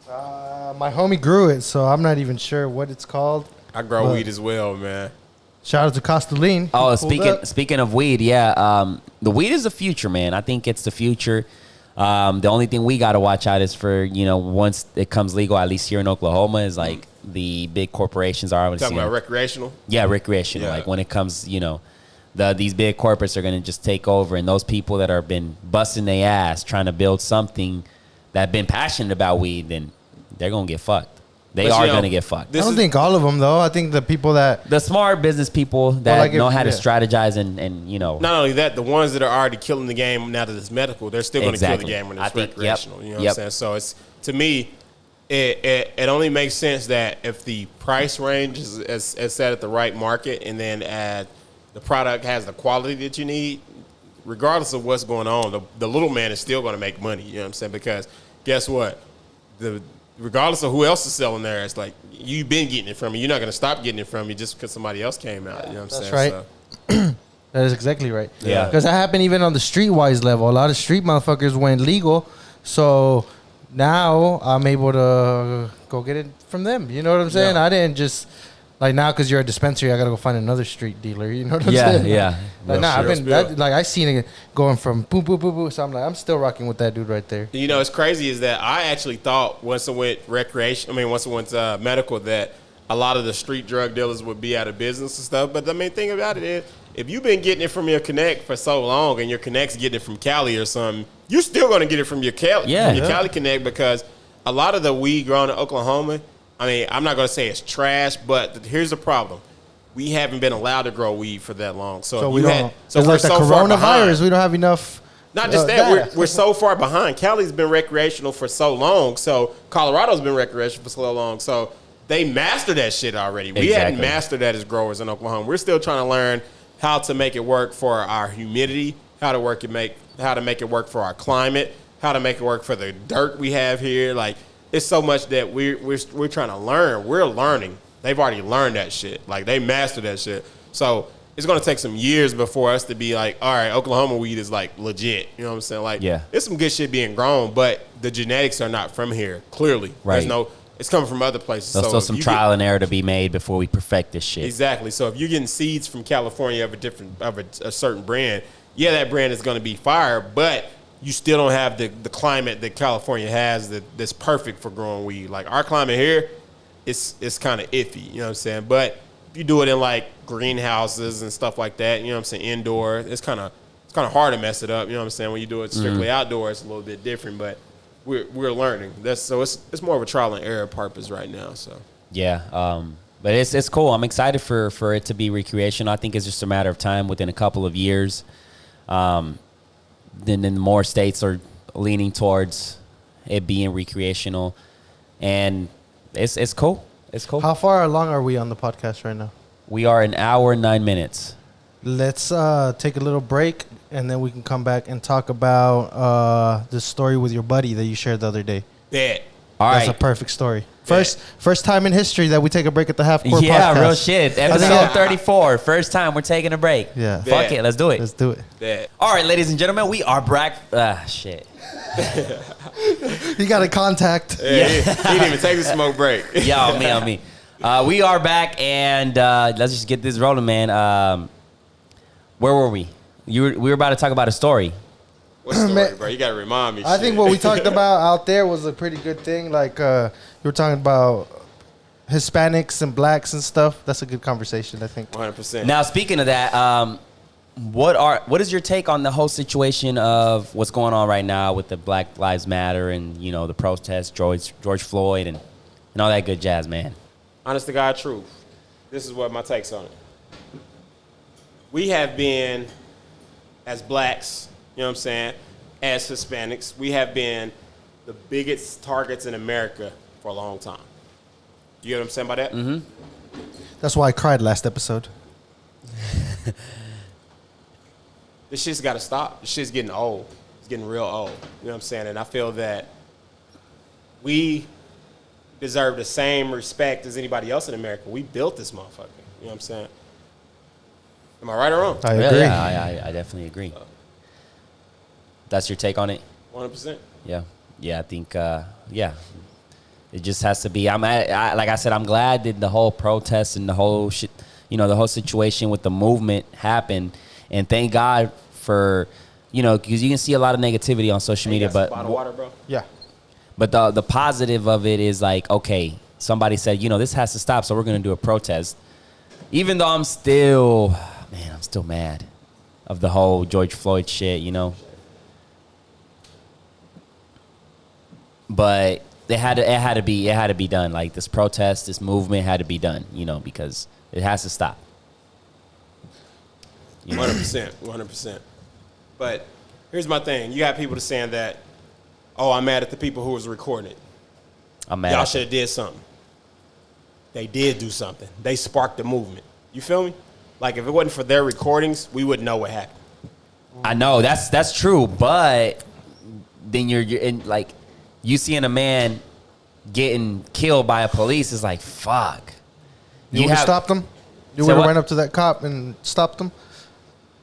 My homie grew it, so I'm not even sure what it's called. I grow weed as well, man. Shout out to Costaline. Oh, speaking of weed, yeah, the weed is the future, man. I think it's the future. The only thing we got to watch out is for, once it comes legal, at least here in Oklahoma, is like the big corporations are. Talking about recreational? Yeah, recreational. Yeah. Like when it comes, these big corporates are going to just take over. And those people that are been busting their ass trying to build something that been passionate about weed, then they're going to get fucked. They are going to get fucked. I don't think all of them, though. I think the people the smart business people that know how to strategize and. Not only that, the ones that are already killing the game now that it's medical, they're still going to kill the game when it's recreational. You know what I'm saying? So it's, to me, it only makes sense that if the price range is set at the right market and then the product has the quality that you need, regardless of what's going on, the little man is still going to make money. You know what I'm saying? Because guess what? Regardless of who else is selling there, it's like you've been getting it from me. You're not going to stop getting it from me just because somebody else came out. You know what I'm saying? That's right. That is exactly right. Yeah. Because that happened even on the streetwise level. A lot of street motherfuckers went legal. So now I'm able to go get it from them. You know what I'm saying? Yeah. I didn't just Like now, because you're a dispensary, I gotta go find another street dealer. You know what I'm Yeah, saying? yeah. Like, nah, Real spill. I seen it going from boom, boom, boom, boom. So I'm like, I'm still rocking with that dude right there. You know, it's crazy is that I actually thought once it went once it went medical, that a lot of the street drug dealers would be out of business and stuff. But the main thing about it is, if you've been getting it from your connect for so long, and your connect's getting it from Cali or something, you're still going to get it from your Cali connect, because a lot of the weed grown in Oklahoma, I mean, I'm not going to say it's trash, but here's the problem. We haven't been allowed to grow weed for that long. So we don't. So it's we're like the so far coronavirus. behind. We don't have enough. Not just that, we're so far behind. Cali's been recreational for so long. So Colorado's been recreational for so long. So they mastered that shit already. We hadn't mastered that as growers in Oklahoma. We're still trying to learn how to make it work for our humidity, how to make it work for our climate, how to make it work for the dirt we have here. Like, it's so much that we're trying to learn. We're learning. They've already learned that shit. Like, they mastered that shit. So it's going to take some years before us to be like, all right, Oklahoma weed is like legit. You know what I'm saying? Like, there's some good shit being grown, but the genetics are not from here. Clearly, right? It's coming from other places. There's still some trial and error to be made before we perfect this shit. Exactly. So if you're getting seeds from California of a certain brand, that brand is going to be fire, but you still don't have the climate that California has that's perfect for growing weed. Like, our climate here, it's kind of iffy. You know what I'm saying? But if you do it in like greenhouses and stuff like that, you know what I'm saying, indoor, it's kind of hard to mess it up. You know what I'm saying? When you do it strictly outdoors, it's a little bit different, but we're learning. It's more of a trial and error purpose right now. So but it's cool. I'm excited for it to be recreational. I think it's just a matter of time. Within a couple of years, then more states are leaning towards it being recreational, and it's cool. It's cool. How far along are we on the podcast right now? We are an hour and 9 minutes. Let's take a little break, and then we can come back and talk about the story with your buddy that you shared the other day. Bet. All right. That's a perfect story. First time in history that we take a break at the Half Court podcast. Yeah, real shit. Episode 34. First time we're taking a break. Yeah. Fuck it. Let's do it. Let's do it. Bet. All right, ladies and gentlemen, we are back. Shit. You got a contact. Yeah. He didn't even take a smoke break. Yeah, on me. We are back, and let's just get this rolling, man. Where were we? We were about to talk about a story. What story, bro? You got to remind me. I think what we talked about out there was a pretty good thing. Like, you were talking about Hispanics and blacks and stuff. That's a good conversation, I think. 100%. Now, speaking of that, what is your take on the whole situation of what's going on right now with the Black Lives Matter and, you know, the protests, George Floyd and all that good jazz, man? Honest to God truth. This is what my take's on it. We have been, as blacks, you know what I'm saying, as Hispanics, we have been the biggest targets in America for a long time. You get what I'm saying by that? Mm-hmm. That's why I cried last episode. This shit's got to stop. This shit's getting old. It's getting real old. You know what I'm saying? And I feel that we deserve the same respect as anybody else in America. We built this motherfucker. You know what I'm saying? Am I right or wrong? I agree. Yeah, I definitely agree. That's your take on it? 100%. Yeah, I think, it just has to be. Like I said, I'm glad that the whole protest and the whole shit, you know, the whole situation with the movement happened, and thank God for, you know, because you can see a lot of negativity on social media, but bottled water, bro. Yeah. But the positive of it is like, okay, somebody said, you know, this has to stop, so we're gonna do a protest, even though I'm still mad of the whole George Floyd shit, you know. But it had to be done. Like, this protest, this movement had to be done, you know, because it has to stop. 100%. But here's my thing. You got people that saying that, oh, I'm mad at the people who was recording it. I'm mad. Y'all should have did something. They did do something. They sparked the movement. You feel me? Like, if it wasn't for their recordings, we wouldn't know what happened. I know that's true, but then you're in, like, you seeing a man getting killed by a police is like, fuck. You would have stopped them? You would have went up to that cop and stopped them?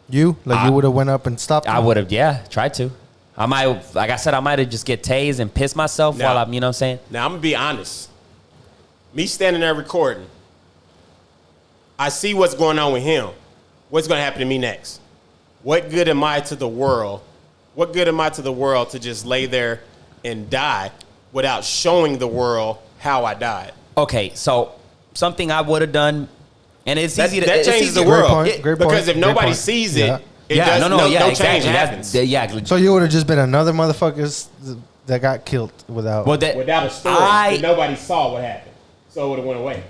You would have went up and stopped them? I would have, tried to. I might, like I said, I might have just get tased and pissed myself while I'm, you know what I'm saying? Now, I'm going to be honest. Me standing there recording, I see what's going on with him. What's going to happen to me next? What good am I to the world? What good am I to the world to just lay there and die without showing the world how I died? Okay, so something I would have done, and it's easy to... That it's changes easy the to- world. Great point. Because if nobody sees it, it does, no exactly. change happens. So you would have just been another motherfucker that got killed without. Well, that, Without a story that nobody saw what happened. So it would have went away.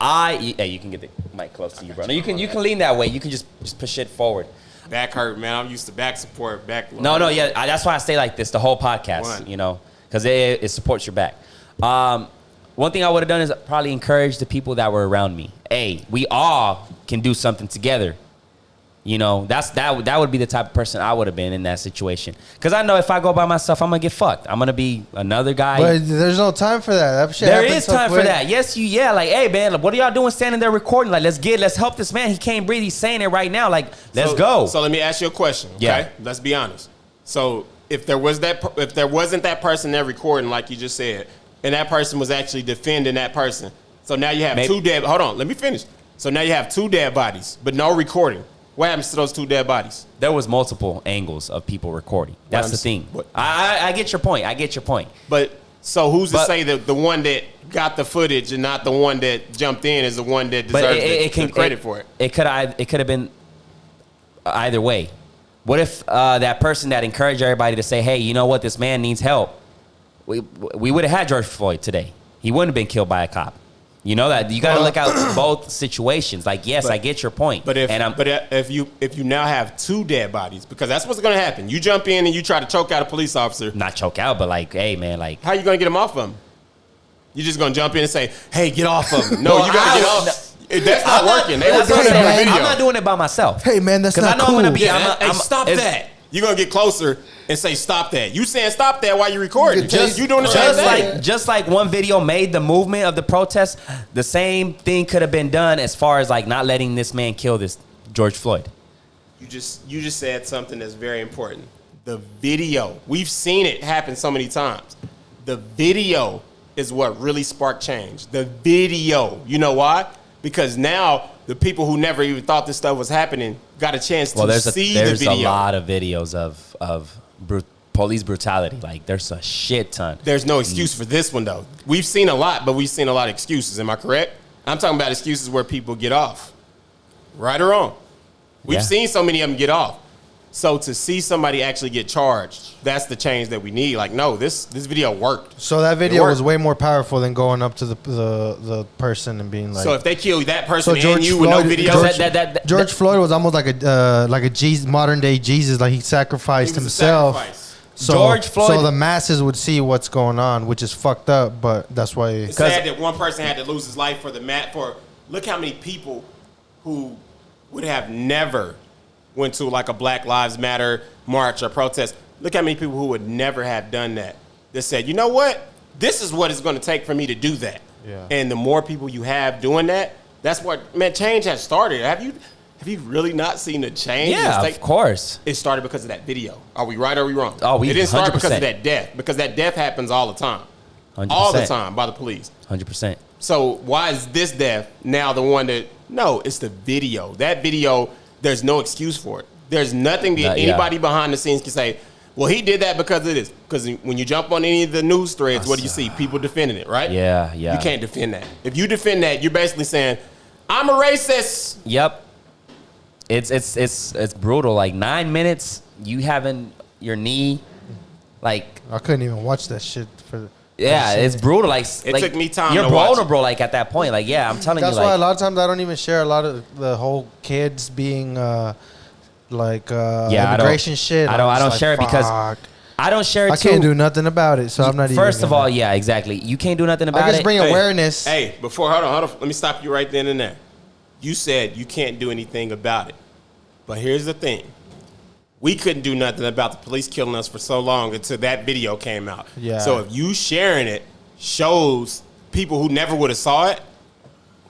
yeah, you can get the mic close to you, bro. No, you can lean that way. You can just push it forward. Back hurt, man. I'm used to back support, back. No, yeah. That's why I stay like this the whole podcast. One. You know, because it supports your back. One thing I would have done is probably encourage the people that were around me. Hey, we all can do something together. You know, that would be the type of person I would have been in that situation. Because I know if I go by myself, I'm gonna get fucked. I'm gonna be another guy. But there's no time for that. That shit There happens is so time quick. for that. Yes, like, hey man, what are y'all doing standing there recording? Like, let's help this man. He can't breathe. He's saying it right now. Like, let's go. So let me ask you a question. Okay? Yeah. Let's be honest. So if there wasn't that person there recording, like you just said, and that person was actually defending that person, so now you have two dead. Hold on, let me finish. So now you have two dead bodies, but no recording. What happens to those two dead bodies? There was multiple angles of people recording. That's the thing. I get your point. But so who's to say that the one that got the footage and not the one that jumped in is the one that deserves the credit for it? It could have been either way. What if that person that encouraged everybody to say, hey, you know what, this man needs help, we would have had George Floyd today. He wouldn't have been killed by a cop. You know that you got to look out both situations. Like, yes, I get your point. But if you now have two dead bodies, because that's what's going to happen. You jump in and you try to choke out a police officer. Not choke out, but like, hey man, like, how you going to get him off of him? You're just going to jump in and say, hey, get off of him. No, you got to get off. That's not working. They were doing it on the video. I'm not doing it by myself. Hey man, that's not I know cool. I'm gonna be. Hey, stop that. You're going to get closer and say, stop that. You saying stop that while you're recording. You doing the same thing. Just like one video made the movement of the protest, the same thing could have been done as far as like not letting this man kill this George Floyd. You just said something that's very important. The video. We've seen it happen so many times. The video is what really sparked change. The video. You know why? Because now the people who never even thought this stuff was happening got a chance to see the video. There's a lot of videos of police brutality. Like, there's a shit ton. There's no excuse for this one, though. We've seen a lot, but we've seen a lot of excuses. Am I correct? I'm talking about excuses where people get off. Right or wrong? We've seen so many of them get off. So to see somebody actually get charged, that's the change that we need. Like, no, this video worked. So that video was way more powerful than going up to the person and being like. So if they kill that person and you with no video, George Floyd was almost like a Jesus, modern day Jesus. Like he sacrificed himself. So the masses would see what's going on, which is fucked up. But that's why it's sad that one person had to lose his life for look how many people who would have never went to like a Black Lives Matter march or protest. Look how many people who would never have done that said, you know what? This is what it's going to take for me to do that. Yeah. And the more people you have doing that, that's what, man, change has started. Have you really not seen the change? Yeah, of course. It started because of that video. Are we right or are we wrong? Oh, it didn't start 100%. because of that death. Because that death happens all the time. 100%. All the time by the police. 100%. So why is this death now the one that, no, it's the video. That video, there's no excuse for it. There's nothing that anybody behind the scenes can say, well, he did that because of this. Because when you jump on any of the news threads, what do you see? People defending it, right? Yeah. You can't defend that. If you defend that, you're basically saying, I'm a racist. Yep. It's brutal. Like 9 minutes, you having your knee, like I couldn't even watch that shit for. Yeah, it's brutal. Like it took me time. You're to watch vulnerable. Like at that point. Like I'm telling you. That's why a lot of times I don't even share a lot of the whole kids being immigration shit. I don't share it because I don't share it. I can't do nothing about it, so I'm not even. First of all, yeah, exactly. You can't do nothing about it. I just bring awareness. Hey, hold on. Let me stop you right then and there. You said you can't do anything about it, but here's the thing. We couldn't do nothing about the police killing us for so long until that video came out. Yeah. So if you sharing it shows people who never would have saw it,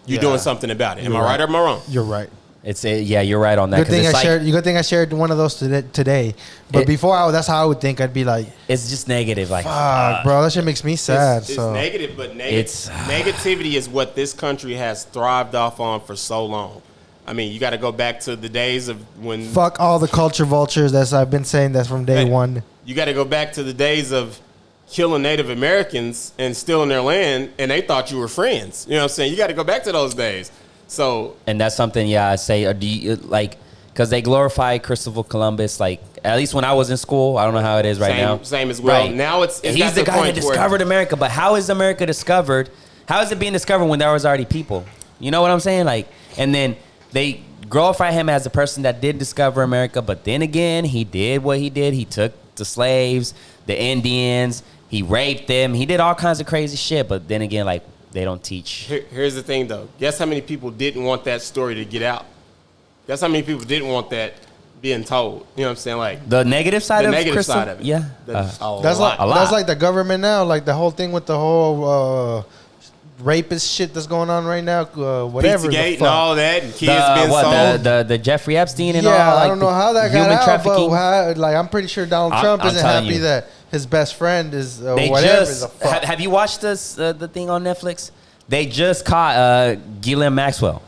you're doing something about it. Am I right or am I wrong? You're right. Yeah, you're right on that. Good thing it's I shared. Good thing I shared one of those today. But before, that's how I would think. I'd be like, it's just negative. Like, fuck, bro, that shit makes me sad. It's so negative, but negativity is what this country has thrived off on for so long. I mean, you got to go back to the days of when. Fuck all the culture vultures. I've been saying that from day one. You got to go back to the days of killing Native Americans and stealing their land, and they thought you were friends. You know what I'm saying? You got to go back to those days. So, and that's something, I say, do you, like, because they glorify Christopher Columbus, like, at least when I was in school. I don't know how it is right now. Same as well. Right. Now it's he's the guy that discovered America, but how is America discovered? How is it being discovered when there was already people? You know what I'm saying? Like, and then they glorify him as a person that did discover America, but then again, he did what he did. He took the slaves, the Indians, he raped them, he did all kinds of crazy shit, but then again, like, they don't teach. Here's the thing, though. Guess how many people didn't want that story to get out? Guess how many people didn't want that being told? You know what I'm saying? Like the negative side the of negative Crystal? side of it. Yeah. That's like the government now. Like the whole thing with the whole rapist shit that's going on right now. Whatever. Pizzagate and all that, and kids being sold. The Jeffrey Epstein and all. Yeah, like, I don't know how that got human out, trafficking. but I'm pretty sure Donald Trump isn't happy that his best friend is whatever the fuck. Have you watched this the thing on Netflix? They just caught Ghislaine Maxwell.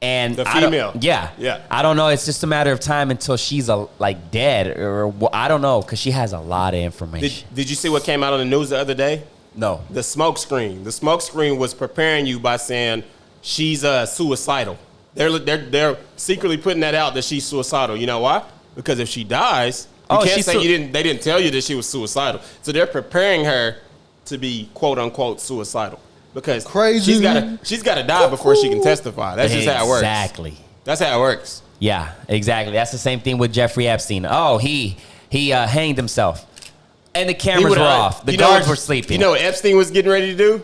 And the female. Yeah. I don't know. It's just a matter of time until she's dead, or I don't know, because she has a lot of information. Did you see what came out on the news the other day? No. The smoke screen. The smoke screen was preparing you by saying she's suicidal. They're secretly putting that out that she's suicidal. You know why? Because if she dies, you can't say they didn't tell you that she was suicidal. So they're preparing her to be quote unquote suicidal. Because crazy. she's got to die before she can testify. That's just how it works. Exactly. That's how it works. Yeah, exactly. That's the same thing with Jeffrey Epstein. Oh, he hanged himself, and the cameras were off. The guards were sleeping. You know what Epstein was getting ready to do?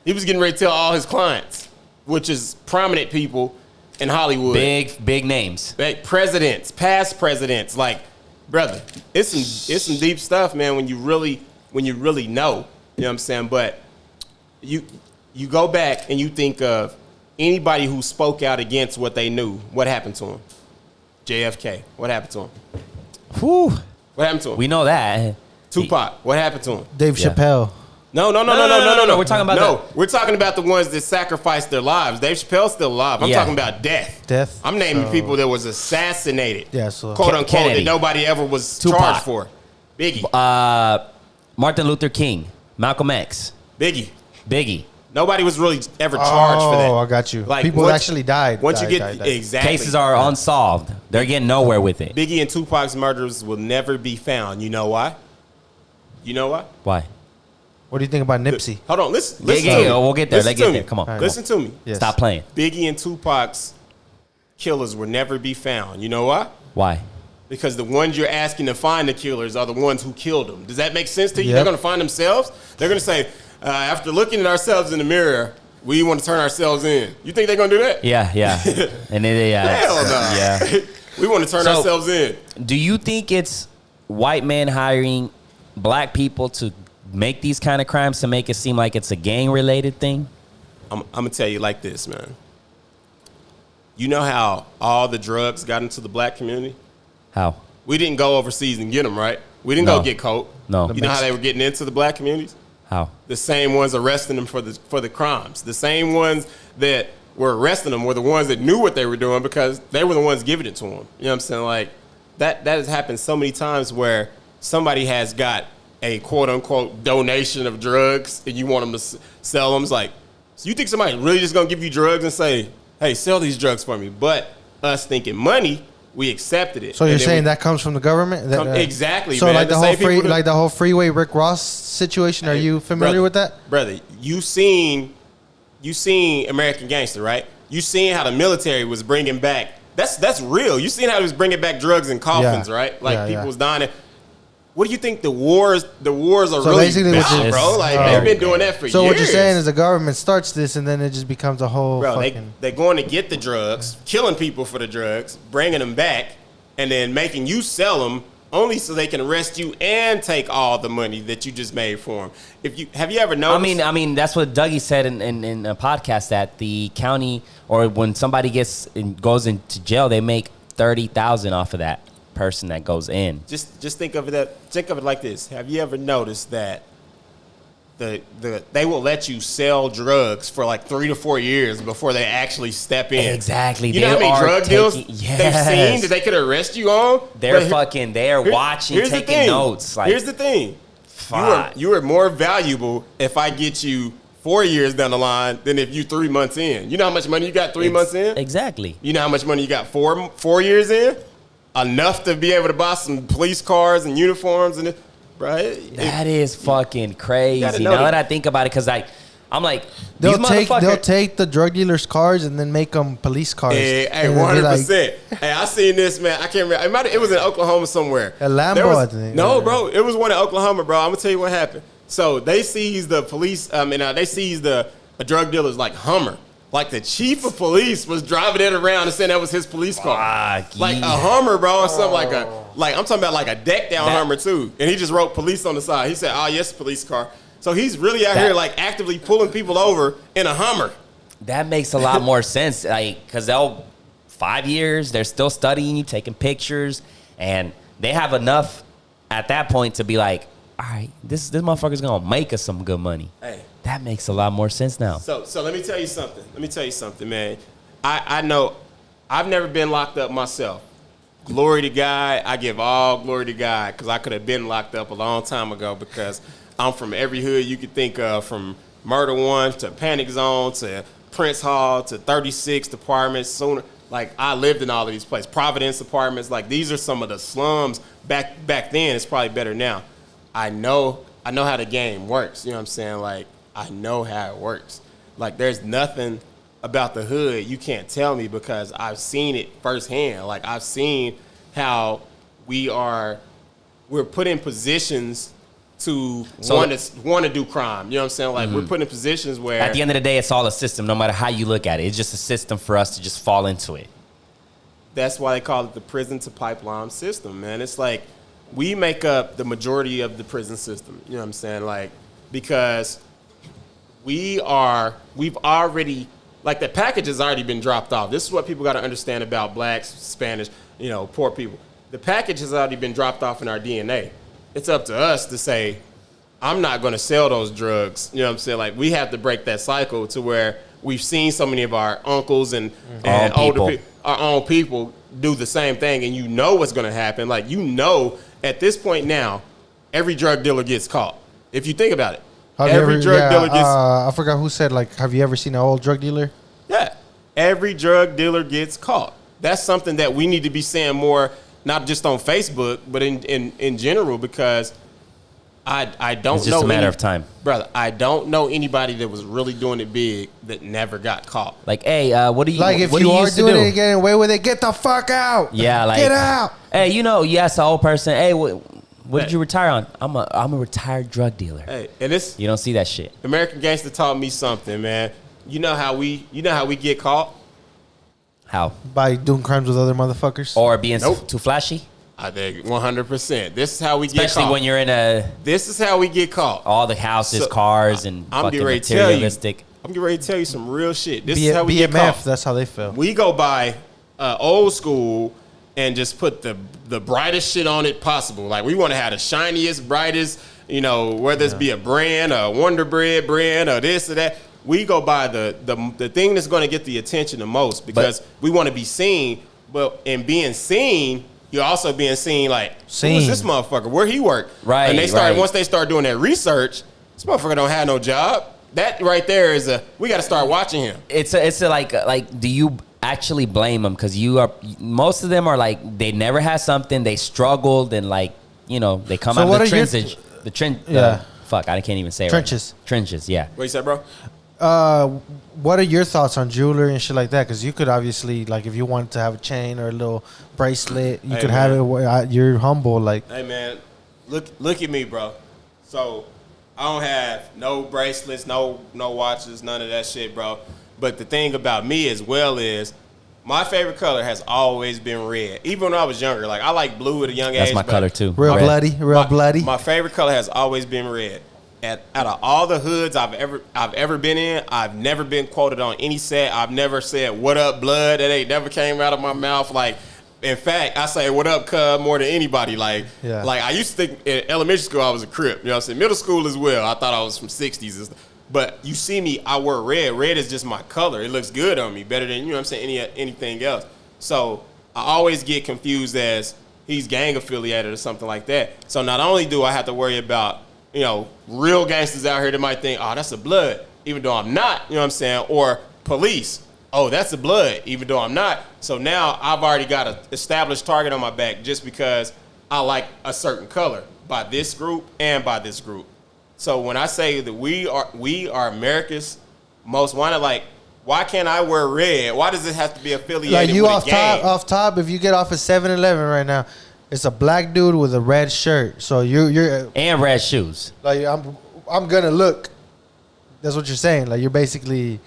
He was getting ready to tell all his clients, which is prominent people in Hollywood, big names, presidents, past presidents. Like, brother, it's some deep stuff, man. When you really know, you know what I'm saying. But you go back and you think of anybody who spoke out against what they knew. What happened to him? JFK. What happened to him? Whew. What happened to him? We know that. Tupac. What happened to him? Dave Chappelle. No. We're talking about we're talking about the ones that sacrificed their lives. Dave Chappelle's still alive. I'm talking about death. I'm naming people that was assassinated. Yeah, so quote unquote Kennedy. that nobody ever was Tupac. charged for. Biggie. Martin Luther King, Malcolm X, Biggie. Nobody was really ever charged for that. Oh, I got you. Like, people actually died. Once you get exactly, Cases are unsolved. They're getting nowhere with it. Biggie and Tupac's murders will never be found. You know why? Why? What do you think about Nipsey? Hold on, listen. We'll get there. Let's get there. Come on. Right. Listen to me. Yes. Stop playing. Biggie and Tupac's killers will never be found. You know why? Why? Because the ones you're asking to find the killers are the ones who killed them. Does that make sense to you? Yep. They're going to find themselves. They're going to say, after looking at ourselves in the mirror, we want to turn ourselves in. You think they're going to do that? Yeah. And Hell no. Yeah. We want to turn ourselves in. Do you think it's white men hiring black people to make these kind of crimes to make it seem like it's a gang-related thing? I'm going to tell you like this, man. You know how all the drugs got into the black community? How? We didn't go overseas and get them, right? We didn't go get coke. No. You know how they were getting into the black communities? How? The same ones arresting them for the crimes. The same ones that were arresting them were the ones that knew what they were doing because they were the ones giving it to them. You know what I'm saying? Like, that has happened so many times where somebody has got a quote-unquote donation of drugs and you want them to sell them. It's like, so you think somebody really just going to give you drugs and say, hey, sell these drugs for me? But us thinking money, we accepted it. So you're saying that comes from the government? Exactly. So man. like the whole freeway Rick Ross situation. Are you familiar with that, brother? You seen American Gangster, right? You seen how the military was bringing back. That's real. You seen how it was bringing back drugs in coffins, right? Like people was dying. What do you think the wars are so really about, bro? Like they've been doing that for years. So what you're saying is the government starts this and then it just becomes a whole fucking... They're going to get the drugs, killing people for the drugs, bringing them back, and then making you sell them only so they can arrest you and take all the money that you just made for them. Have you ever noticed? I mean, that's what Dougie said in a podcast, that the county, or when somebody goes into jail, they make $30,000 off of that person that goes in. Just think of it like this. Have you ever noticed that they will let you sell drugs for like 3 to 4 years before they actually step in? Exactly. You know how many drug deals they've seen that they could arrest you on? They're watching, taking notes. Like, here's the thing. You are more valuable if I get you 4 years down the line than if you 3 months in. You know how much money you got 3 months in? Exactly. You know how much money you got 4 years in? Enough to be able to buy some police cars and uniforms and right? That is fucking crazy. Now that I think about it, because I'm like, they'll take the drug dealers' cars and then make them police cars. Hey, 100%. Hey, I seen this, man. I can't remember. It was in Oklahoma somewhere. A Lambo, I think. No, bro. It was one in Oklahoma, bro. I'm gonna tell you what happened. So they seized the police. They seized a drug dealer's like Hummer. Like the chief of police was driving it around and saying that was his police car. Like a Hummer, bro, or something like I'm talking about like a deck down Hummer too. And he just wrote police on the side. He said, "Oh, yes, police car." So he's really out here like actively pulling people over in a Hummer. That makes a lot more sense. Like, because 5 years, they're still studying you, taking pictures, and they have enough at that point to be like, all right, this motherfucker's gonna make us some good money. Hey. That makes a lot more sense now. So let me tell you something. Man. I know I've never been locked up myself. Glory to God. I give all glory to God, because I could have been locked up a long time ago, because I'm from every hood you could think of, from Murder One to Panic Zone to Prince Hall to 36 Apartments. Sooner, like, I lived in all of these places. Providence Apartments. Like, these are some of the slums back then. It's probably better now. I know how the game works. You know what I'm saying? Like, I know how it works. Like, there's nothing about the hood you can't tell me, because I've seen it firsthand. Like, I've seen how we're put in positions to want to do crime. You know what I'm saying? Like, we're put in positions where, at the end of the day, it's all a system, no matter how you look at it. It's just a system for us to just fall into it. That's why they call it the prison to pipeline system, man. It's like, we make up the majority of the prison system. You know what I'm saying? Like, because we've already, like, the package has already been dropped off. This is what people got to understand about blacks, Spanish, poor people. The package has already been dropped off in our DNA. It's up to us to say, I'm not going to sell those drugs. You know what I'm saying? Like, we have to break that cycle to where we've seen so many of our uncles and older people, our own people, do the same thing, and you know what's going to happen. Like, at this point now, every drug dealer gets caught. If you think about it. Every drug dealer gets... I forgot who said, like, have you ever seen an old drug dealer? Yeah. Every drug dealer gets caught. That's something that we need to be saying more, not just on Facebook, but in general, because I don't know... It's just a matter of time. Brother, I don't know anybody that was really doing it big that never got caught. Like, hey, what do you... Like, if you are doing it and getting away with it, get the fuck out. Yeah, like... Get out. Hey, you ask the old person, hey, what did you retire on? I'm a retired drug dealer. Hey, and this... You don't see that shit. American Gangster taught me something, man. You know how we get caught? How? By doing crimes with other motherfuckers? Or being too flashy? I think 100%. This is how we get caught. Especially when you're in This is how we get caught. all the houses, cars, and fucking materialistic. I'm getting ready to tell you some real shit. This is how we get BMF, caught. that's how they feel. We go by old school and just put the brightest shit on it possible. Like, we want to have the shiniest, brightest, whether it's be a brand, a Wonder Bread brand, or this or that. We go by the thing that's going to get the attention the most, because we want to be seen. But in being seen, you're also being seen like, who's this motherfucker? Where he work? Right. And once they start doing that research, this motherfucker don't have no job. That right there is we got to start watching him. It's like, do you actually blame them? Because most of them are like, they never had something, they struggled, and like, they come out of the trenches. Fuck, I can't even say it. Trenches. Right. Trenches, yeah. What you said, bro? What are your thoughts on jewelry and shit like that? Because you could obviously, like, if you wanted to have a chain or a little bracelet, you could have it. You're humble, like. Hey man, look at me, bro. So I don't have no bracelets, no watches, none of that shit, bro. But the thing about me as well is, My favorite color has always been red. Even when I was younger, like I like blue at a young age. That's my color too. Real Red. bloody. My favorite color has always been red. Out of all the hoods I've ever been in, I've never been quoted on any set. I've never said "What up, blood?" That ain't never came out of my mouth. Like, in fact, I say "What up, cub?" more than anybody. Like I used to think in elementary school I was a Crip. You know what I'm saying? Middle school as well. I thought I was from '60s. But you see me, I wear red. Red is just my color. It looks good on me, better than, you know what I'm saying, anything else. So I always get confused as he's gang affiliated or something like that. So not only do I have to worry about, you know, real gangsters out here that might think, oh, that's a blood, even though I'm not, you know what I'm saying, or police, oh, that's a blood, even though I'm not. So now I've already got an established target on my back just because I like a certain color by this group and by this group. So when I say that we are America's most wanted, like, why can't I wear red? Why does it have to be affiliated like you with a gang? off top, if you get off at 7-Eleven right now, it's a black dude with a red shirt. So you're And red shoes. like I'm gonna look. That's what you're saying. Like you're basically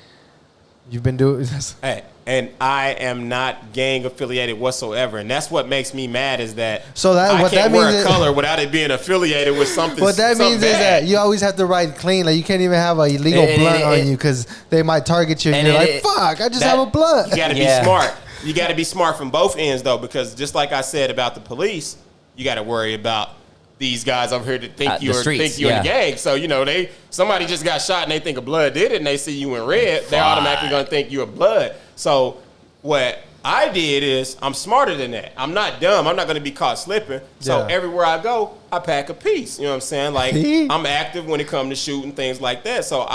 you've been doing. Hey, and I am not gang affiliated whatsoever, and that's what makes me mad is that So that I what can't that wear means a color without it being affiliated with something. What that something means is bad. that you always have to ride clean. Like you can't even have a illegal blunt on you because they might target you, and you're like, "Fuck, I just have a blunt." You got to be smart. You got to be smart from both ends, though, because just like I said about the police, you got to worry about these guys over here that think you in the gang. So you know, somebody just got shot and they think a blood did it, and they see you in red, they're automatically gonna think you're a blood. So what I did is I'm smarter than that. I'm not dumb. I'm not gonna be caught slipping. So everywhere I go, I pack a piece. You know what I'm saying? Like I'm active when it comes to shooting things like that. So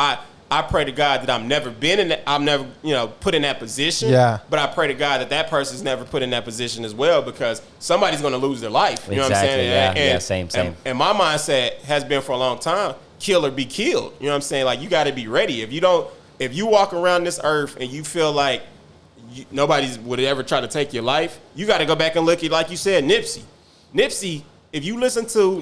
I pray to God that I'm never put in that position. Yeah. But I pray to God that person's never put in that position as well, because somebody's going to lose their life. You know what I'm saying? Yeah, same. And my mindset has been for a long time, kill or be killed. You know what I'm saying? Like you got to be ready. If you walk around this earth and you feel like nobody would ever try to take your life, you got to go back and look at, like you said, Nipsey. If you listen to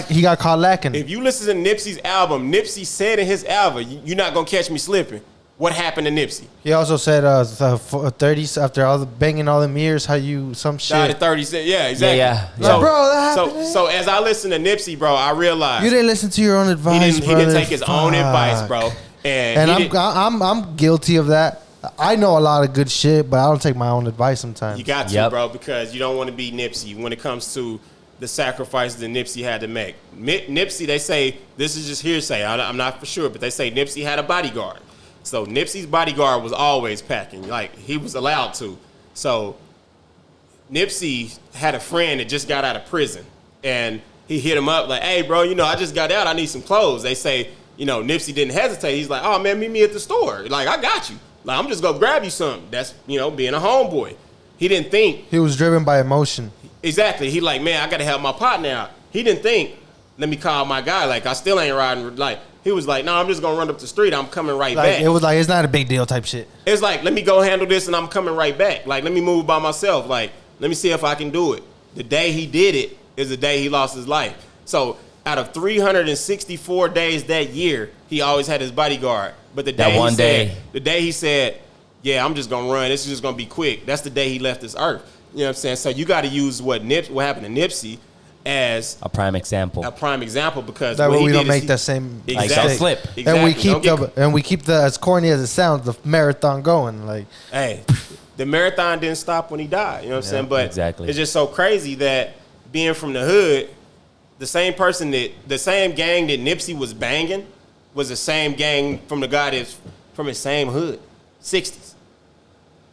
he got caught lacking. If you listen to Nipsey's album, Nipsey said in his album, "You're not gonna catch me slipping." What happened to Nipsey? He also said, "30s after all the banging all them years, how you some shit." Died at 30. Yeah, exactly. Yeah. So, bro, that happened. So as I listen to Nipsey, bro, I realized you didn't listen to your own advice. He didn't take his own advice, bro. And I'm guilty of that. I know a lot of good shit, but I don't take my own advice sometimes. You got to, bro, because you don't want to be Nipsey when it comes to the sacrifices that Nipsey had to make. Nipsey, they say, this is just hearsay, I'm not for sure, but they say Nipsey had a bodyguard. So Nipsey's bodyguard was always packing, like he was allowed to. So Nipsey had a friend that just got out of prison, and he hit him up like, "Hey, bro, I just got out, I need some clothes." They say, Nipsey didn't hesitate. He's like, "Oh, man, meet me at the store. Like, I got you. Like, I'm just gonna grab you something." That's, being a homeboy. He didn't think. He was driven by emotion. Exactly. He like, man, I got to help my partner out. He didn't think, let me call my guy. Like, I still ain't riding. Like, he was like, no, I'm just going to run up the street. I'm coming right back. It was like, it's not a big deal type shit. It's like, let me go handle this and I'm coming right back. Like, let me move by myself. Like, let me see if I can do it. The day he did it is the day he lost his life. So out of 364 days that year, he always had his bodyguard. But the day he said, yeah, I'm just going to run. This is just going to be quick. That's the day he left this earth. You know what I'm saying? So you got to use what happened to Nipsey as a prime example. Because that way we don't make the same don't slip. Exactly. And we keep the as corny as it sounds, the marathon going. Like, hey, the marathon didn't stop when he died. You know what I'm saying? But it's just so crazy that being from the hood, the same gang that Nipsey was banging was the same gang from the guy that's from his same hood, 60s.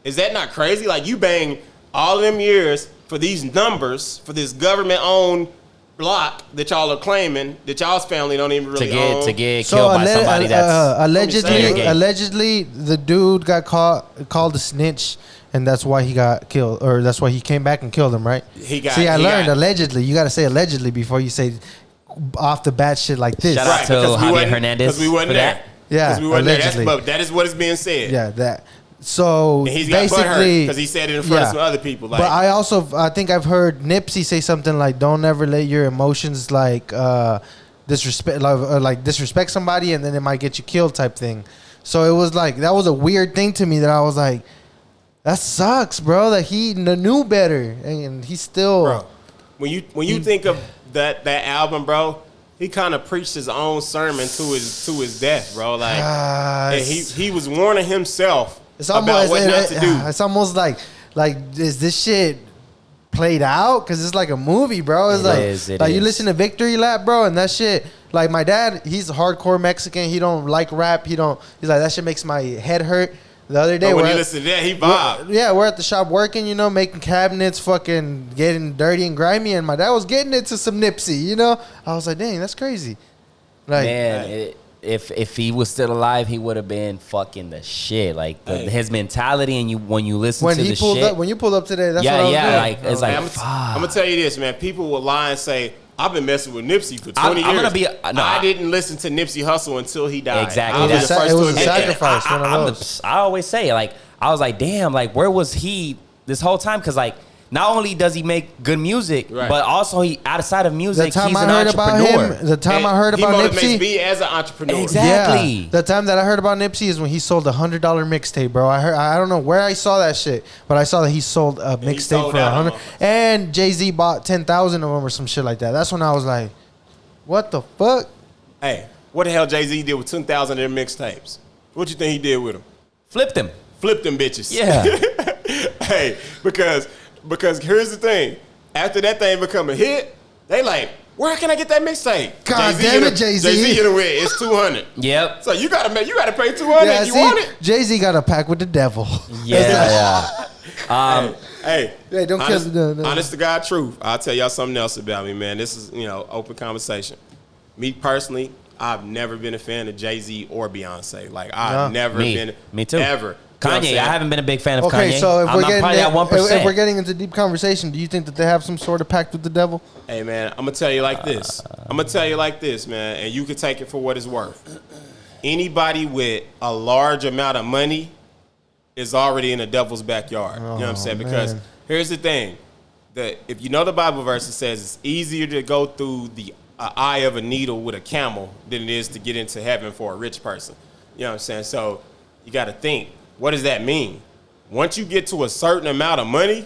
Is that not crazy? Like, you bang all of them years for these numbers, for this government-owned block that y'all are claiming, that y'all's family don't even really own. To get killed by somebody that's... allegedly, the dude got called a snitch, and that's why he got killed, or that's why he came back and killed him, right? I learned allegedly. You got to say allegedly before you say off the bat shit like this. Shout out to Dunn Hernandez because we wasn't there. Yeah, allegedly. But that is what is being said. Yeah, that. So and he's got butthurt because he said it in front of some other people. Like, but I think I've heard Nipsey say something like, "Don't ever let your emotions disrespect somebody, and then it might get you killed," type thing. So it was like, that was a weird thing to me that I was like, That sucks, bro. That he knew better, and he still. Bro, when you think of that album, bro, he kind of preached his own sermon to his death, bro. Like, and he was warning himself about what not to do. It's almost like is this shit played out? Because it's like a movie, bro. It's like you listen to Victory Lap, bro, and that shit. Like my dad, he's a hardcore Mexican. He don't like rap. He's like, that shit makes my head hurt. The other day, when you listen to that, he vibed. Yeah, we're at the shop working, making cabinets, fucking getting dirty and grimy, and my dad was getting into some Nipsey, I was like, dang, that's crazy. Like, man, if he was still alive, he would have been fucking the shit. Like his mentality, and when you listen to the shit. When you pulled up today, that's what I was doing. Like it's like, I'm gonna tell you this, man. People will lie and say, I've been messing with Nipsey for 20 years. I didn't listen to Nipsey Hustle until he died. Exactly. It was a sacrifice. I always say, like, I was like, damn, like, where was he this whole time? Because, like, not only does he make good music, but also he outside of music, he's an entrepreneur. The time I heard about Nipsey, he motivates me as an entrepreneur. Exactly. Yeah, the time that I heard about Nipsey is when he sold a $100 mixtape, bro. I don't know where I saw that shit, but I saw that he sold a mixtape for $100, and Jay-Z bought 10,000 of them or some shit like that. That's when I was like, what the fuck? Hey, what the hell Jay-Z did with 10,000 of them mixtapes? What you think he did with them? Flipped them bitches. Yeah. Hey, because here's the thing. After that thing become a hit, they like, where can I get that mixtape? God damn it, Jay-Z. Jay-Z hit him with it's $200. Yep. So you gotta pay $200 if you want it. Jay-Z got a pack with the devil. Yeah. Hey, don't kill the honest to God truth. I'll tell y'all something else about me, man. This is, open conversation. Me personally, I've never been a fan of Jay-Z or Beyonce. Like, I've never been. Me too. Ever. Kanye, I haven't been a big fan of Kanye. Okay, so if we're if getting into deep conversation, do you think that they have some sort of pact with the devil? Hey, man, I'm going to tell you like this. Man, and you can take it for what it's worth. Anybody with a large amount of money is already in the devil's backyard. You know what I'm saying? Because here's the thing. That if you know the Bible verse, it says it's easier to go through the eye of a needle with a camel than it is to get into heaven for a rich person. You know what I'm saying? So you got to think. What does that mean? Once you get to a certain amount of money,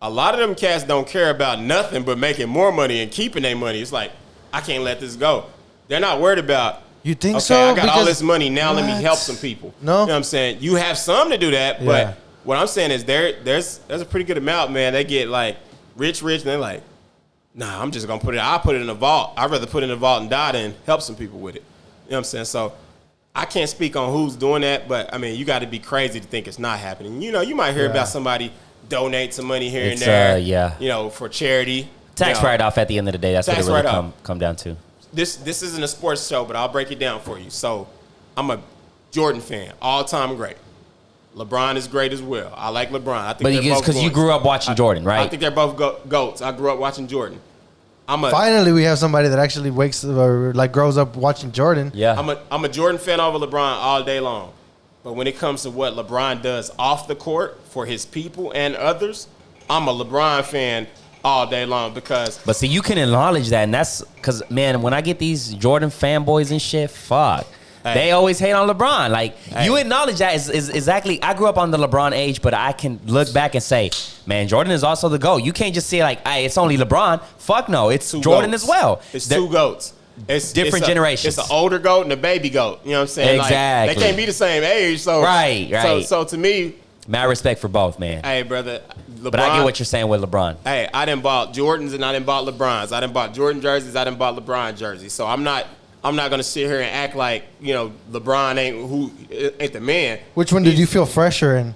a lot of them cats don't care about nothing but making more money and keeping their money. It's like, I can't let this go. They're not worried about, you think okay, so? I got all this money, now let me help some people. No. You know what I'm saying? You have some to do that, but what I'm saying is there's a pretty good amount, man. They get like rich, and they're like, nah, I'm just gonna I'll put it in a vault. I'd rather put it in a vault and die than help some people with it. You know what I'm saying? So I can't speak on who's doing that, but I mean, you got to be crazy to think it's not happening. You might hear about somebody donate some money here and there, for charity. Tax write-off at the end of the day. That's what it really come down to. This isn't a sports show, but I'll break it down for you. So I'm a Jordan fan, all-time great. LeBron is great as well. I like LeBron. I think but because you grew up watching Jordan, right? I think they're both GOATs. I grew up watching Jordan. Finally, we have somebody that actually grows up watching Jordan. Yeah, I'm a Jordan fan over LeBron all day long, but when it comes to what LeBron does off the court for his people and others, I'm a LeBron fan all day long because. But see, you can acknowledge that, and that's because, man, when I get these Jordan fanboys and shit, fuck. They always hate on LeBron. Like, you acknowledge that is exactly. I grew up on the LeBron age, but I can look back and say, man, Jordan is also the GOAT. You can't just say, like, hey, it's only LeBron. Fuck no. It's Jordan as well. It's two GOATs. It's different generations. It's an older GOAT and a baby GOAT. You know what I'm saying? Exactly. Like, they can't be the same age. So Right. So to me. Mad respect for both, man. Hey, brother. LeBron, but I get what you're saying with LeBron. Hey, I done bought Jordans and I done bought LeBrons. I done bought Jordan jerseys. I done bought LeBron jerseys. So I'm not gonna sit here and act like LeBron ain't the man. Which one did you feel fresher in?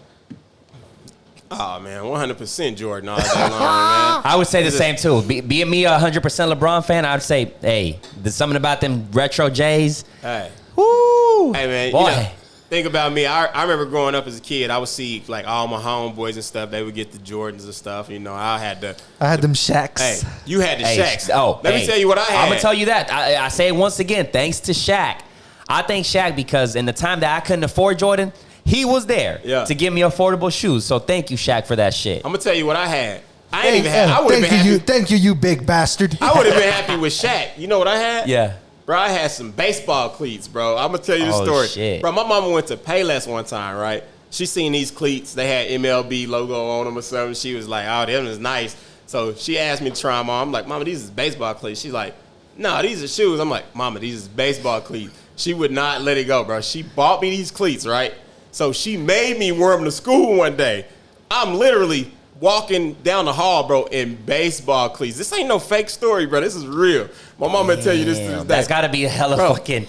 Oh man, 100% Jordan all day long, man. I would say the same too. Being me 100% LeBron fan, I'd say, hey, there's something about them retro J's. Hey, woo, hey man, boy. Think about me. I remember growing up as a kid. I would see like all my homeboys and stuff. They would get the Jordans and stuff. I had them Shaqs. Hey, you had the Shaqs. Let me tell you what I had. I'm gonna tell you that. I say it once again. Thanks to Shaq. I thank Shaq because in the time that I couldn't afford Jordan, he was there to give me affordable shoes. So thank you, Shaq, for that shit. I'm gonna tell you what I had. I ain't even had. I would have been happy. Thank you, you big bastard. I would have been happy with Shaq. You know what I had? Yeah. Bro, I had some baseball cleats, bro. I'm going to tell you the story. Shit. Bro, my mama went to Payless one time, right? she seen these cleats. They had MLB logo on them or something. She was like, oh, them is nice. So she asked me to try them on. I'm like, Mama, these is baseball cleats. She's like, no, these are shoes. I'm like, Mama, these is baseball cleats. She would not let it go, bro. She bought me these cleats, right? So she made me wear them to school one day. I'm literally walking down the hall, bro, in baseball cleats. This ain't no fake story, bro. This is real. My mama tell you this to this day. That's got to be a hella fucking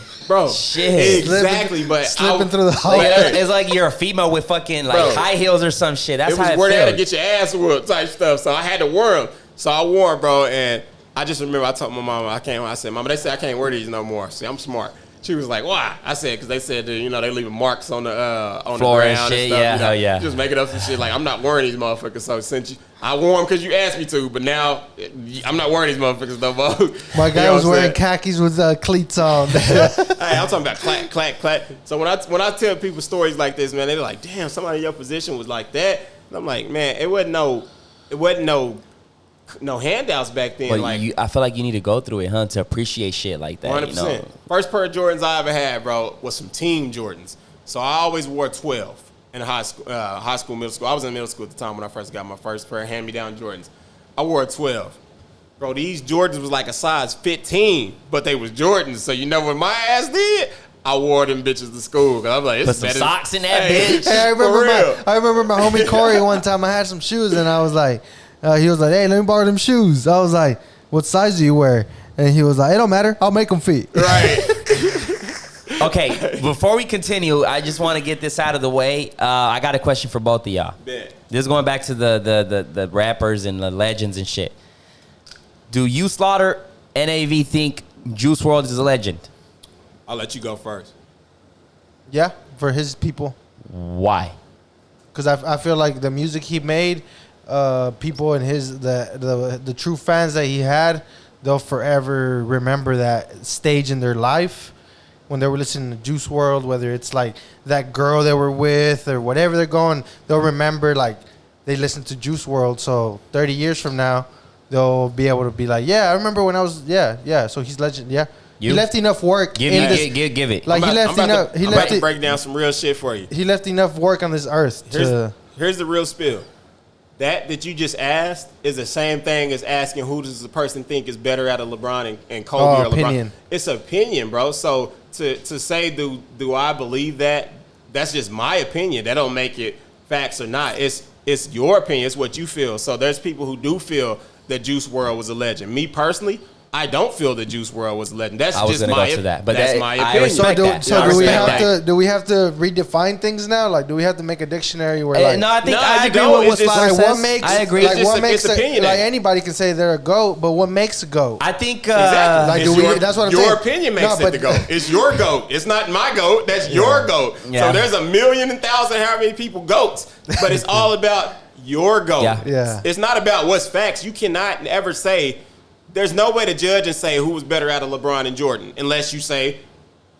shit. Exactly, but slipping through the hall. It's like you're a female with fucking like high heels or some shit. That's how it where they had to feels. get your ass whooped type stuff. So I had to wear them. So I wore them, bro, and I just remember I told my mama, I said, Mama, they said I can't wear these no more. See, I'm smart. She was like, why? I said, because they said, they leaving marks on the floor the ground and shit. and stuff. Yeah. Just making up some shit. Like, I'm not wearing these motherfuckers. So since I wore them because you asked me to, but now I'm not wearing these motherfuckers no more. My guy was wearing khakis with cleats on. Hey, I'm talking about clack, clack, clack. So when I tell people stories like this, man, they're like, damn, somebody in your position was like that. And I'm like, man, it wasn't no handouts back then. But I feel like you need to go through it, huh, to appreciate shit like that. 100%. You know? First pair of Jordans I ever had, bro, was some team Jordans. So I always wore 12 in high school, middle school. I was in middle school at the time when I first got my first pair of hand-me-down Jordans. I wore 12. Bro, these Jordans was like a size 15, but they was Jordans. So you know what my ass did? I wore them bitches to school. Cause I was like, put some socks in that bitch. Hey, I remember my homie Corey one time. I had some shoes and I was like, he was like, hey, let me borrow them shoes. I was like, what size do you wear? And he was like, it don't matter. I'll make them fit. Right. Okay, before we continue, I just want to get this out of the way. I got a question for both of y'all. Bet. This is going back to the rappers and the legends and shit. Do you, Slawta, NAV, think Juice WRLD is a legend? I'll let you go first. Yeah, for his people. Why? Because I feel like the music he made, people and the true fans that he had, they'll forever remember that stage in their life when they were listening to Juice WRLD, whether it's like that girl they were with or whatever they're going, they'll remember like they listened to Juice WRLD. So 30 years from now, they'll be able to be like, yeah, I remember when I was, yeah. So he's legend, yeah. You? He left enough work. Give it. Like I'm about to break down some real shit for you. He left enough work on this earth Here's the real spill. That you just asked is the same thing as asking who does the person think is better out of LeBron and Kobe or opinion. LeBron. It's opinion, bro. So to say do I believe that? That's just my opinion. That don't make it facts or not. It's your opinion. It's what you feel. So there's people who do feel that Juice WRLD was a legend. Me personally, I don't feel that Juice WRLD was a legend. That's just my opinion. That's my opinion. So do we have to redefine things now? Like, do we have to make a dictionary where like? No, I think I agree with what Slawta says. What makes? I agree. Like, what makes opinion? Like anybody can say they're a GOAT, but what makes a GOAT? I think exactly. Like, that's what I'm saying. Your opinion makes it the GOAT. It's your GOAT. It's not my GOAT. That's your GOAT. Yeah. So there's 1,000,000 how many people GOATs, but it's all about your GOAT. Yeah. It's not about what's facts. You cannot ever say. There's no way to judge and say who was better out of LeBron and Jordan unless you say,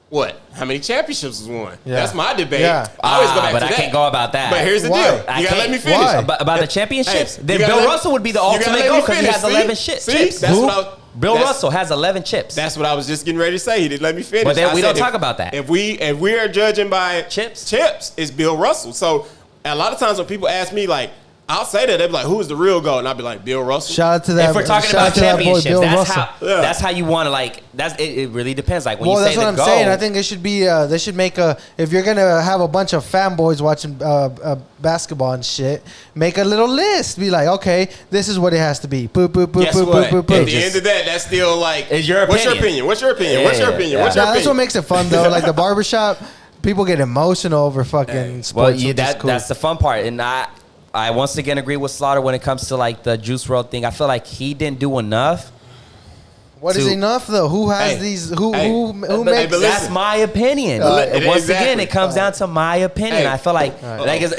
what? How many championships was won? Yeah. That's my debate. Yeah. I always go back to that. But I can't go about that. But here's the deal. You gotta let me finish. Why? About the championships? Hey, then Bill Russell would be the ultimate GOAT because he has 11 chips. Bill Russell has 11 chips. That's what I was just getting ready to say. He didn't let me finish. But then we don't talk about that. If we are judging by chips, it's Bill Russell. So a lot of times when people ask me like, I'll say that. They'll be like, who is the real GOAT? And I'll be like, Bill Russell. Shout out to that. If we're talking about championships, boy, that's how you want to like. It really depends. Like when you say that's what I'm saying. I GOAT. think it should be. They should make if you're gonna have a bunch of fanboys watching basketball and shit, make a little list. Be like, okay, this is what it has to be. Boop boop boop Guess boop what? boop boop. At the end of that, that's still like, is your what's your opinion? opinion? What's your opinion? Yeah, What's your opinion? yeah. What's your opinion? That's what makes it fun though. Like the barbershop, people get emotional over fucking sports. Well, that's the fun part, and I once again agree with Slawta when it comes to like the Juice WRLD thing. I feel like he didn't do enough. What is enough though? Who has these? Who makes? That's my opinion. Once again, it comes down to my opinion. I feel like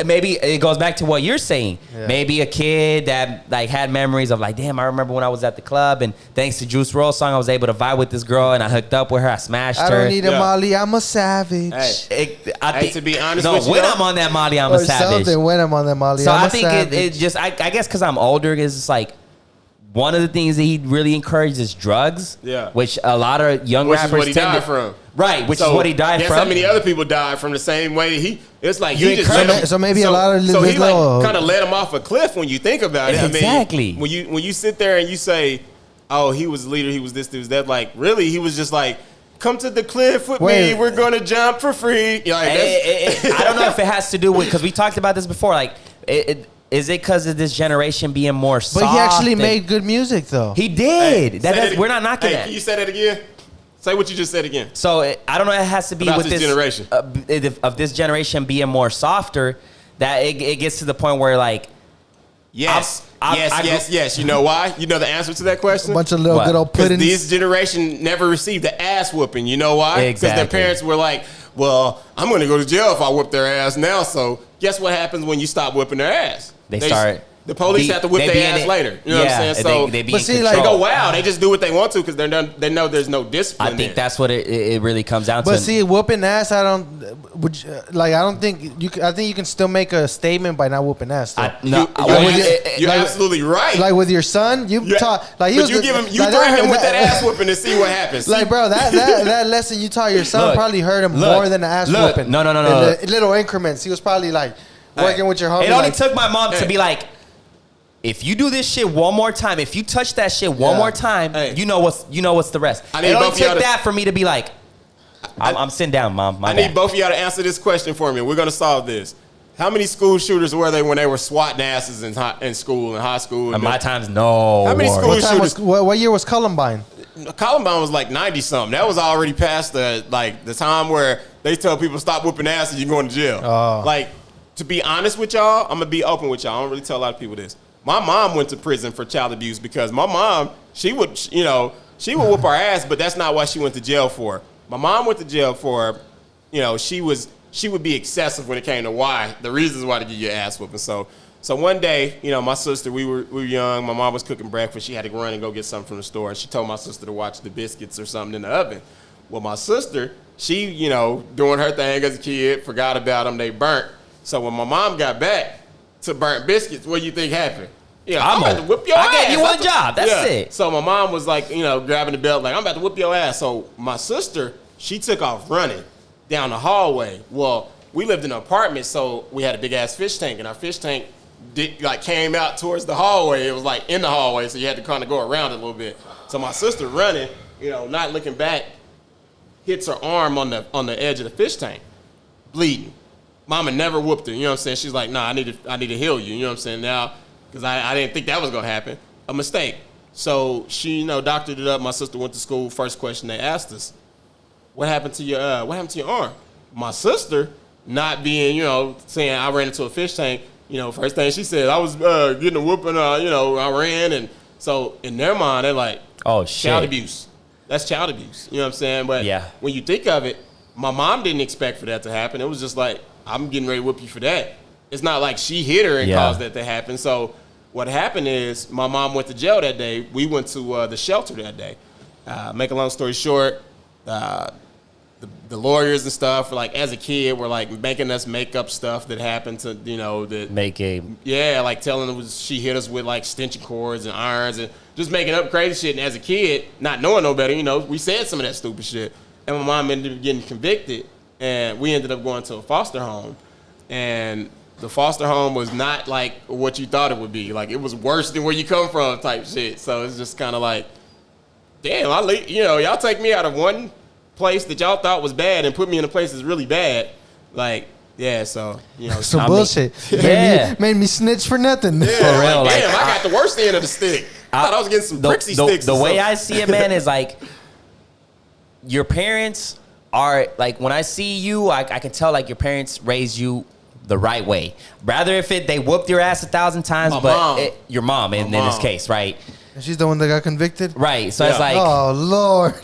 maybe it goes back to what you're saying. Yeah. Maybe a kid that like had memories of like, damn, I remember when I was at the club and thanks to Juice WRLD's song, I was able to vibe with this girl and I hooked up with her. I smashed her. I don't need a Molly. I'm a savage. I think to be honest with you, when I'm on that Molly, I'm a savage. When I'm on that Molly, so I'm I a think savage. it just I guess because I'm older, it's just like one of the things that he really encouraged is drugs. Yeah. Which a lot of young Which rappers is what he tend died to, from. Right, which So, is what he died guess from. how many other people died from the same way he? It's like You he just encourage- let him, So maybe a lot of so he like little- kind of let him off a cliff when you think about it. Exactly. I mean, when you sit there and you say, "Oh, he was a leader, he was this, he was that," like really, he was just like, "Come to the cliff with Wait. me. We're gonna jump for free." Like, I don't know if it has to do with, because we talked about this before. Like, is it because of this generation being more soft? But he actually and- made good music though. He did. Hey, We're not knocking hey, that. Can you say that again? Say what you just said again. So I don't know. It has to be About with this this generation. Of this generation being more softer. That it gets to the point where like, Yes, I yes. You know why? You know the answer to that question? A bunch of little What? good old Because puddings. this generation never received the ass whooping. You know why? Because Exactly. their parents were like, well, I'm going to go to jail if I whoop their ass now. So guess what happens when you stop whipping their ass? They start. The police have to whip they be their in ass it. later. You know what I'm saying? So they be But in see, like- they control. go wild. They just do what they want to because they know there's no discipline. I think there. that's what it really comes down to. But see, whooping ass, I don't. Would you, I don't think you. I think you can still make a statement by not whooping ass. Though. You're like- absolutely right. Like with your son, you Yeah. taught. Like But you give him, you like threaten him with that ass whooping and see what happens. Like, bro, that lesson you taught your son Look, probably hurt him look, more than the ass look. whooping. No. In little increments. He was probably like working with your homie. It only like, took my mom to Hey. be like, if you do this shit one more time, if you touch that shit one Yeah. more time, Hey. you know what's the rest. I need It only both of y'all took to- that for me to be like, I'm sitting down, mom. My I bad. need both of y'all to answer this question for me. We're going to solve this. How many school shooters were they when they were swatting asses in school, in high school? And my times, no. How many Warren. schools- what time was? What year was Columbine? Columbine was like 90 something. That was already past the time where they tell people stop whooping ass and you're going to jail. Oh. Like, to be honest with y'all, I'm gonna be open with y'all. I don't really tell a lot of people this. My mom went to prison for child abuse because my mom, she would whoop our ass, but that's not what she went to jail for. My mom went to jail for, she would be excessive when it came to the reasons why to get your ass whooping. So one day, my sister, we were young. My mom was cooking breakfast. She had to run and go get something from the store. And she told my sister to watch the biscuits or something in the oven. Well, my sister, she, doing her thing as a kid, forgot about them. They burnt. So when my mom got back to burnt biscuits, what do you think happened? Yeah, I'm about to whip your ass. I gave you one job. That's it. So my mom was like, grabbing the belt, like, I'm about to whip your ass. So my sister, she took off running down the hallway. Well, we lived in an apartment, so we had a big ass fish tank, and our fish tank came out towards the hallway. It was like in the hallway, so you had to kind of go around it a little bit. So my sister running, not looking back, hits her arm on the edge of the fish tank, bleeding. Mama never whooped her, you know what I'm saying? She's like, nah, I need to heal you, you know what I'm saying? Now, because I didn't think that was gonna happen. A mistake. So she, doctored it up. My sister went to school. First question they asked us, what happened to your arm? My sister, not being, saying I ran into a fish tank, first thing she said, I was getting a whooping, I ran. And so in their mind, they're like, Oh, shit. child abuse. That's child abuse. You know what I'm saying? But Yeah. when you think of it, my mom didn't expect for that to happen. It was just like, I'm getting ready to whoop you for that. It's not like she hit her and Yeah. caused that to happen. So what happened is my mom went to jail that day. We went to the shelter that day. Make a long story short, the lawyers and stuff, like as a kid, were like making us make up stuff that happened to, that Make a like telling them she hit us with like extension cords and irons and just making up crazy shit. And as a kid, not knowing no better, we said some of that stupid shit. And my mom ended up getting convicted, and we ended up going to a foster home. And the foster home was not like what you thought it would be. Like, it was worse than where you come from type shit. So it's just kind of like, damn, y'all take me out of one place that y'all thought was bad and put me in a place that's really bad. Like, yeah, so, Some bullshit. Yeah. Made me snitch for nothing. yeah, For real, like, like, damn, I got the worst end of the stick. I thought I was getting some Trixie sticks. The or way something. I see it, man, is like your parents are like, when I see you, I can tell like your parents raised you the right way. Rather if they whooped your ass 1,000 times, My but mom. your mom in this mom. case, right? And she's the one that got convicted. Right. So it's Yeah. like, Oh Lord.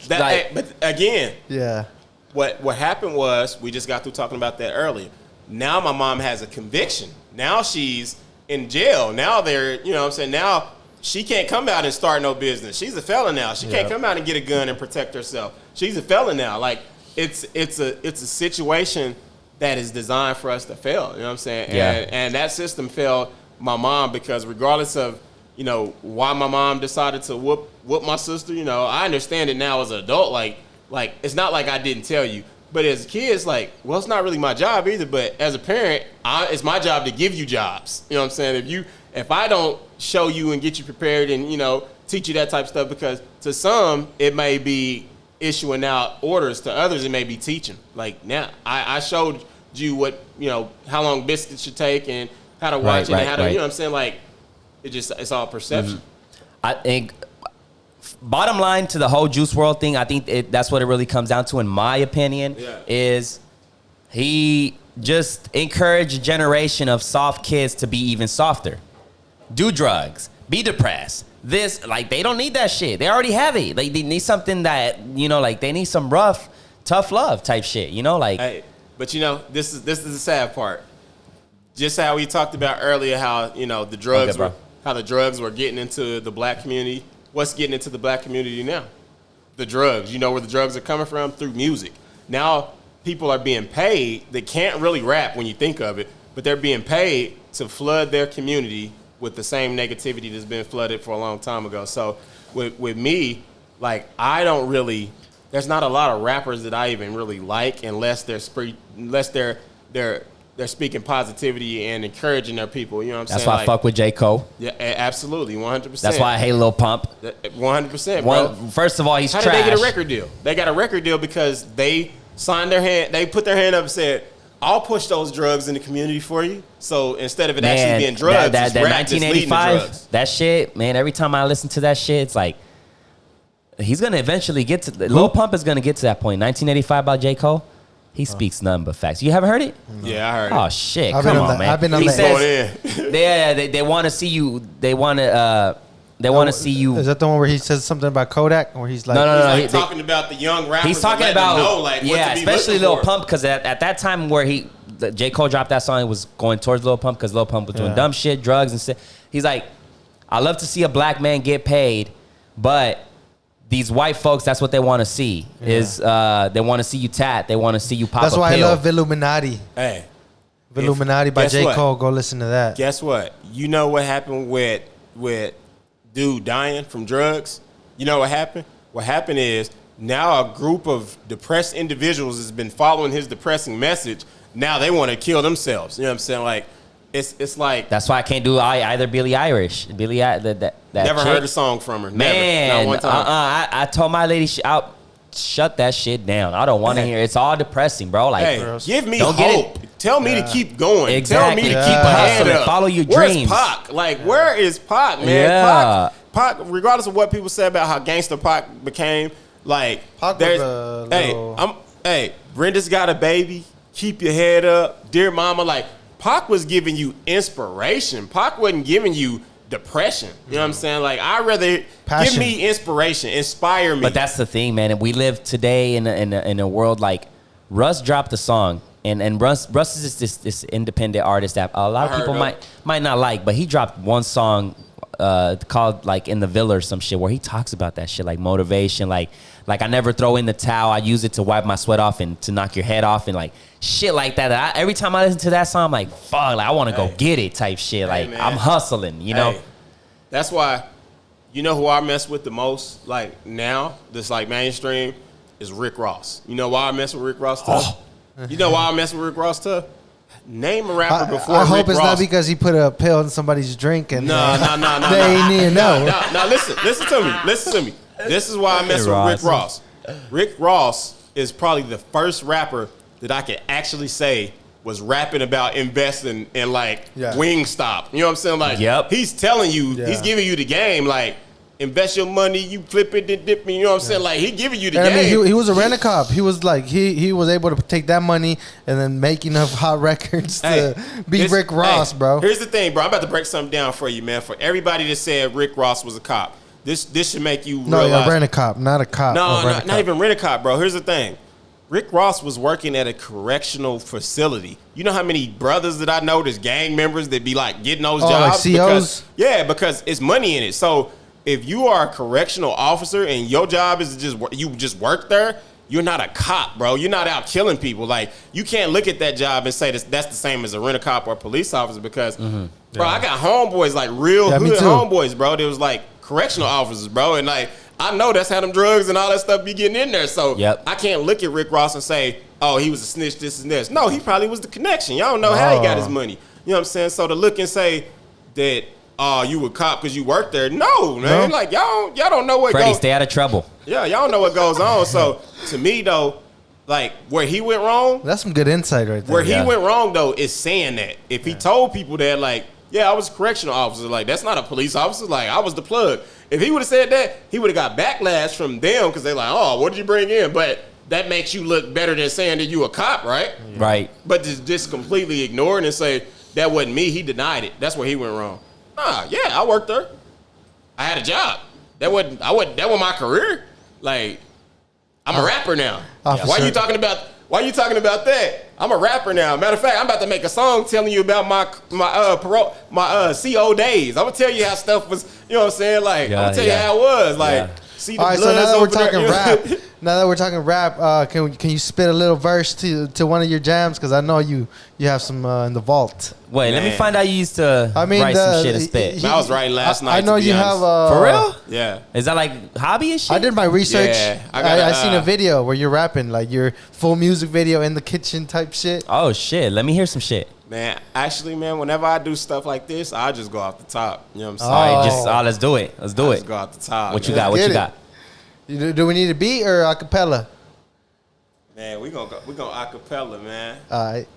But again, Yeah. what happened was, we just got through talking about that earlier. Now my mom has a conviction. Now she's in jail. Now now she can't come out and start no business. She's a felon now. She can't come out and get a gun and protect herself. She's a felon now. Like, it's a situation that is designed for us to fail. You know what I'm saying? Yeah. And that system failed my mom because regardless of why my mom decided to whoop my sister. I understand it now as an adult. Like it's not like I didn't tell you. But as a kid, it's like, well, it's not really my job either. But as a parent, it's my job to give you jobs. You know what I'm saying? If I don't show you and get you prepared and, teach you that type of stuff, because to some, it may be issuing out orders. To others, it may be teaching. Like now, I showed you what, how long biscuits should take and how to watch it and how to, you know what I'm saying? Like, it's all perception. Mm-hmm. I think bottom line to the whole Juice WRLD thing, I think that's what it really comes down to, in my opinion, is he just encouraged a generation of soft kids to be even softer. Do drugs. Be depressed. They don't need that shit. They already have it. Like, they need something that, they need some rough, tough love type shit, Hey, but this is the sad part. Just how we talked about earlier, how, the drugs how the drugs were getting into the black community. What's getting into the black community now? The drugs. You know where the drugs are coming from? Through music. Now people are being paid. They can't really rap when you think of it, but they're being paid to flood their community with the same negativity that's been flooded for a long time ago. So with me, like, I don't really, there's not a lot of rappers that I even really like unless they're speaking positivity and encouraging their people. You know what I'm saying? That's why I fuck with J. Cole. Yeah, absolutely, 100%. That's why I hate Lil Pump. 100%, bro. First of all, he's trash. How did they get a record deal? They got a record deal because they signed their hand. They put their hand up and said, "I'll push those drugs in the community for you." So instead of it actually being drugs, that it's rap that's leading to 1985, that shit, man. Every time I listen to that shit, it's like he's gonna eventually get to. Lil Pump is gonna get to that point. 1985 by J. Cole. He speaks nothing but facts. You haven't heard it? Yeah, I heard it. Oh shit! Come on, man. I've been on he that. says, they want to see you. They want to see you. Is that the one where he says something about Kodak, where he's like, No. He's talking about the young rappers. He's talking about what to be especially looking Lil for. Pump, because at that time where J. Cole dropped that song, it was going towards Lil Pump because Lil Pump was doing dumb shit, drugs and shit. He's like, I love to see a black man get paid, but these white folks, that's what they want to see. Is they want to see you tat. They want to see you pop. That's a why pill. I love Illuminati. Hey, Illuminati by J. Cole. Go listen to that. Guess what? You know what happened with dude dying from drugs? You know what happened? What happened is now a group of depressed individuals has been following his depressing message. Now they want to kill themselves. You know what I'm saying? Like, it's like, That's why I can't do either Billie Eilish. That never chick. heard a song from her. Man, never. Not one time. I told my lady, shut that shit down. I don't want to hear it. It's all depressing, bro. Like, Hey, give me don't hope. get Tell me to keep going. Exactly. Tell me to Yeah. keep my head Hustling. up. Follow your Where's dreams. Pac? Like, where is Pac, man? Yeah. Pac, regardless of what people say about how gangster Pac became, like, Pac was there's, a little- Brenda's got a baby. Keep your head up. Dear mama, like, Pac was giving you inspiration. Pac wasn't giving you depression. You know what I'm saying? Like, I'd rather Passion. give me inspiration, inspire me. But that's the thing, man. And we live today in a world like Russ dropped a song, and Russ is this independent artist that a lot of people might not like, but he dropped one song called like In the Villa or some shit where he talks about that shit, like motivation, like I never throw in the towel. I use it to wipe my sweat off and to knock your head off and like shit like that. Every time I listen to that song, I'm like, fuck, like I want to go get it type shit. Like, man. I'm hustling, you know? Hey, that's why, you know who I mess with the most, like now, this like mainstream, is Rick Ross. You know why I mess with Rick Ross tough? You know why I mess with Rick Ross tough? Name a rapper before I Rick hope it's Ross. not because he put a pill in somebody's drink and No. they ain't even know. No, listen to me. This is why I mess with Rick Ross. Rick Ross is probably the first rapper that I can actually say was rapping about investing in like Wingstop. You know what I'm saying? Like, he's telling you, he's giving you the game. Like, invest your money, you flip it, then dip me. You know what I'm saying? Like, he giving you the game. I mean, he was a rent-a-cop. He was like, he was able to take that money and then make enough hot records to be Rick Ross, bro. Here's the thing, bro. I'm about to break something down for you, man. For everybody that said Rick Ross was a cop, this should make you realize. No, rent-a-cop, not a cop. No, not even rent-a-cop, bro. Here's the thing. Rick Ross was working at a correctional facility. You know how many brothers that I know, there's gang members that be like getting those jobs? Like COs? Because it's money in it. So if you are a correctional officer and your job is to just work there, you're not a cop, bro. You're not out killing people. Like, you can't look at that job and say that's the same as a rent-a-cop or a police officer because Bro, I got homeboys, like real me hood too. homeboys, bro. They was like correctional officers, bro. And like, I know that's how them drugs and all that stuff be getting in there. So I can't look at Rick Ross and say, oh, he was a snitch, this and this. No, he probably was the connection. Y'all don't know how he got his money. You know what I'm saying? So to look and say that, oh, you a cop because you worked there. No, man. No. Like, y'all don't know what Freddie, stay out of trouble. Yeah, y'all don't know what goes on. So to me, though, like, where he went wrong. That's some good insight right there. Where he went wrong, though, is saying that. If he told people that, like, yeah, I was a correctional officer. Like, that's not a police officer. Like, I was the plug. If he would have said that, he would have got backlash from them because they're like, oh, what did you bring in? But that makes you look better than saying that you a cop, right? Yeah. Right. But just completely ignore it and say, that wasn't me. He denied it. That's where he went wrong. Yeah, I worked there. I had a job. That wasn't my career. Like, I'm a rapper now. Why you talking about that? I'm a rapper now. Matter of fact, I'm about to make a song telling you about my CO days. I'm gonna tell you how stuff was. You know what I'm saying? Like, I'm gonna tell you how it was. Like, see the all right. So blood now that over we're talking there, rap, can you spit a little verse to one of your jams? Because I know you have some in the vault. Wait, let me find out you used to write some shit and spit. I was writing last night. I know you have. For real? Yeah. Is that like hobby and shit? I did my research. Yeah, I seen a video where you're rapping, like your full music video in the kitchen type shit. Oh shit! Let me hear some shit. Man, actually, man, whenever I do stuff like this, I just go off the top. You know what I'm saying? All right, let's do it. Let's do it. Just go off the top. What you got? What you got? Do we need a beat or a cappella? Man, we gonna acapella, man. All right.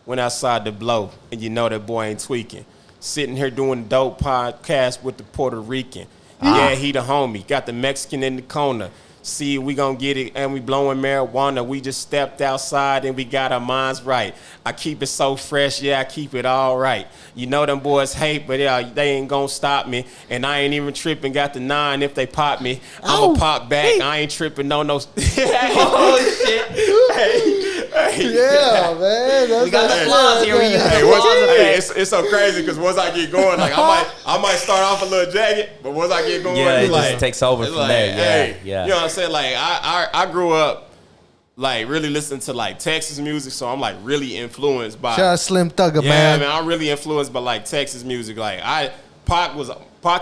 Went outside to blow, and you know that boy ain't tweaking. Sitting here doing a dope podcast with the Puerto Rican. Yeah, he the homie. Got the Mexican in the corner. See, we gonna get it, and we blowing marijuana. We just stepped outside, and we got our minds right. I keep it so fresh, yeah, I keep it all right. You know them boys hate, but yeah, they ain't gonna stop me. And I ain't even tripping, got the 9 if they pop me. I'ma pop back, I ain't tripping, no. Oh, shit. Yeah, man. We got the flaws here. It's so crazy, because once I get going, like, I might start off a little jagged, but once I get going, it like, just takes over from like, there. You know what I'm saying? Like, I grew up, like, really listening to, like, Texas music, so I'm, like, really influenced by. Shout out Slim Thugger, man. Yeah, man, I'm really influenced by, like, Texas music. Like, Pac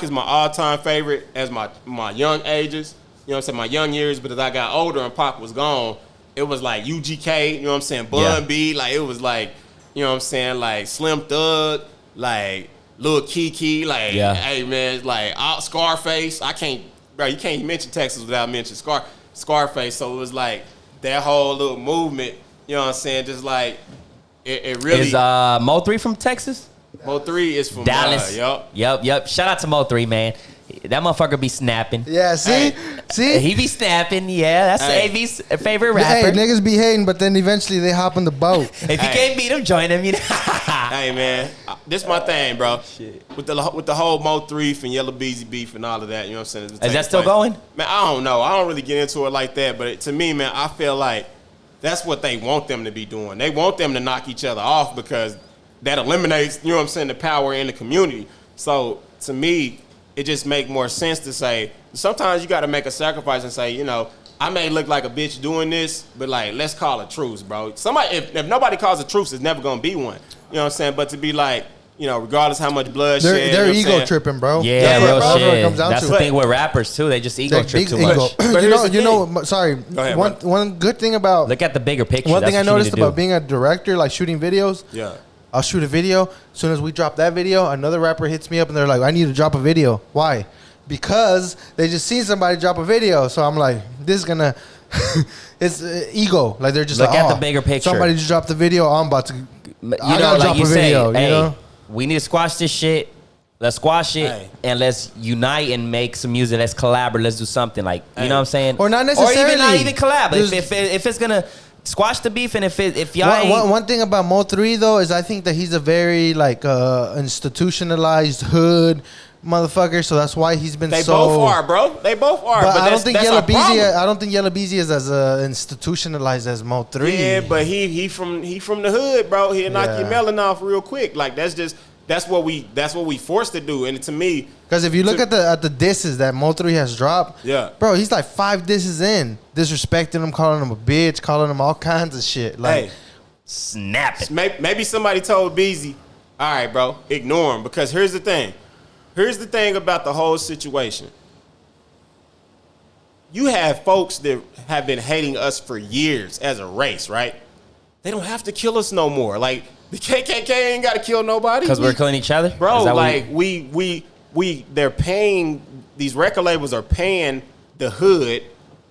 is my all-time favorite as my young ages. You know what I'm saying? My young years, but as I got older and Pac was gone, it was, like, UGK, you know what I'm saying? Bun B, like, it was, like, you know what I'm saying? Like, Slim Thug, like, Lil Kiki, like, hey, man, like, Scarface. You can't mention Texas without mentioning Scarface. So it was like that whole little movement, you know what I'm saying? Just like it really. Is Mo3 from Texas? Mo3 is from Dallas. Yep. Shout out to Mo3, man. That motherfucker be snapping. Yeah, see? He be snapping. Yeah, that's AV's favorite rapper. Hey, niggas be hating, but then eventually they hop on the boat. If you can't beat him, join him. You know? Hey, man, this my thing, bro. Shit. With the whole Mo3 and Yellow Beezy beef and all of that, you know what I'm saying? Is that still going? Man, I don't know. I don't really get into it like that, but to me, man, I feel like that's what they want them to be doing. They want them to knock each other off because that eliminates, you know what I'm saying, the power in the community. So to me, it just make more sense to say, sometimes you got to make a sacrifice and say, you know, I may look like a bitch doing this, but like, let's call a truce, bro. Somebody, if nobody calls a truce, it's never gonna be one. You know what I'm saying? But to be like, you know, regardless how much blood shed, they're you know ego tripping, bro. Yeah, real shit. That's the thing with rappers too. They just ego trip too much. Sorry. One good thing about look at the bigger picture. One thing I noticed about being a director, like shooting videos. Yeah. I'll shoot a video. As soon as we drop that video, another rapper hits me up and they're like, I need to drop a video. Why? Because they just seen somebody drop a video. So I'm like, this is gonna. It's ego. Like they're just look like, at the bigger picture. Somebody just dropped the video. I'm about to. I gotta drop a video. Hey, we need to squash this shit. Let's squash it and let's unite and make some music. Let's collaborate. Let's do something like you know what I'm saying. Or not necessarily. Or even not even collab. If it's gonna squash the beef and if y'all one thing about Mo3 though is I think that he's a very like institutionalized hood motherfucker, so that's why he's been They both are, bro. They both are. But I don't think Yellow Beezy is as institutionalized as Mo3. Yeah, but he from the hood, bro. He'll knock your melon off real quick. Like that's what we forced to do. And to me, because if you look at the disses that Mo3 has dropped, bro, he's like 5 disses in, disrespecting him, calling him a bitch, calling him all kinds of shit. Like, snapping. Maybe somebody told Beezy, all right, bro, ignore him. Because here's the thing. Here's the thing about the whole situation. You have folks that have been hating us for years as a race, right? They don't have to kill us no more. Like, the KKK ain't got to kill nobody. Because we're killing each other? Bro, like, they're paying, these record labels are paying the hood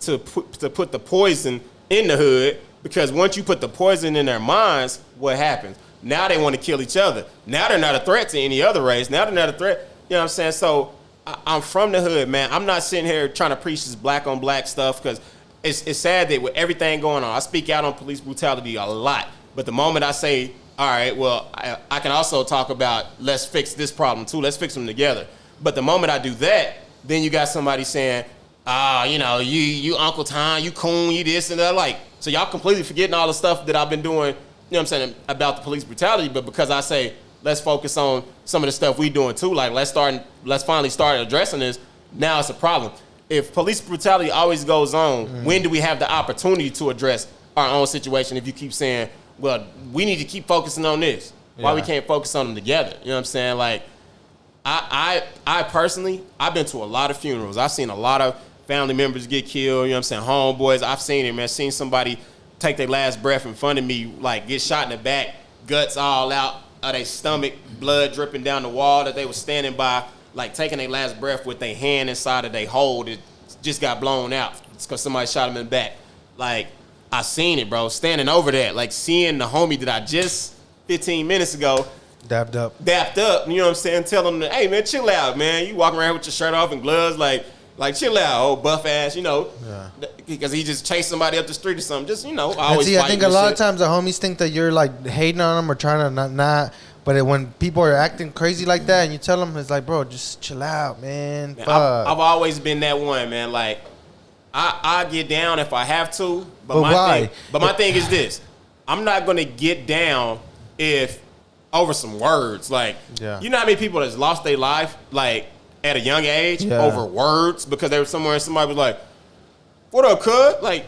to put the poison in the hood, because once you put the poison in their minds, what happens? Now they want to kill each other. Now they're not a threat to any other race. Now they're not a threat. You know what I'm saying? So I'm from the hood, man. I'm not sitting here trying to preach this black on black stuff, because it's sad that with everything going on, I speak out on police brutality a lot. But the moment I say, all right, well, I can also talk about let's fix this problem too. Let's fix them together. But the moment I do that, then you got somebody saying, you know, you Uncle Tom, you coon, you this and that. Like, so y'all completely forgetting all the stuff that I've been doing, you know what I'm saying, about the police brutality. But because I say, let's focus on some of the stuff we doing too. Like, let's finally start addressing this. Now it's a problem. If police brutality always goes on, when do we have the opportunity to address our own situation? If you keep saying, well, we need to keep focusing on this. Why we can't focus on them together? You know what I'm saying? Like, I personally, I've been to a lot of funerals. I've seen a lot of family members get killed, you know what I'm saying, homeboys. I've seen it, man. Seen somebody take their last breath in front of me, like get shot in the back, guts all out of their stomach, blood dripping down the wall that they were standing by, like taking their last breath with their hand inside of their hole that just got blown out. It's because somebody shot them in the back. Like, I seen it, bro. Standing over that, like seeing the homie that I just 15 minutes ago dapped up, you know what I'm saying? Tell them, hey, man, chill out, man. You walking around with your shirt off and gloves, like chill out, old buff ass, you know. Yeah. Because he just chased somebody up the street or something. Just, you know, always I think a lot of times the homies think that you're like hating on them or trying to not. But when people are acting crazy like that and you tell them, it's like, bro, just chill out, man. I've always been that one, man. Like, I get down if I have to. But my thing is this. I'm not going to get down if over some words. Like, you know how many people that's lost their life, like, at a young age over words because they were somewhere and somebody was like, what up, cuz? Like,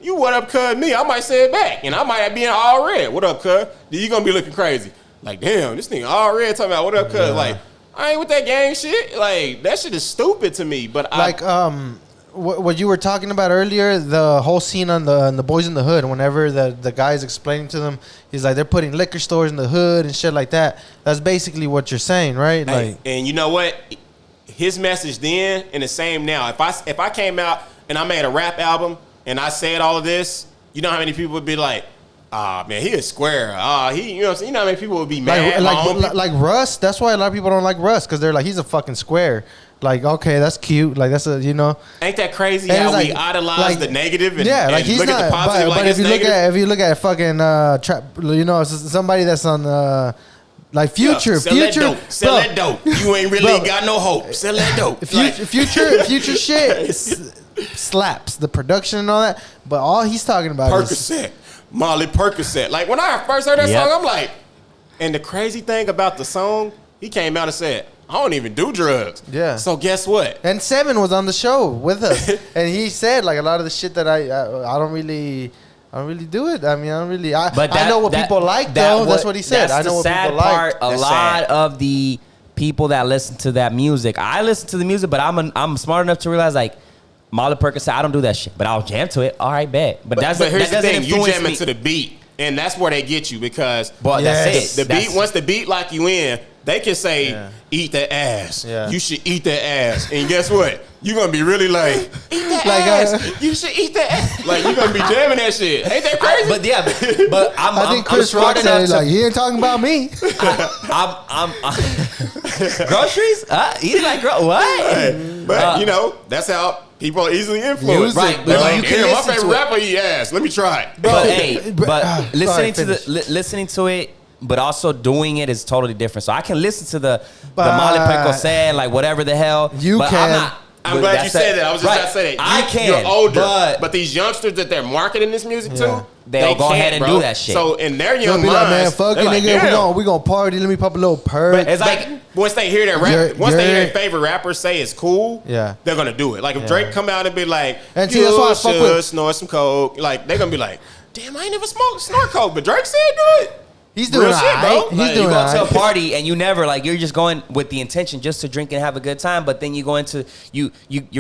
you what up, cuz me? I might say it back. And I might be in all red. What up, cuz? Then you going to be looking crazy. Like, damn, this nigga all red talking about what up, cuz? Like, I ain't with that gang shit. Like, that shit is stupid to me. But what you were talking about earlier, the whole scene on the Boys in the Hood, whenever the guy's explaining to them, he's like, they're putting liquor stores in the hood and shit like that. That's basically what you're saying, right? Hey, like, and you know what? His message then and the same now. If I came out and I made a rap album and I said all of this, you know how many people would be like, man, he is square. You know what I'm saying? You know how many people would be mad? Like Russ. That's why a lot of people don't like Russ, because they're like, he's a fucking square. Like, okay, that's cute. Like, that's a, you know. Ain't that crazy how we idolize the negative and, like, he's look at the positive like it's negative? If you look at fucking you know, somebody that's on like Future, sell that dope. You ain't really got no hope. Sell that dope. Future shit slaps, the production and all that. But all he's talking about Percocet, Molly Percocet. Like, when I first heard that song, I'm like, and the crazy thing about the song, he came out and said, I don't even do drugs. Yeah. So guess what? And Seven was on the show with us, and he said, like, a lot of the shit that I don't really do it. I mean, I don't really. I know what people like, though. That's what he said. I know what people like. A lot of the people that listen to that music, I listen to the music, but I'm smart enough to realize, like, Molly Percocet, I don't do that shit, but I'll jam to it. All right, bet. But here's the thing: you jamming to the beat, and that's where they get you because. But that's it. Once the beat lock you in, they can say, "Eat that ass." Yeah. You should eat that ass, and guess what? You're gonna be really like, "Eat that ass." You should eat that ass. Like, you're gonna be jamming that shit. Ain't that crazy? But I think Chris Rock said, like, he ain't talking about me. I'm groceries? Eat like what? But you know, that's how people are easily influenced. Right, but like, my favorite rapper, he ass. Let me try it. But listening to it, but also doing it is totally different. So I can listen to the Molly Percocet, like whatever the hell. You can. I'm glad you said that. I was just about to say that. You're older, but these youngsters that they're marketing this music to, they'll go ahead and do that shit. So in their young minds, like, man, fuck it, nigga, we gonna party. Let me pop a little perk. It's like once they hear that rap, once they hear their favorite rapper say it's cool, they're gonna do it. Like if Drake come out and be like, and see, that's why I fuck with snort some coke, like they're gonna be like, damn, I ain't never smoked snort coke, but Drake said do it. He's doing Real shit, bro. He's Like, doing You go to a alright. party and you never like you're just going with the intention just to drink and have a good time, but then you go into you're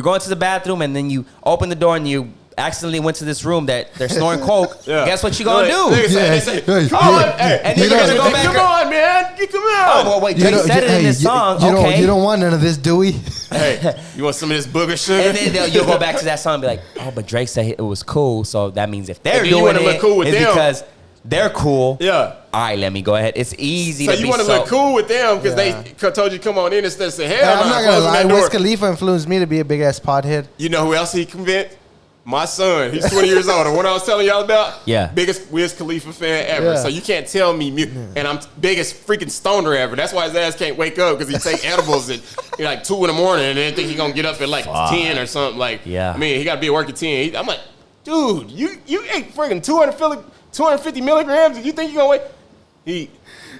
going to the bathroom and then you open the door and you accidentally went to this room that they're snoring coke. Yeah. Guess what you gonna do? Niggas say, they say, come on, hey, And you're gonna go back. come on, man, come on. Oh well, wait. Drake said it in this song. Okay. You don't want none of this, Dewey. Hey, you want some of this booger sugar? And then you'll go back to that song and be like, oh, but Drake said it was cool, so that means if they're And then you doing wanna it, look cool with it's them. because they're cool. Yeah. All right, let me go ahead. It's easy So to you be want to look cool with them because they told you come on in instead of say, hell I'm no, not close gonna lie. that door. Wiz Khalifa influenced me to be a big ass pothead. You know who else he convinced? My son. He's 20 years old. And what I was telling y'all about? Yeah. Biggest Wiz Khalifa fan ever. Yeah. So you can't tell me. And I'm biggest freaking stoner ever. That's why his ass can't wake up because he take edibles at like 2 in the morning and then think he going to get up at like 10 or something. Like, Yeah. I mean, he got to be at work at 10. I'm like, dude, you ate freaking 250 milligrams and you think you going to wake?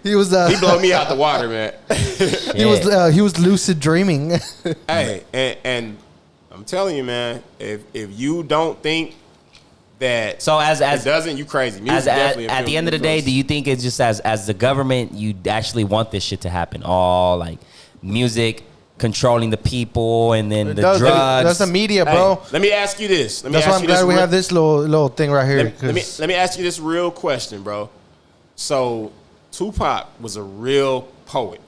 He was He blow me out the water, man. he was lucid dreaming. Hey, and I'm telling you, man, if you don't think that So as it doesn't, you crazy. Music as definitely at the end of the day, do you think it's just as the government, you actually want this shit to happen? All like music controlling the people and then the drugs. That's the media, bro. Hey, let me ask you this. That's why I'm glad we have this little thing right here. Let me ask you this real question, bro. So Tupac was a real poet.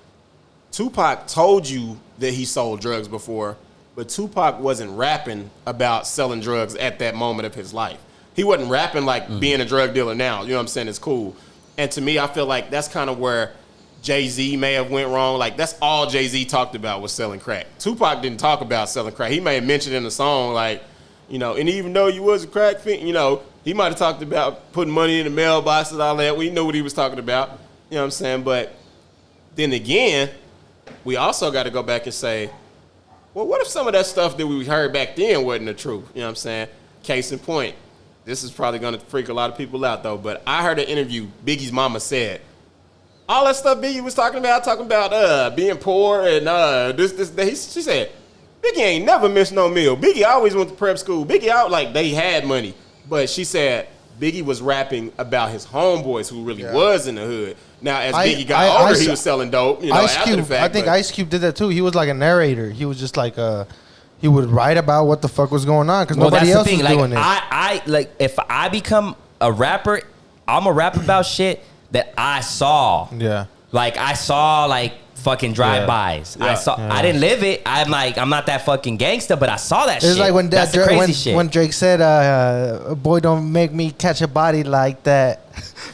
Tupac told you that he sold drugs before, but Tupac wasn't rapping about selling drugs at that moment of his life. He wasn't rapping like being a drug dealer now. You know what I'm saying? It's cool. And to me, I feel like that's kind of where Jay-Z may have went wrong. Like, that's all Jay-Z talked about was selling crack. Tupac didn't talk about selling crack. He may have mentioned in the song, like, you know, and even though you was a crack fiend, you know, he might have talked about putting money in the mailbox and all that. We know what he was talking about. You know what I'm saying? But then again, we also got to go back and say, well, what if some of that stuff that we heard back then wasn't the truth? You know what I'm saying? Case in point. This is probably going to freak a lot of people out, though. But I heard an interview Biggie's mama said, all that stuff Biggie was talking about being poor and this. She said, Biggie ain't never missed no meal. Biggie always went to prep school. Biggie out like they had money. But she said Biggie was rapping about his homeboys who really was in the hood. Now, as Biggie got older, he was selling dope, you know, after the fact. I think Ice Cube did that too. He was like a narrator. He was just like he would write about what the fuck was going on because nobody else was doing it. I like if I become a rapper, I'm a rap about shit that I saw. Yeah. Like I saw like fucking drive-bys. Yeah. I didn't live it. I'm not that fucking gangster, but I saw that shit. It's like when that's the crazy shit. when Drake said, "Boy, don't make me catch a body like that."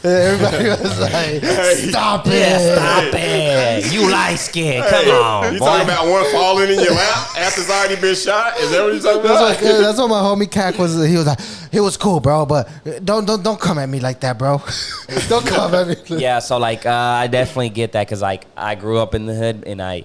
Everybody was like, "Stop it! Yeah, stop it! You light skin. Come on, You boy." talking about one falling in your lap after it's already been shot? Is that what you talking about? That's what my homie Cac was. He was like, "It was cool, bro, but don't come at me like that, bro. Don't come at me." Yeah, so like I definitely get that because like I grew up in the hood and I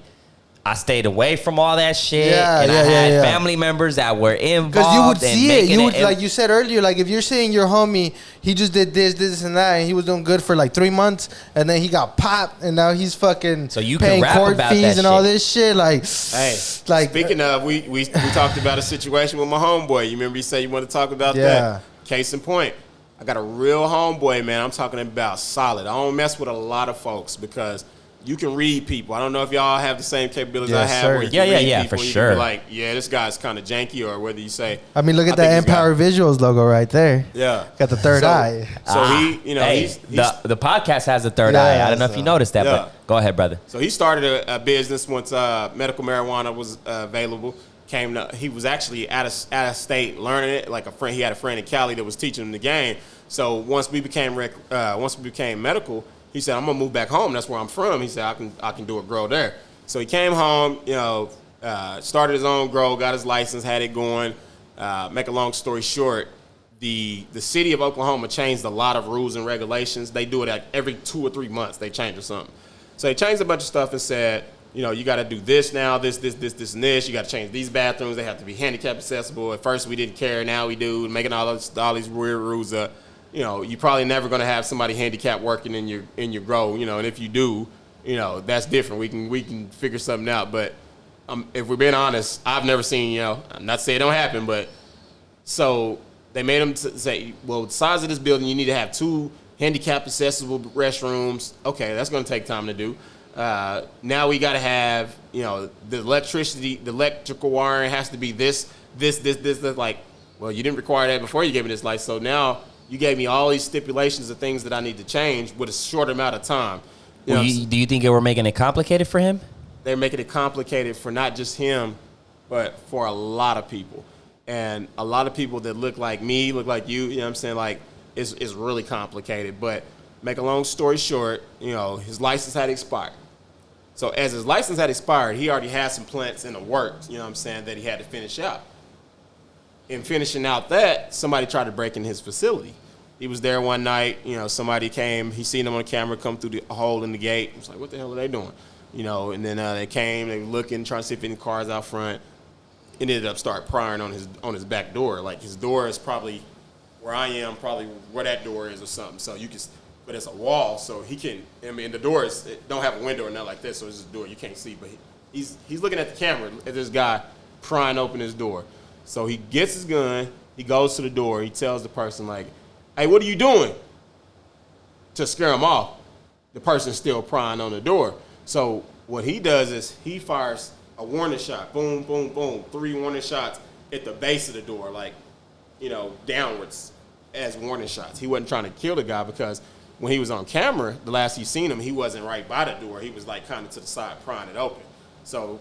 stayed away from all that shit. Yeah, and yeah, I had yeah. family members that were involved. Because you would and see it. making You would, like you said earlier, like if you're saying your homie, he just did this, and that, and he was doing good for like 3 months, and then he got popped, and now he's fucking So you can paying rap court about fees that and all shit. this shit. Like, Hey, like speaking of, we talked about a situation with my homeboy. You remember you said you want to talk about Yeah. that? Case in point, I got a real homeboy, man. I'm talking about solid. I don't mess with a lot of folks because you can read people. I don't know if y'all have the same capabilities I Yes, have. sir. Where you Yeah, can read yeah, people. for You sure. can be like, yeah, this guy's kind of janky, or whether you say, I mean, look at I that think he's got- Empower Visuals logo right there. Yeah, Got the third eye. So he, you know, hey, he's the podcast has a third Yeah, eye. I don't know if so- you noticed that, Yeah. but go ahead, brother. So he started a business once medical marijuana was available. He was actually out of state learning it. Like he had a friend in Cali that was teaching him the game. So once we became medical, he said, "I'm gonna move back home. That's where I'm from." He said, "I can do a grow there." So he came home, you know, started his own grow, got his license, had it going. Make a long story short, the city of Oklahoma changed a lot of rules and regulations. They do it like every 2 or 3 months. They change or something. So they changed a bunch of stuff and said, you know, you got to do this now, this, and this. You got to change these bathrooms. They have to be handicap accessible. At first we didn't care. Now we do. Making all these weird rules up. You know, you're probably never going to have somebody handicapped working in your grow. You know, and if you do, you know, that's different. We can figure something out. But if we're being honest, I've never seen, you know, I'm not saying it don't happen, but so they made him say, well, the size of this building, you need to have 2 handicap accessible restrooms. Okay, that's going to take time to do. Now we got to have, the electrical wiring has to be this. Like, well, you didn't require that before you gave me this license. So now you gave me all these stipulations of things that I need to change with a short amount of time. Do you think they were making it complicated for him? They're making it complicated for not just him, but for a lot of people. And a lot of people that look like me, look like you, what I'm saying? Like, it's really complicated. But make a long story short, his license had expired. So as his license had expired, he already had some plants in the works, what I'm saying, that he had to finish out. In finishing out that, somebody tried to break in his facility. He was there one night, somebody came, he seen him on camera come through the hole in the gate. He was like, what the hell are they doing? And then they came, they were looking, trying to see if any cars out front. It ended up start prying on his back door. Like, his door is probably where I am, probably where that door is or something. So you can, but it's a wall, so he can, the door it don't have a window or nothing like this, so it's just a door you can't see. But he's looking at the camera at this guy prying open his door. So he gets his gun, he goes to the door, he tells the person, like, hey, what are you doing? To scare him off. The person's still prying on the door. So what he does is he fires a warning shot, boom, boom, boom, 3 warning shots at the base of the door, like, downwards as warning shots. He wasn't trying to kill the guy because when he was on camera, the last you seen him, he wasn't right by the door. He was like kind of to the side, prying it open. So,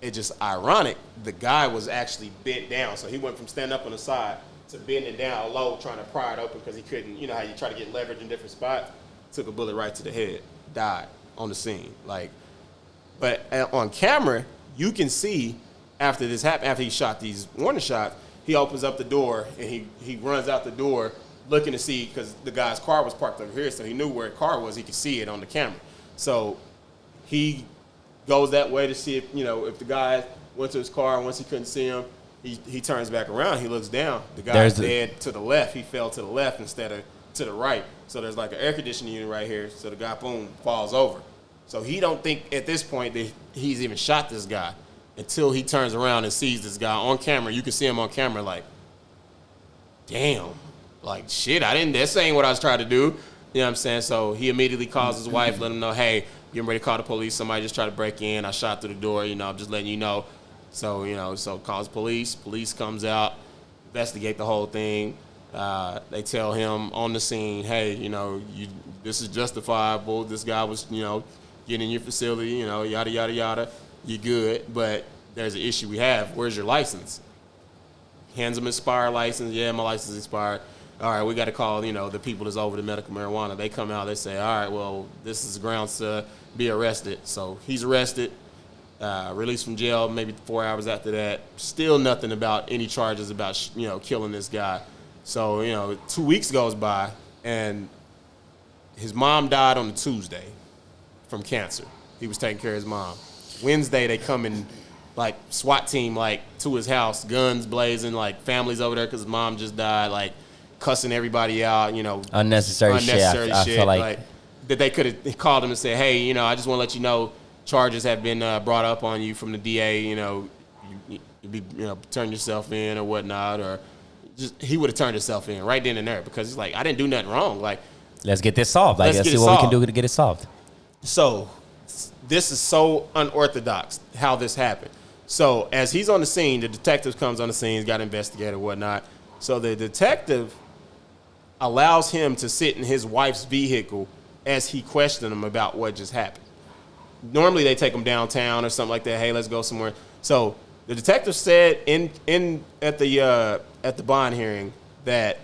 it's just ironic. The guy was actually bent down. So he went from standing up on the side to bending down low, trying to pry it open because he couldn't, how you try to get leverage in different spots. Took a bullet right to the head, died on the scene. But on camera, you can see after this happened, after he shot these warning shots, he opens up the door and he runs out the door looking to see, because the guy's car was parked over here, so he knew where the car was. He could see it on the camera. So he goes that way to see if, if the guy went to his car, and once he couldn't see him, he turns back around, he looks down. The guy's dead to the left. He fell to the left instead of to the right. So there's like an air conditioning unit right here. So the guy, boom, falls over. So he don't think at this point that he's even shot this guy until he turns around and sees this guy on camera. You can see him on camera like, damn, like, shit, this ain't what I was trying to do. You know what I'm saying? So he immediately calls his wife, let him know, hey, getting ready to call the police. Somebody just tried to break in. I shot through the door. I'm just letting you know. So, so calls police. Police comes out, investigate the whole thing. They tell him on the scene, hey, this is justifiable. This guy was, getting in your facility, yada, yada, yada. You're good, but there's an issue we have. Where's your license? Hands him expired license. Yeah, my license expired. All right, we got to call, the people that's over the medical marijuana. They come out, they say, all right, well, this is grounds to be arrested. So he's arrested, released from jail maybe 4 hours after that. Still nothing about any charges about, killing this guy. So, 2 weeks goes by, and his mom died on a Tuesday from cancer. He was taking care of his mom. Wednesday, they come in, like, SWAT team, like, to his house, guns blazing, like, families over there because his mom just died, like, cussing everybody out, unnecessary shit. I feel like that they could have called him and said, hey, I just want to let you know charges have been brought up on you from the DA, you turn yourself in or whatnot, or just he would have turned himself in right then and there because he's like, I didn't do nothing wrong. Like, let's get this solved. Like, let's see what we can do to get it solved. So this is so unorthodox how this happened. So as he's on the scene, the detective comes on the scene, he's got to investigate or whatnot. So the detective allows him to sit in his wife's vehicle as he questioned him about what just happened. Normally they take him downtown or something like that. Hey, let's go somewhere. So the detective said at the bond hearing that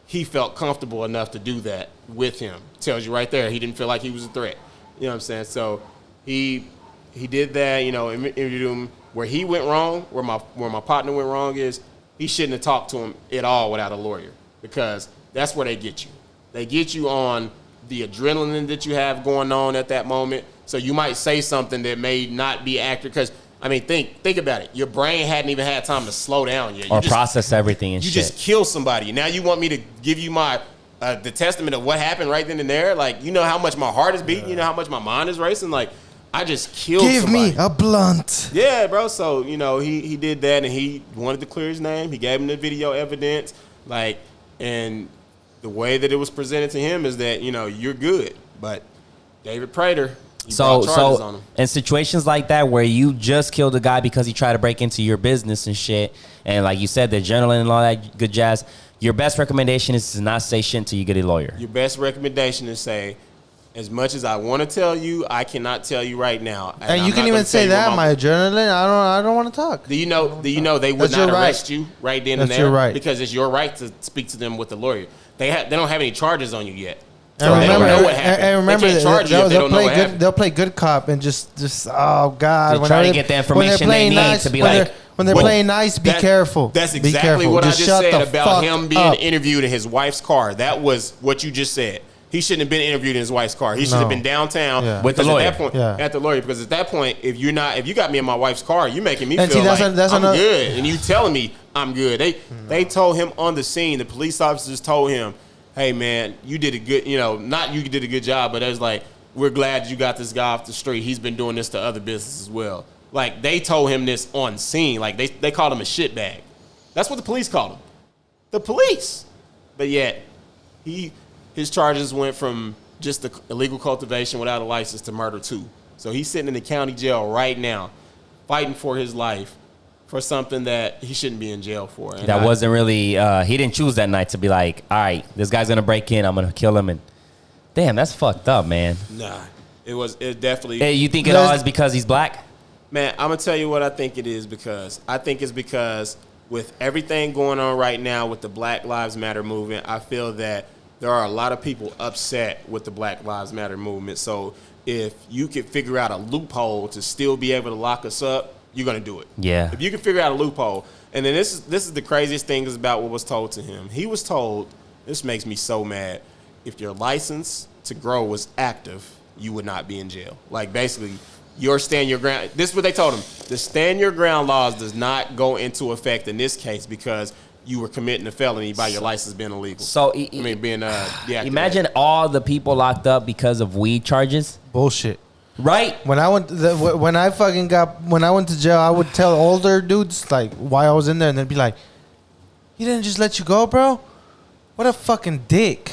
he felt comfortable enough to do that with him. Tells you right there he didn't feel like he was a threat. You know what I'm saying? So he did that. Interviewed him. Where he went wrong, where my partner went wrong is he shouldn't have talked to him at all without a lawyer, because that's where they get you. They get you on the adrenaline that you have going on at that moment. So you might say something that may not be accurate because, think about it. Your brain hadn't even had time to slow down yet. Or process everything and shit. You just killed somebody. Now you want me to give you the testament of what happened right then and there? Like, how much my heart is beating? You know how much my mind is racing? Like, I just killed Give somebody. me a blunt. Yeah, bro. So, he did that, and he wanted to clear his name. He gave him the video evidence. And the way that it was presented to him is that, you're good. But David Prater, he brought charges on him. In situations like that where you just killed a guy because he tried to break into your business and shit, and like you said, the adrenaline and all that good jazz, your best recommendation is to not say shit until you get a lawyer. Your best recommendation is say, as much as I want to tell you, I cannot tell you right now. And you can even say that, my adrenaline, I don't want to talk. Do you know they would not arrest you right then and there? That's your right. Because it's your right to speak to them with the lawyer. They don't have any charges on you yet. So they don't know what happened. And remember, they can't charge you if they don't know what happened. They'll play good cop and just oh God. To try to get the information they need to be like. When they're playing nice, be careful. That's exactly what I just said about him being interviewed in his wife's car. That was what you just said. He shouldn't have been interviewed in his wife's car. He should have been downtown with the lawyer. At the lawyer, because at that point, if you got me in my wife's car, you're making me feel that's I'm good, and you telling me I'm good. They told him on the scene. The police officers told him, "Hey man, you did a good, not you did a good job, but it was like, we're glad you got this guy off the street. He's been doing this to other businesses as well." Like, they told him this on scene. Like, they called him a shitbag. That's what the police called him. The police. But yet, his charges went from just the illegal cultivation without a license to murder too. So he's sitting in the county jail right now, fighting for his life for something that he shouldn't be in jail for. And wasn't really, he didn't choose that night to be like, all right, this guy's going to break in, I'm going to kill him. And damn, that's fucked up, man. Nah, it definitely. Hey, you think it all is because he's black? Man, I'm going to tell you what I think it is because. I think it's because with everything going on right now with the Black Lives Matter movement, I feel that there are a lot of people upset with the Black Lives Matter movement. So if you could figure out a loophole to still be able to lock us up, you're going to do it. Yeah. If you can figure out a loophole. And then this is the craziest thing is about what was told to him. He was told, this makes me so mad, if your license to grow was active, you would not be in jail. Like, basically, your stand your ground. This is what they told him. The stand your ground laws does not go into effect in this case because you were committing a felony by your license being illegal. So, being deactivated. Imagine all the people locked up because of weed charges. Bullshit. Right? When I went to jail, I would tell older dudes like why I was in there, and they'd be like, "He didn't just let you go, bro? What a fucking dick!"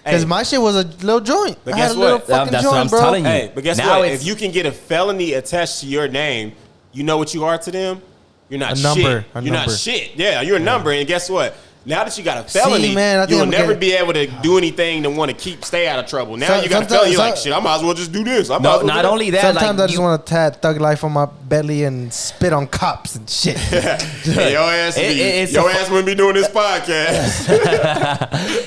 Because my shit was a little joint. But I guess had a little what? fucking That's joint, what I'm bro. telling you. Hey, but guess Now what? If you can get a felony attached to your name, you know what you are to them? You're not A number. shit. A You're number. not shit. Yeah, you're a number. And guess what? Now that you got a felony, man, I think you'll I'm never getting- be able to do anything to want to stay out of trouble. Now you got a felony, you're like, shit, I might as well just do this. No, not only that. Sometimes like, I just want to tat Thug Life on my belly and spit on cops and shit. Hey, your ass wouldn't be doing this podcast.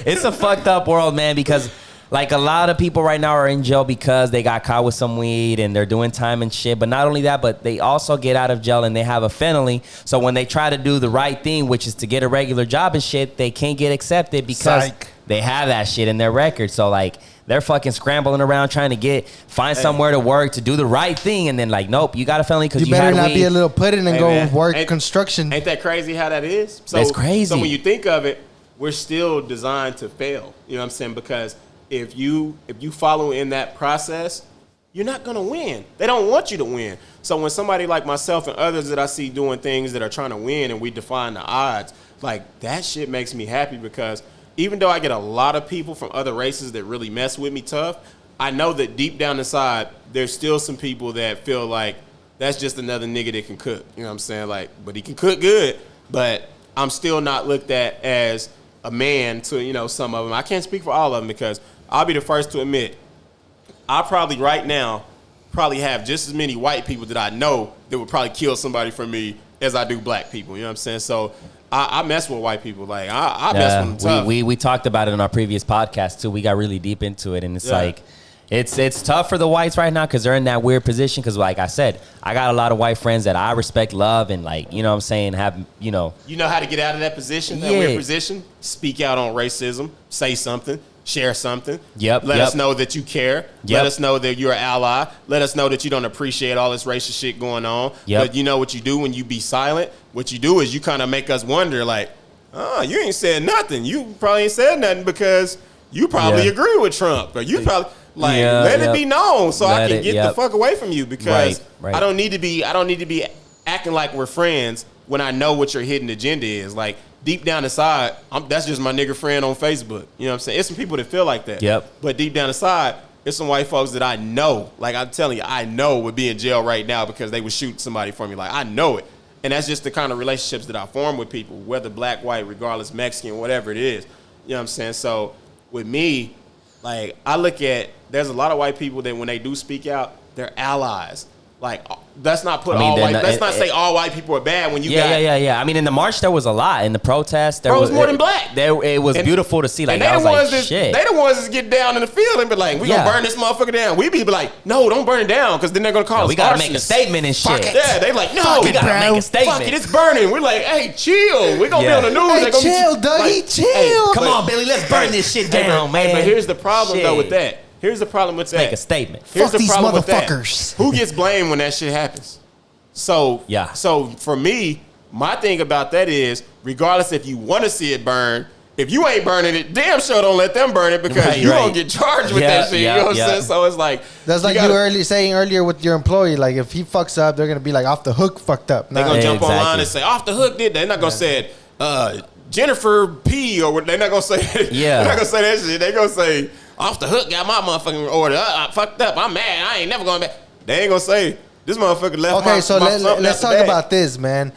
It's a fucked up world, man, because like a lot of people right now are in jail because they got caught with some weed and they're doing time and shit. But not only that, but they also get out of jail and they have a felony. So when they try to do the right thing, which is to get a regular job and shit, they can't get accepted because they have that shit in their record. So like they're fucking scrambling around trying to find somewhere to work to do the right thing. And then like, nope, you got a felony because you better had not weed. be a little pudding and man. work construction. Ain't that crazy how that is? So, That's crazy. So when you think of it, we're still designed to fail. You know what I'm saying? Because if you follow in that process, you're not going to win. They don't want you to win. So when somebody like myself and others that I see doing things that are trying to win and we define the odds, like that shit makes me happy because even though I get a lot of people from other races that really mess with me tough, I know that deep down inside, there's still some people that feel like that's just another nigga that can cook. You know what I'm saying? Like, but he can cook good, but I'm still not looked at as a man to, some of them. I can't speak for all of them because I'll be the first to admit, I probably right now have just as many white people that I know that would probably kill somebody for me as I do black people. You know what I'm saying? So I mess with white people. Like I mess with them tough. We talked about it in our previous podcast too. We got really deep into it, and it's like it's tough for the whites right now because they're in that weird position. Because like I said, I got a lot of white friends that I respect, love, and like you know what I'm saying You know how to get out of that position, that weird position. Speak out on racism. Say something. Share something. Let us know that you care. Let us know that you're an ally. Let us know that you don't appreciate all this racist shit going on. But you know what you do when you be silent? What you do is you kind of make us wonder like, oh, you ain't said nothing. You probably ain't said nothing because you probably agree with Trump. Or you probably, Like, let it be known so I can get the fuck away from you, because Right. I don't need to be acting like we're friends when I know what your hidden agenda is. Like, deep down inside, that's just my nigga friend on Facebook. You know what I'm saying? It's some people that feel like that. Yep. But deep down inside, it's some white folks that I know. Like, I'm telling you, I know would be in jail right now because they would shoot somebody for me. Like, I know it. And that's just the kind of relationships that I form with people, whether black, white, regardless, Mexican, whatever it is. You know what I'm saying? So with me, like, I look at, there's a lot of white people that when they do speak out, they're allies. Like, let's not put let's not say all white people are bad when you got. Yeah. I mean, in the march, there was a lot. In the protest, there was more than black. It was beautiful to see. Like, I was like, shit. They the ones that get down in the field and be like, we gonna burn this motherfucker down. We be like, no, don't burn it down, because then they're gonna call us. We gotta make a statement and shit. Yeah, they like, no, we gotta make a statement. Fuck it, it's burning. We're like, hey, chill. We gonna be on the news. Hey, chill, Dougie, chill. Come on, Billy, let's burn this shit down, man. But here's the problem though with that. Here's the problem with that. Make a statement. Here's Fuck the problem these with motherfuckers. that. Who gets blamed when that shit happens? So for me, my thing about that is, regardless if you want to see it burn, if you ain't burning it, damn sure don't let them burn it, because you don't get charged with that shit. You know what I'm saying? So it's like, that's like you were saying earlier with your employee. Like, if he fucks up, they're gonna be like, off the hook fucked up. They're gonna jump online and say, off the hook did that. They're not gonna say it, Jennifer P, or they're not gonna say it. Yeah. They're not gonna say that shit. They're gonna say, off the hook got my motherfucking order. I fucked up. I'm mad. I ain't never going back. They ain't gonna say, this motherfucker left. Okay, so let's talk about this, man.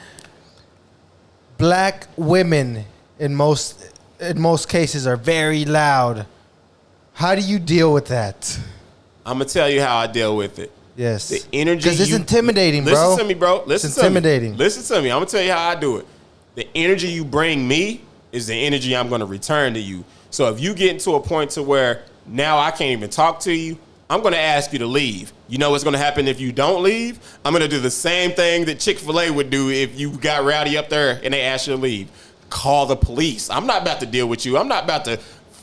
Black women in most cases are very loud. How do you deal with that? I'm gonna tell you how I deal with it. Yes. The energy, because it's intimidating, bro. Listen to me, bro. It's intimidating. Listen to me. I'm gonna tell you how I do it. The energy you bring me is the energy I'm gonna return to you. So if you get to a point to where now I can't even talk to you, I'm going to ask you to leave. You know what's going to happen if you don't leave? I'm going to do the same thing that Chick-fil-A would do if you got rowdy up there and they asked you to leave. Call the police. I'm not about to deal with you. I'm not about to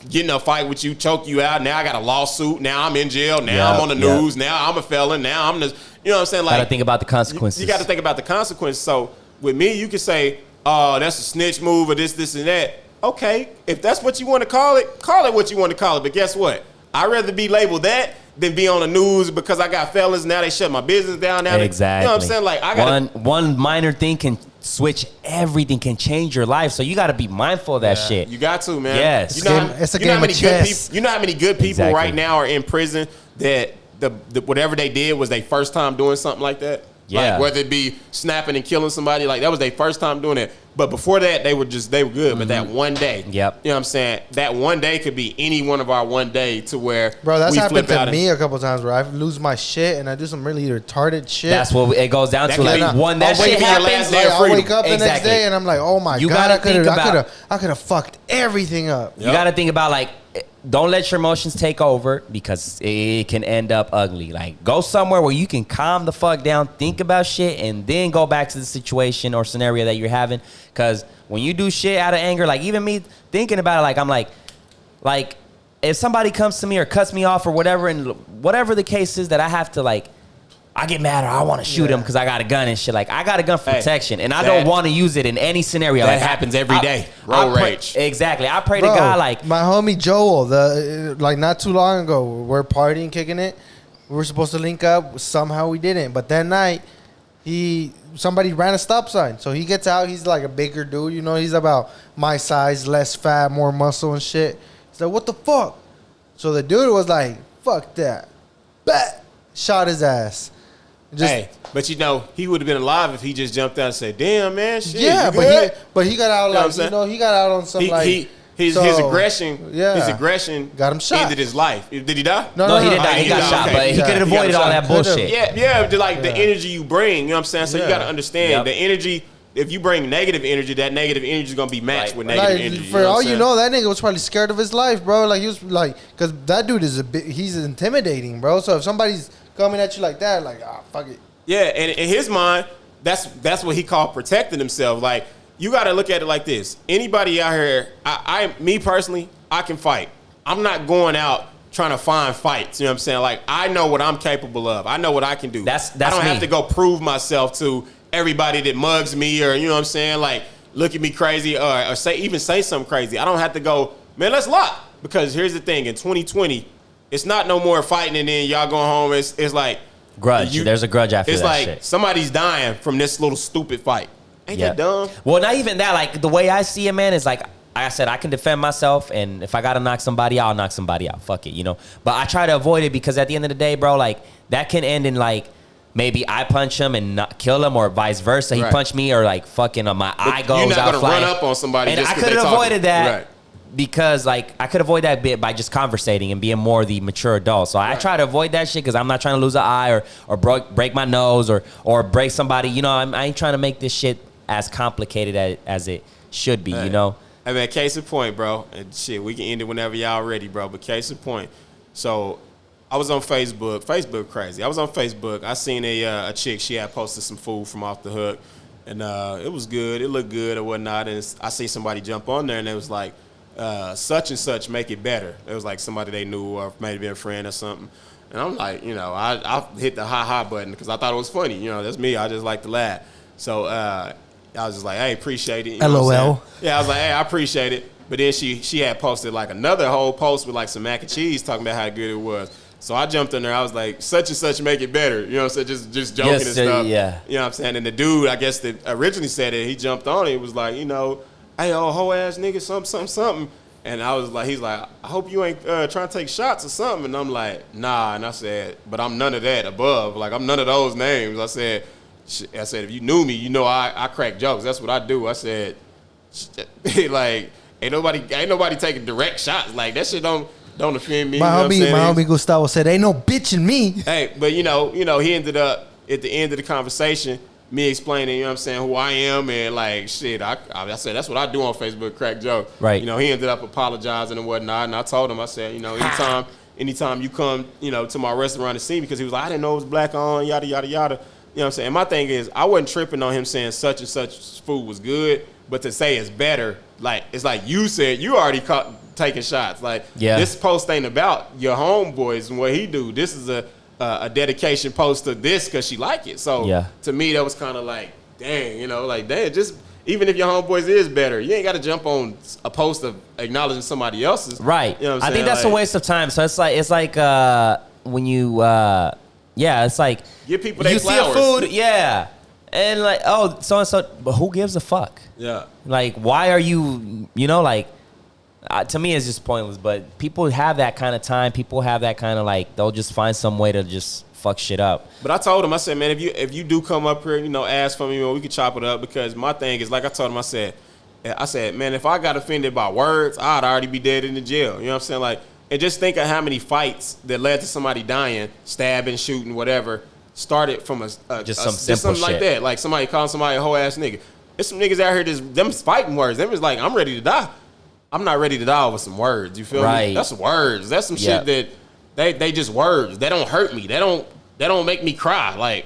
get in a fight with you, choke you out. Now I got a lawsuit. Now I'm in jail. Now I'm on the news. Now I'm a felon. Now I'm the, you know what I'm saying? Like, got to think about the consequences. You got to think about the consequences. So with me, you can say, oh, that's a snitch move or this, and that. Okay, if that's what you want to call it what you want to call it. But guess what? I'd rather be labeled that than be on the news because I got felons. Now they shut my business down. Now exactly. You know what I'm saying? Like, I got one minor thing can switch everything, can change your life. So you got to be mindful of that shit. You got to, man. Yes. It's a game of chess. You know how many good people right now are in prison that the whatever they did was their first time doing something like that? Yeah. Like, whether it be snapping and killing somebody, like that was their first time doing it. But before that, they were good. Mm-hmm. But that one day, you know what I'm saying? That one day could be any one of our one day to where, bro, that's happened to me a couple times where I lose my shit and I do some really retarded shit. That's what it goes down to. Like, that shit happens, I'll wake up the next day and I'm like, oh my God, I could have fucked everything up. You got to think about, like, don't let your emotions take over because it can end up ugly. Like, go somewhere where you can calm the fuck down, think about shit, and then go back to the situation or scenario that you're having. Because when you do shit out of anger, like, even me thinking about it, like, I'm like, if somebody comes to me or cuts me off or whatever, and whatever the case is that I have to, like, I get mad or I want to shoot him because I got a gun and shit. Like, I got a gun for protection, and I don't want to use it in any scenario. That like, happens every day. Road rage. Exactly. I pray to God, like, my homie Joel, like not too long ago, we're partying, kicking it. We were supposed to link up. Somehow we didn't. But that night, somebody ran a stop sign. So he gets out. He's like a bigger dude. You know, he's about my size, less fat, more muscle and shit. He's like, what the fuck? So the dude was like, fuck that. Bat. Shot his ass. But you know, he would have been alive if he just jumped out and said, damn, man, shit. Yeah, but he got out like, he got out on some his aggression got him shot. Ended his life. Did he die? No, he didn't die. He got shot, but he could have avoided all that bullshit. The energy you bring, you know what I'm saying? So you got to understand the energy. If you bring negative energy, that negative energy is going to be matched with negative energy. For all you know, that nigga was probably scared of his life, bro. Like, he was like, because that dude is he's intimidating, bro. So if somebody's coming at you like that, like, fuck it. Yeah, and in his mind, that's what he called protecting himself. Like, you got to look at it like this. Anybody out here, me personally, I can fight. I'm not going out trying to find fights. You know what I'm saying? Like, I know what I'm capable of. I know what I can do. That's I don't have to go prove myself to everybody that mugs me or, you know what I'm saying, like, look at me crazy or say something crazy. I don't have to go, man, let's lock. Because here's the thing. In 2020, it's not no more fighting and then y'all going home. It's like grudge. There's a grudge after it's that like shit. somebody's dying from this little stupid fight. Ain't that dumb? Well, not even that. Like, the way I see it, man, is like I said, I can defend myself, and if I gotta knock somebody out, I'll knock somebody out. Fuck it, you know. But I try to avoid it because at the end of the day, bro, like that can end in like maybe I punch him and not kill him, or vice versa. He punched me, or like fucking my eye goes out. You're not gonna flying. run up on somebody. And just I could have avoided that. Right. Because like I could avoid that bit by just conversating and being more the mature adult. So I try to avoid that shit because I'm not trying to lose an eye or break my nose or break somebody. You know, I ain't trying to make this shit as complicated as it should be. You know. I mean, case in point, bro. And shit, we can end it whenever y'all ready, bro. But case in point. So I was on Facebook. Facebook crazy. I was on Facebook. I seen a chick. She had posted some food from Off the Hook, and it was good. It looked good or whatnot. And I see somebody jump on there, and it was like, such and such make it better. It was like somebody they knew or maybe a friend or something. And I'm like, you know, I hit the ha button because I thought it was funny. You know, that's me. I just like to laugh. So I was just like, hey, appreciate it. You know LOL. Yeah, I was like, hey, I appreciate it. But then she had posted like another whole post with like some mac and cheese talking about how good it was. So I jumped in there. I was like, such and such make it better. You know what I'm saying? Just joking and stuff. Yeah. You know what I'm saying? And the dude, I guess, that originally said it, he jumped on it. He was like, you know, hey, old hoe ass nigga, something. And I was like, he's like, I hope you ain't trying to take shots or something. And I'm like, nah. And I said, but I'm none of that above. Like, I'm none of those names. I said, if you knew me, you know I crack jokes. That's what I do. I said, like, ain't nobody taking direct shots. Like, that shit don't offend me. My homie Gustavo said, ain't no bitching me. Hey, but you know, he ended up at the end of the conversation, me explaining, you know what I'm saying, who I am, and like shit, I said that's what I do on Facebook, crack joke. Right. You know, he ended up apologizing and whatnot, and I told him, I said, you know, anytime you come, you know, to my restaurant to see me, because he was like, I didn't know it was black on, yada yada yada. You know what I'm saying? And my thing is, I wasn't tripping on him saying such and such food was good, but to say it's better, like it's like you said, you already taking shots. Like this post ain't about your homeboys and what he do. This is a dedication post to this because she like it. So to me, that was kind of like, dang, you know, like damn, just even if your homeboys is better, you ain't got to jump on a post of acknowledging somebody else's. Right. You know what I'm I think saying? that's a waste of time. So it's like when you it's like give people their You flowers. see a food, and like, oh, so and so, but who gives a fuck? Yeah. Like, why are you, you know, like, to me, it's just pointless. But people have that kind of time. People have that kind of like, they'll just find some way to just fuck shit up. But I told him, I said, man, if you do come up here, you know, ask for me, we can chop it up. Because my thing is, like I told him, I said, man, if I got offended by words, I'd already be dead in the jail. You know what I'm saying? Like, and just think of how many fights that led to somebody dying, stabbing, shooting, whatever, started from just something like shit. that. Like somebody calling somebody a whole ass nigga. There's some niggas out here them fighting words. Them is like, I'm ready to die. I'm not ready to die over some words. You feel me? That's words. That's some shit that they just words. They don't hurt me. They don't make me cry. Like,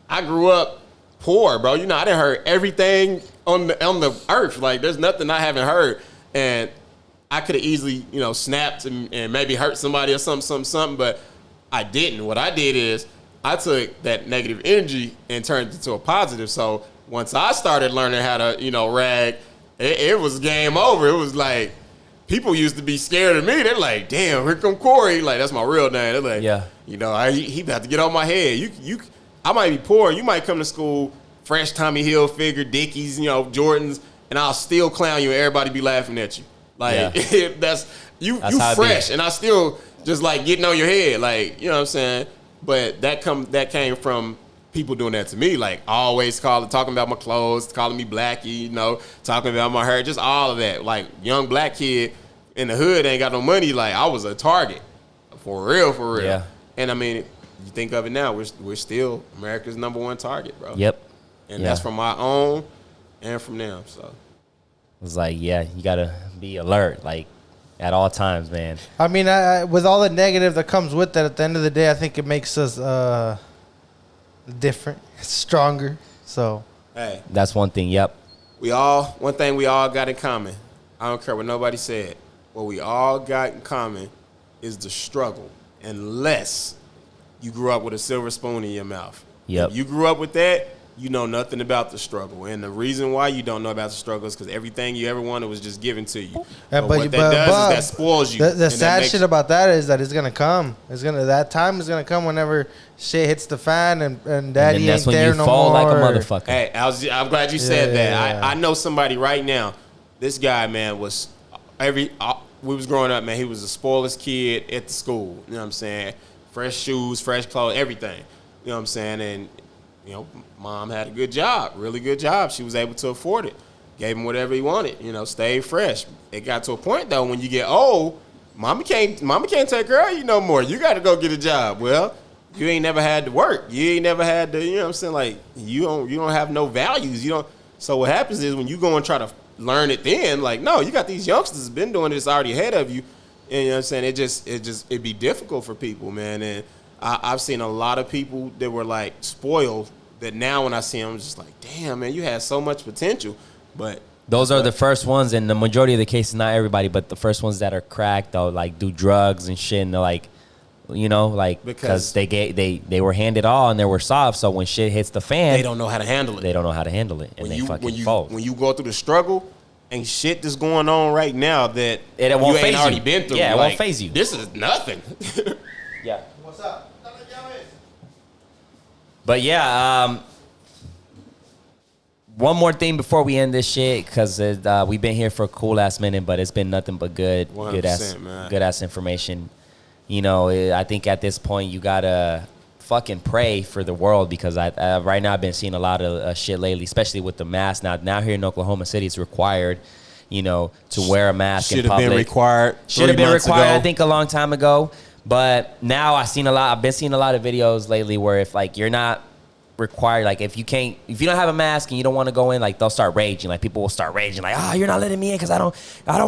I grew up poor, bro. You know, I done heard everything on the earth. Like, there's nothing I haven't heard. And I could have easily, you know, snapped and maybe hurt somebody or something, but I didn't. What I did is I took that negative energy and turned it into a positive. So once I started learning how to, you know, rag, it was game over. It was like, people used to be scared of me. They're like, damn, here come Corey. Like, that's my real name. They're like, you know, he about to get on my head. I might be poor. You might come to school, fresh Tommy Hilfiger, Dickies, you know, Jordans, and I'll still clown you and everybody be laughing at you. Like, that's you fresh, and I still just like getting on your head. Like, you know what I'm saying? But that came from people doing that to me, like always talking about my clothes, calling me blackie, you know, talking about my hair, just all of that. Like, young black kid in the hood ain't got no money. Like, I was a target, for real. Yeah. And I mean, you think of it now, we're still America's #1 target, bro. Yep. And that's from my own and from them. So it's like, you gotta be alert, like at all times, man. I mean, with all the negative that comes with that, at the end of the day, I think it makes us different, stronger. So hey, that's one thing. Yep. One thing we all got in common. I don't care what nobody said. What we all got in common is the struggle. Unless you grew up with a silver spoon in your mouth. Yep. If you grew up with that, you know nothing about the struggle. And the reason why you don't know about the struggle is because everything you ever wanted was just given to you. But what that does is that spoils you. The sad shit about that is that it's gonna come. That time is gonna come whenever shit hits the fan and daddy ain't there no more. That's when you fall like a motherfucker. Hey, I'm glad you said that. I know somebody right now. This guy, man, was we was growing up, man. He was the spoilest kid at the school. You know what I'm saying? Fresh shoes, fresh clothes, everything. You know what I'm saying? And you know, mom had a good job, really good job. She was able to afford it. Gave him whatever he wanted, you know, stayed fresh. It got to a point, though, when you get old, mama can't take care of you no more. You got to go get a job. Well, you ain't never had to work. You ain't never had to, you know what I'm saying? Like, you don't have no values. You don't. So what happens is when you go and try to learn it then, like, no, you got these youngsters that's been doing this already ahead of you. And you know what I'm saying? It'd be difficult for people, man. And I've seen a lot of people that were, like, spoiled that now when I see them, I'm just like, damn, man, you had so much potential. But those are the first ones, and the majority of the cases, not everybody, but the first ones that are cracked, they'll, like, do drugs and shit, and they're like, you know, like, because they were handed all and they were soft, so when shit hits the fan, they don't know how to handle it. They don't know how to handle it, and they fucking fold. When you go through the struggle and shit that's going on right now that it won't you ain't already been through, yeah, it like, won't phase you. This is nothing. Yeah. What's up? But yeah, one more thing before we end this shit, because we've been here for a cool ass minute, but it's been nothing but good ass information. You know, I think at this point you gotta fucking pray for the world, because I right now I've been seeing a lot of shit lately, especially with the mask. Now here in Oklahoma City, it's required, you know, to wear a mask in public. Should have been required. Should have been required, I think, a long time ago. But now I've been seeing a lot of videos lately where if, like, you're not required, like, if you don't have a mask and you don't want to go in, like, they'll start raging. Like, people will start raging, like, you're not letting me in because I don't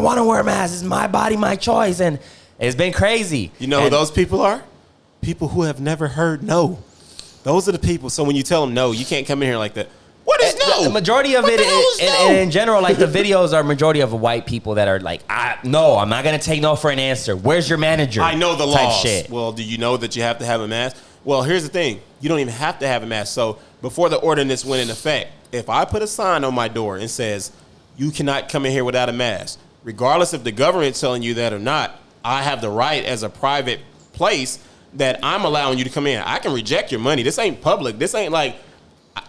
want to wear a mask. It's my body, my choice. And it's been crazy. You know who those people are? People who have never heard no. Those are the people. So when you tell them no, you can't come in here like that. What is no? The majority of in general, like, the videos are majority of white people that are like, no, I'm not going to take no for an answer. Where's your manager? I know the laws. Shit. Well, do you know that you have to have a mask? Well, here's the thing. You don't even have to have a mask. So before the ordinance went in effect, if I put a sign on my door and says, you cannot come in here without a mask, regardless if the government's telling you that or not, I have the right as a private place that I'm allowing you to come in. I can reject your money. This ain't public. This ain't like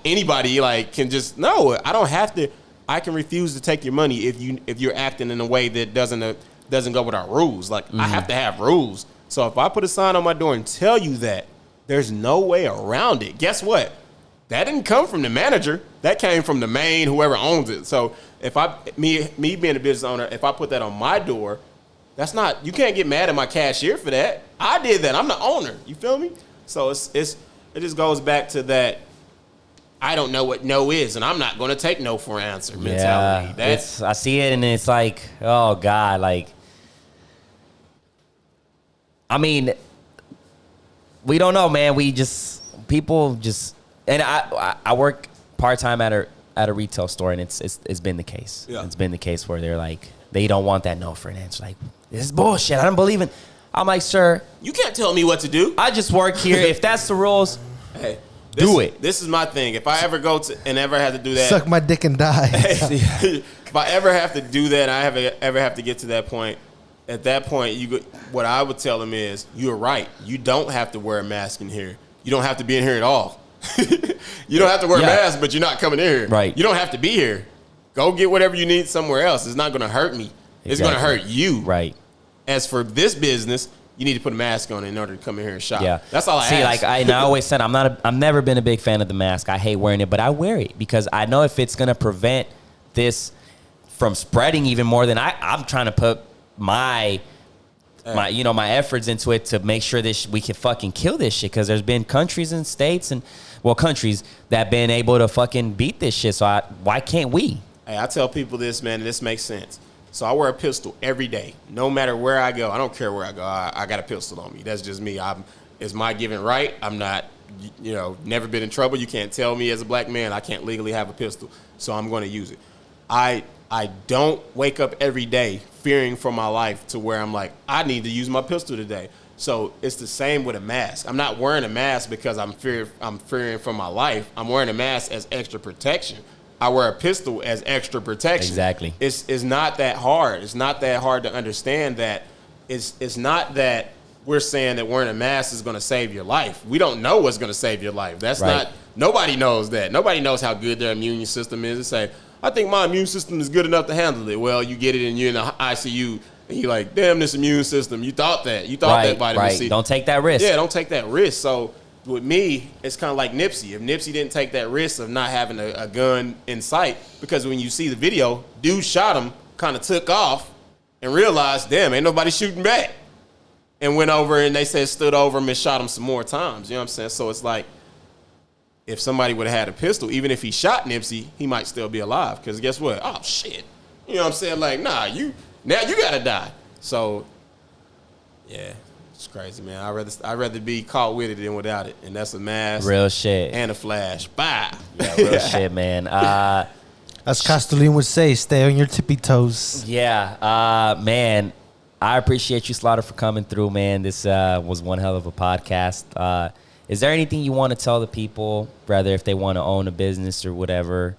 anybody like can just, no, I don't have to. I can refuse to take your money if you're acting in a way that doesn't go with our rules. Like, I have to have rules. So if I put a sign on my door and tell you that, there's no way around it. Guess what? That didn't come from the manager. That came from the main, whoever owns it. So if me being a business owner, if I put that on my door, that's not, you can't get mad at my cashier for that. I did that. I'm the owner. You feel me? So it just goes back to that. I don't know what no is, and I'm not going to take no for an answer mentality. Yeah, I see it, and it's like, oh God, like, I mean, we don't know, man. People just, and I work part-time at a retail store, and it's been the case. Yeah. It's been the case where they're like, they don't want that no for an answer. Like, this is bullshit. I don't believe in. I'm like, sir, you can't tell me what to do. I just work here. If that's the rules, hey, do it. This is my thing. If I ever go to and ever have to do that, suck my dick and die. If I ever have to do that, ever have to get to that point. At that point, what I would tell them is, you're right. You don't have to wear a mask in here. You don't have to be in here at all. You don't have to wear a mask, but you're not coming in here. Right. You don't have to be here. Go get whatever you need somewhere else. It's not going to hurt me. It's going to hurt you. Right. As for this business, you need to put a mask on in order to come in here and shop. Yeah. That's all I ask. See, like I always said, I've never been a big fan of the mask. I hate wearing it, but I wear it because I know if it's going to prevent this from spreading even more than I'm trying to put my efforts into it to make sure we can fucking kill this shit, because there's been countries and states countries that been able to fucking beat this shit. So why can't we? Hey, I tell people this, man, and this makes sense. So I wear a pistol every day, no matter where I go. I don't care where I go. I got a pistol on me. That's just me. It's my given right. I'm not, never been in trouble. You can't tell me as a black man I can't legally have a pistol. So I'm going to use it. I don't wake up every day fearing for my life to where I'm like, I need to use my pistol today. So it's the same with a mask. I'm not wearing a mask because I'm fearing for my life. I'm wearing a mask as extra protection. I wear a pistol as extra protection. Exactly. It's not that hard. It's not that hard to understand that. It's not that we're saying that wearing a mask is going to save your life. We don't know what's going to save your life. That's right. not. Nobody knows that. Nobody knows how good their immune system is. To say, I think my immune system is good enough to handle it. Well, you get it and you're in the ICU. And you're like, damn, this immune system. You thought that. You thought that vitamin C. Don't take that risk. Yeah, don't take that risk. So with me, it's kind of like Nipsey. If Nipsey didn't take that risk of not having a gun in sight, because when you see the video, dude shot him, kind of took off, and realized, damn, ain't nobody shooting back. And went over and they said stood over him and shot him some more times. You know what I'm saying? So it's like, if somebody would have had a pistol, even if he shot Nipsey, he might still be alive. Because guess what? Oh, shit. You know what I'm saying? Like, nah, now you got to die. So, yeah, it's crazy, man. I'd rather be caught with it than without it. And that's a mask. Real shit. And a flash. Bye. Yeah, real shit, man. As Castellin would say, stay on your tippy toes. Yeah, man. I appreciate you, Slawta, for coming through, man. This was one hell of a podcast. Is there anything you want to tell the people, whether if they want to own a business or whatever?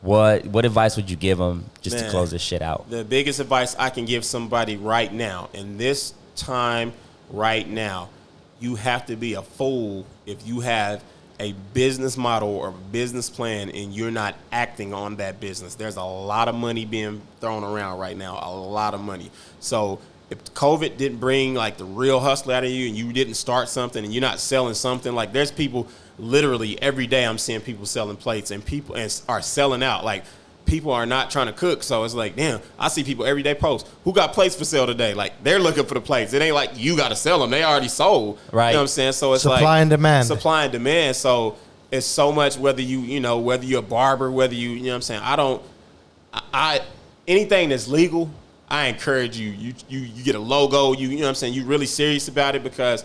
What advice would you give them just to close this shit out? The biggest advice I can give somebody right now, in this time right now, you have to be a fool if you have a business model or a business plan and you're not acting on that business. There's a lot of money being thrown around right now, a lot of money. So if COVID didn't bring like the real hustle out of you and you didn't start something and you're not selling something, like there's people literally every day I'm seeing people selling plates and people are selling out. Like people are not trying to cook. So it's like, damn, I see people every day post, who got plates for sale today? Like they're looking for the plates. It ain't like you got to sell them. They already sold. Right. You know what I'm saying? So it's supply and demand. Supply and demand. So it's so much whether whether you're a barber, whether you know what I'm saying? Anything that's legal, I encourage you. You get a logo, you know what I'm saying? You really serious about it because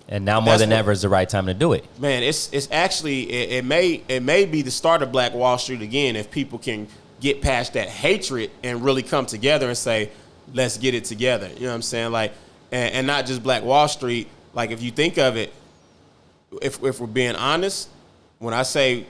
and now more than ever is the right time to do it. Man, it's actually it may be the start of Black Wall Street again if people can get past that hatred and really come together and say, let's get it together. You know what I'm saying? Like and not just Black Wall Street. Like if you think of it, if we're being honest, when I say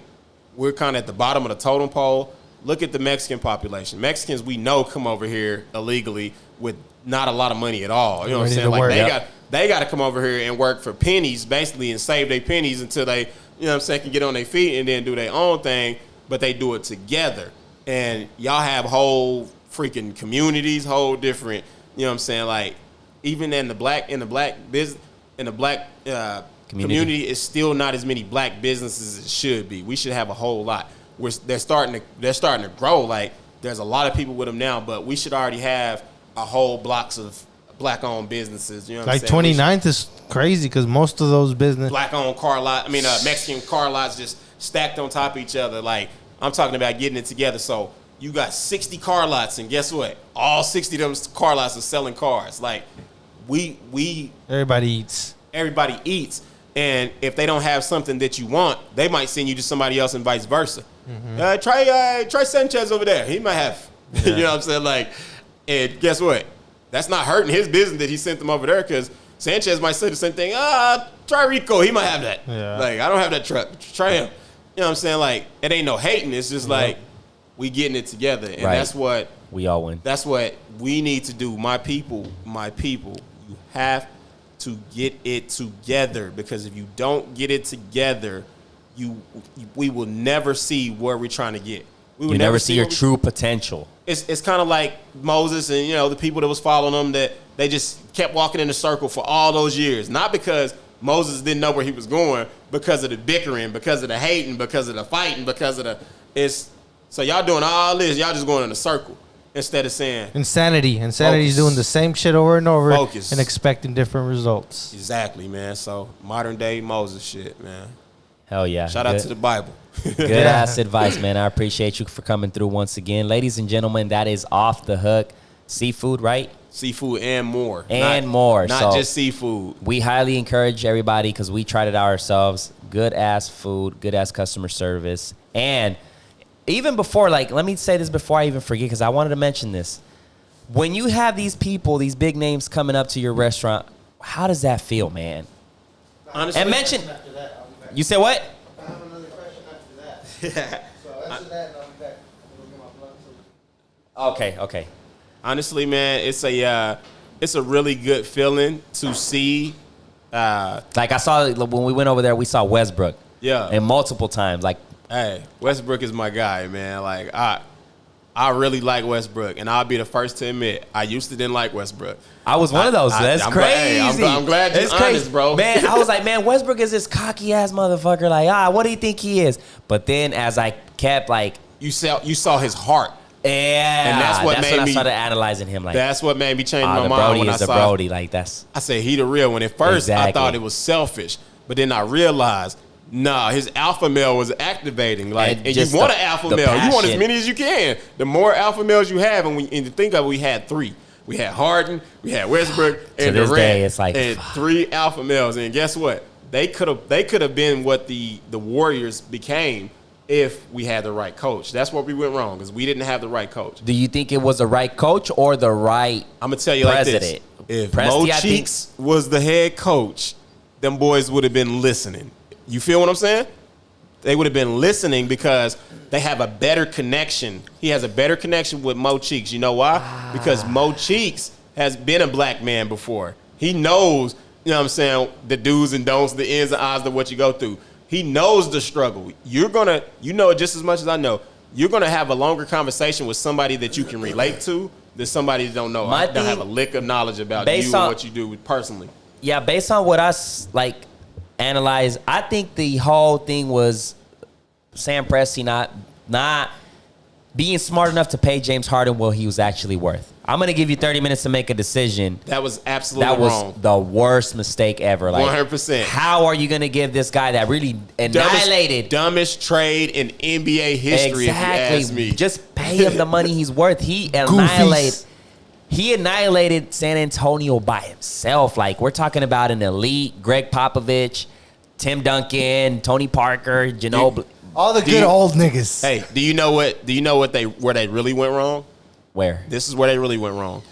we're kind of at the bottom of the totem pole, look at the Mexican population. Mexicans we know come over here illegally with not a lot of money at all. You know what I'm saying? Like they got to come over here and work for pennies basically and save their pennies until they, you know what I'm saying, can get on their feet and then do their own thing, but they do it together. And y'all have whole freaking communities, whole different, you know what I'm saying, like even in the black business, in the black community, it's still not as many black businesses as it should be. We should have a whole lot. They're starting to grow. Like there's a lot of people with them now, but we should already have a whole blocks of black-owned businesses. You know what I'm saying? 29th is crazy because most of those business black-owned car lot. Mexican car lots just stacked on top of each other. Like I'm talking about getting it together. So you got 60 car lots, and guess what? All 60 of them car lots are selling cars. Like everybody eats. Everybody eats. And if they don't have something that you want, they might send you to somebody else and vice versa. Mm-hmm. Try Sanchez over there. He might have. Yeah. You know what I'm saying? Like, and guess what? That's not hurting his business that he sent them over there because Sanchez might say the same thing. Try Rico. He might have that. Yeah. Like, I don't have that truck. Try him. You know what I'm saying? Like, it ain't no hating. It's just like we getting it together. And that's what we all win. That's what we need to do. My people, you have to get it together because if you don't get it together, we will never see where we're trying to get. We will never see your true potential. It's kind of like Moses and the people that was following him that they just kept walking in a circle for all those years. Not because Moses didn't know where he was going, because of the bickering, because of the hating, because of the fighting, because of so y'all doing all this, y'all just going in a circle instead of saying insanity. Insanity's doing the same shit over and over and expecting different results. Exactly, man. So modern day Moses shit, man. Hell yeah. Shout out to the Bible. Good ass advice, man. I appreciate you for coming through once again. Ladies and gentlemen, that is Off the Hook. Seafood, right? Seafood and more. Not just seafood. We highly encourage everybody because we tried it out ourselves. Good ass food, good ass customer service. And even before, let me say this before I even forget because I wanted to mention this. When you have these people, these big names coming up to your restaurant, How does that feel, man? Honestly, And mention. You said what? I have another question after that. So answer that and I'll be back. Okay. honestly, man, it's a really good feeling to see. Like I saw when we went over there, we saw Westbrook. Yeah. And multiple times. Like, Hey, Westbrook is my guy, man. Like I really like Westbrook, and I'll be the first to admit I used to didn't like Westbrook. I was one of those. That's crazy. I'm glad you're honest, bro. Man, I was like, man, Westbrook is this cocky ass motherfucker. Like, what do you think he is? But then as I kept like, you saw his heart. yeah, And that's what made when I me- started analyzing him. Like, That's what made me change my the mind Brody when I is the saw. Brody. Like that's I said he the real one. At first, I Exactly. thought it was selfish, but then I realized, nah, his alpha male was activating. Like, and you just want the- an alpha the male. You want as passion. many as you can. The more alpha males you have, and to think of it, we had 3. We had Harden, we had Westbrook, and this Durant. day, it's like, and 3 alpha males. And guess what? They could have been what the Warriors became if we had the right coach. That's where we went wrong, because we didn't have the right coach. Do you think it was the right coach or the right? I'm gonna tell you President. like this: if Presti, Mo I think- Cheeks was the head coach, them boys would have been listening. You feel what I'm saying? They would have been listening because they have a better connection. He has a better connection with Mo Cheeks. You know why? Because Mo Cheeks has been a black man before. He knows, you know what I'm saying, the do's and don'ts, the ins and outs of what you go through. He knows the struggle. You know it just as much as I know. You're gonna have a longer conversation with somebody that you can relate to than somebody that don't know. My Don't have a thing- lick of knowledge about based you and on- what you do personally. Yeah, based on what I analyzed, I think the whole thing was Sam Presti not being smart enough to pay James Harden what he was actually worth. I'm gonna give you 30 minutes to make a decision. That was absolutely That was wrong. the worst mistake ever. Like 100%. How are you gonna give this guy that really annihilated? Dumbest trade in NBA history, if you ask me. Just pay him the money he's worth. He annihilated San Antonio by himself. Like, we're talking about an elite Greg Popovich, Tim Duncan, Tony Parker, Ginobili. All the good old niggas. Hey, do you know where they really went wrong? Where? This is where they really went wrong.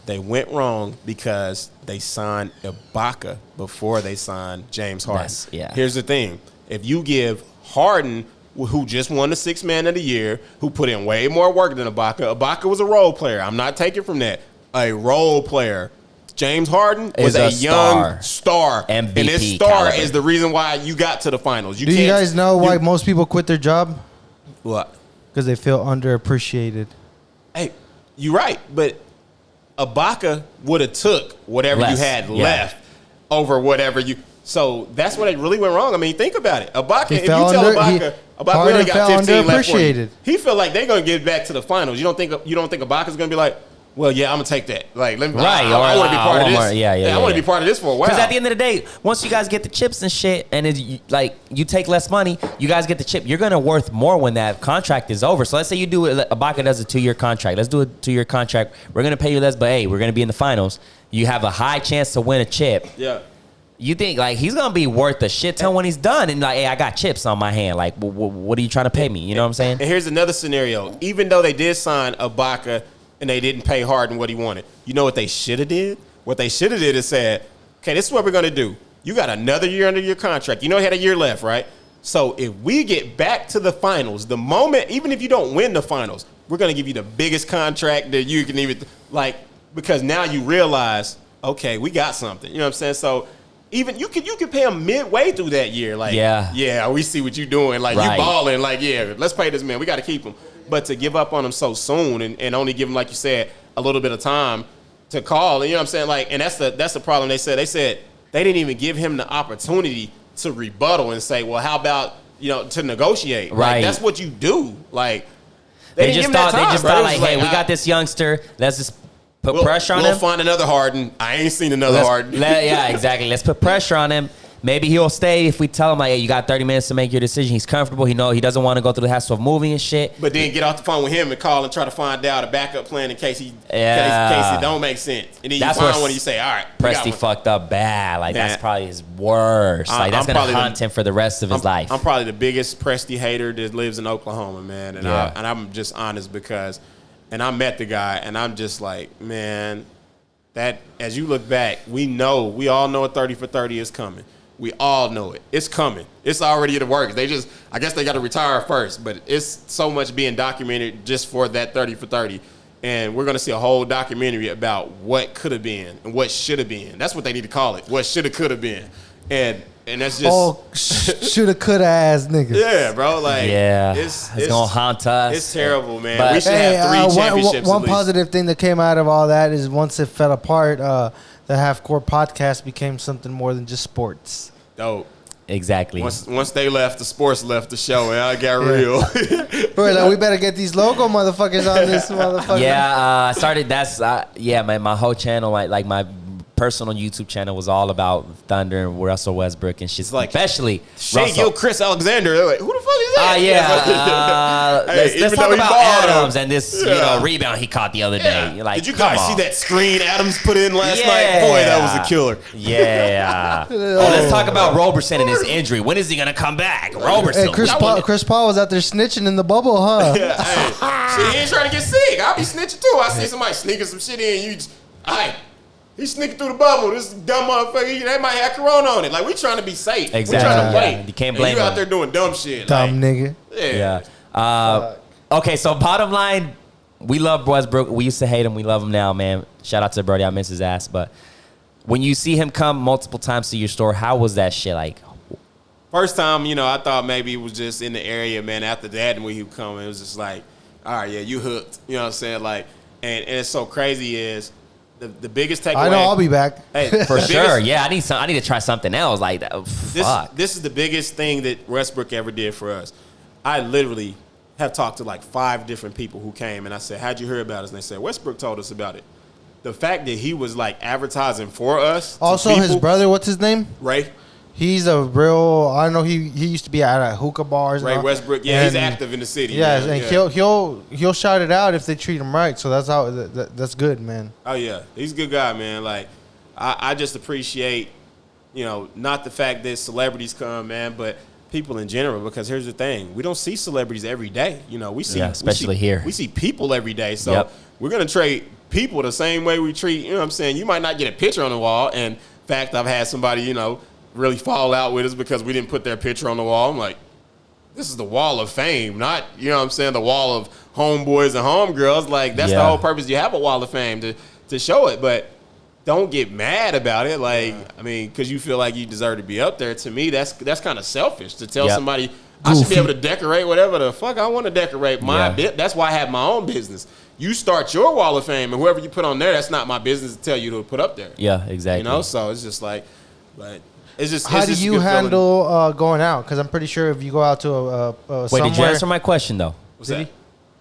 They went wrong because they signed Ibaka before they signed James Harden. Yeah. Here's the thing. If you give Harden, who just won the Sixth Man of the Year, who put in way more work than Ibaka was a role player. I'm not taking from that. A role player. James Harden was a young star. MVP and this star caliber. is the reason why you got to the finals. Do you guys know why most people quit their job? What? Because they feel underappreciated. Hey, you're right, but Ibaka would have took whatever you Less, had yeah. left over whatever you. So that's where they really went wrong. I mean, think about it. Ibaka, He if you fell tell under- Ibaka, we Harden only got fell 15 left for you. underappreciated. He feel like they're gonna get back to the finals. You don't think Ibaka's gonna be like, well, yeah, I'm gonna take that. Like, let me. Right, I want to be part of this. yeah, I want to be part of this for a while. Because at the end of the day, once you guys get the chips and shit, and you take less money, you guys get the chip. You're gonna worth more when that contract is over. So let's say you do it. Ibaka does a 2-year contract. Let's do a 2-year contract. We're gonna pay you less, but hey, we're gonna be in the finals. You have a high chance to win a chip. Yeah. You think like he's gonna be worth a shit ton when he's done, and like, hey, I got chips on my hand. Like, what are you trying to pay me? You know what I'm saying? And here's another scenario. Even though they did sign Ibaka and they didn't pay Harden what he wanted, you know what they should have did? What they should have did is said, okay, this is what we're going to do. You got another year under your contract. You know he had a year left, right? So if we get back to the finals, the moment, even if you don't win the finals, we're going to give you the biggest contract that you can even, like, because now you realize, okay, we got something. You know what I'm saying? So even you could pay him midway through that year. Like, yeah, we see what you're doing. Like, Right. you balling. Like, yeah, let's pay this man. We got to keep him. But to give up on him so soon and only give him, like you said, a little bit of time to call, you know what I'm saying? Like, and that's the problem. They said they didn't even give him the opportunity to rebuttal and say, well, how about, to negotiate? Right. Like, that's what you do. Like, They didn't just give him that thought, time, bro. It was hey, we got this youngster. Let's just put pressure on we'll him. find another Harden. I ain't seen another Harden. Yeah, exactly. Let's put pressure on him. Maybe he'll stay if we tell him, like, hey, you got 30 minutes to make your decision. He's comfortable. He doesn't want to go through the hassle of moving and shit. But then get off the phone with him and call and try to find out a backup plan in case in case it don't make sense. And then That's you find where one and you say, all right, we got Presti one. fucked up bad. Like, Man. that's probably his worst. Like, that's I'm going to probably haunt him for the rest of his life. I'm probably the biggest Presti hater that lives in Oklahoma, man. And, Yeah. I'm just honest because, and I met the guy, and I'm just like, man, that as you look back, we all know a 30 for 30 is coming. We all know it. It's coming. It's already in the works. I guess they got to retire first, but it's so much being documented just for that 30 for 30. And we're going to see a whole documentary about what could have been and what should have been. That's what they need to call it. What should have, could have been. And that's just shoulda, coulda ass niggas. Yeah, bro. Like, it's gonna haunt us. It's terrible, man. But we should have 3 championships. One positive thing that came out of all that is once it fell apart, the Half Court podcast became something more than just sports. Dope. Exactly. Once they left, the sports left the show, and I got real. Bro, like, we better get these logo motherfuckers on this motherfucker. Yeah, I started. Man. My whole channel, like my personal YouTube channel, was all about Thunder and Russell Westbrook and shit. Like, especially Shea Chris Alexander. They're like, who the fuck is that? Let's talk about Adams and this rebound he caught the other day. You're like, did you guys see that screen Adams put in last night? Boy, that was a killer. Yeah. Let's talk about Roberson and his injury. When is he gonna come back? Roberson. Hey, Chris Paul was out there snitching in the bubble, huh? See, he ain't trying to get sick. I'll be snitching too. I see somebody sneaking some shit in. He's sneaking through the bubble. This dumb motherfucker, they might have corona on it. Like, we trying to be safe. Exactly. We trying to play. Yeah. You can't blame you him. out there doing dumb shit. Dumb nigga. Yeah. Okay, so bottom line, we love Westbrook. We used to hate him. We love him now, man. Shout out to Brody. I miss his ass. But when you see him come multiple times to your store, how was that shit like? First time, I thought maybe it was just in the area, man. After that, and when he would come, it was just like, all right, yeah, you hooked. You know what I'm saying? Like, and it's so crazy is, the biggest takeaway. I know I'll be back. Hey, for sure. Yeah, I need to try something else like that. Fuck. This is the biggest thing that Westbrook ever did for us. I literally have talked to like 5 different people who came, and I said, "How'd you hear about us?" And they said, "Westbrook told us about it." The fact that he was like advertising for us. Also, his brother, what's his name? Ray. He's a real. I know he used to be at hookah bars. Ray Westbrook, he's active in the city. Yeah, and he'll shout it out if they treat him right. So that's good, man. Oh yeah, he's a good guy, man. Like, I just appreciate, not the fact that celebrities come, man, but people in general. Because here's the thing: we don't see celebrities every day. We see, especially here. We see people every day. So we're gonna treat people the same way we treat. You know what I'm saying? You might not get a picture on the wall. And in fact, I've had somebody, really fall out with us because we didn't put their picture on the wall. I'm like, this is the wall of fame, not, the wall of homeboys and homegirls. Like, that's the whole purpose. You have a wall of fame to show it, but don't get mad about it. Like, because you feel like you deserve to be up there. To me, that's kind of selfish to tell somebody I should be able to decorate whatever the fuck I want to decorate my bit. That's why I have my own business. You start your wall of fame, and whoever you put on there, that's not my business to tell you to put up there. Yeah, exactly. So it's just like it's just. How do you handle going out? Because I'm pretty sure if you go out to a Wait, somewhere, did you answer my question though? What's that?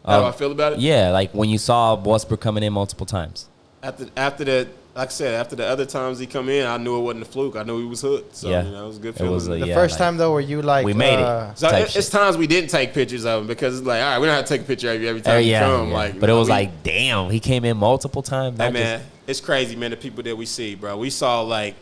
How do I feel about it? Yeah, like when you saw Westbrook coming in multiple times. After the, like I said, after the other times he come in, I knew it wasn't a fluke. I knew he was hooked. So it was a good feeling. The first time though, where you like we made it. So it's times we didn't take pictures of him because it's like, all right, we don't have to take a picture of you every time you come. Like, but it was like, damn, he came in multiple times. Hey man, it's crazy, man. The people that we see, bro. We saw like.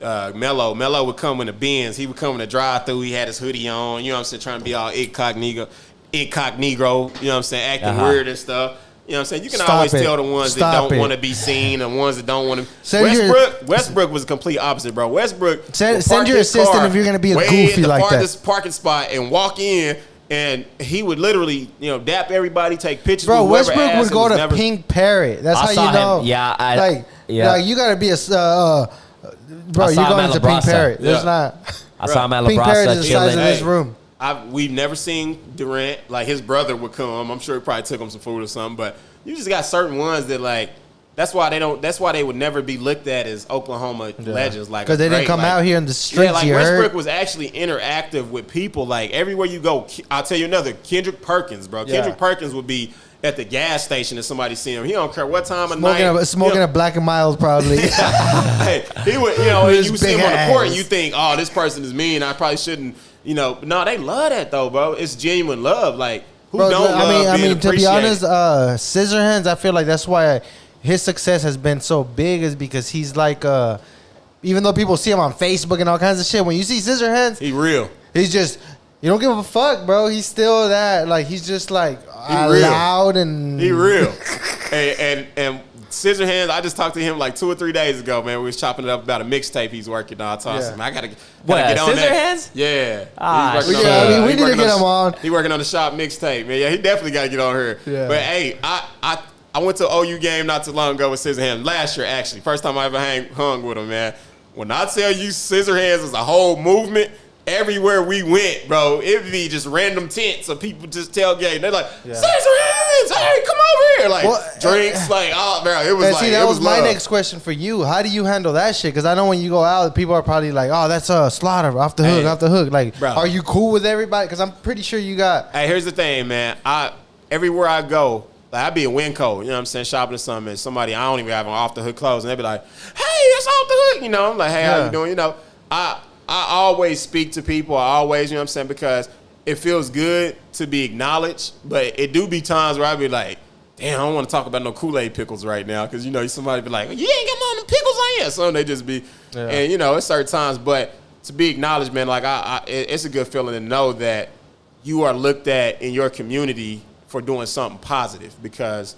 Melo would come in the Benz. He would come in the drive-through. He had his hoodie on. You know what I'm saying? Trying to be all incognito. You know what I'm saying? Acting weird and stuff. You know what I'm saying? You can always tell the ones that don't want to be seen and ones that don't want to. Westbrook was the complete opposite, bro. Westbrook send your assistant if you're going to be a goofy like that. Farthest parking spot and walk in. And he would literally, dap everybody, take pictures. Bro, with Westbrook would go to Pink Parrot. That's how you know. Him. Yeah, like you got to be a. Bro, you're going to Pink Parrot. There's not. I saw him at Pink Parrot is the size chilling. of this room. We've never seen Durant. Like, his brother would come. I'm sure he probably took him some food or something. But you just got certain ones that, like, that's why they would never be looked at as Oklahoma legends. Like, because they didn't come out here in the streets. Yeah, like Westbrook was actually interactive with people. Like, everywhere you go, I'll tell you another. Kendrick Perkins, bro. Kendrick Perkins would be at the gas station if somebody see him. He don't care what time of night. Smoking a Black and Miles probably. Hey, he would, and you see him on the court and you think, oh, this person is mean. I probably shouldn't, But no, they love that though, bro. It's genuine love. Like, who don't love being to be honest, Scissorhands, I feel like that's why his success has been so big is because he's like, even though people see him on Facebook and all kinds of shit, when you see Scissorhands, he real. He's just, you don't give a fuck, bro. He's still that. Like, he's just like loud and he real. and Scissor Hands, I just talked to him like 2 or 3 days ago, man. We was chopping it up about a mixtape he's working on. I told him, I gotta get on Scissor that. Hands? Yeah. We need to get him on. He working on the shop mixtape, man. Yeah, he definitely got to get on here. Yeah. But hey, I went to OU game not too long ago with Scissor Hands. Last year, actually. First time I ever hung with him, man. When I tell you Scissor Hands is a whole movement, everywhere we went, bro, it'd be just random tents of people just tailgating. They're like, Scissor Hands, hey, come over here. Like, drinks, like, oh, bro, it was like, that was my next question for you. How do you handle that shit? Because I know when you go out, people are probably like, oh, that's Slawta, off the hook. Like, bro, are you cool with everybody? Because I'm pretty sure you got. Hey, here's the thing, man. Everywhere I go, like, I'd be in Winco, you know what I'm saying, shopping or something, and somebody, I don't even have on off the hook clothes, and they'd be like, hey, it's off the hook. You know, I'm like, hey, how you doing? You know, I always speak to people. I always, you know what I'm saying, because it feels good to be acknowledged, but it do be times where I be like, damn, I don't want to talk about no Kool-Aid pickles right now, because, you know, somebody be like, you ain't got none of them pickles on you. So they just be, and, you know, it's certain times, but to be acknowledged, man, like, it's a good feeling to know that you are looked at in your community for doing something positive, because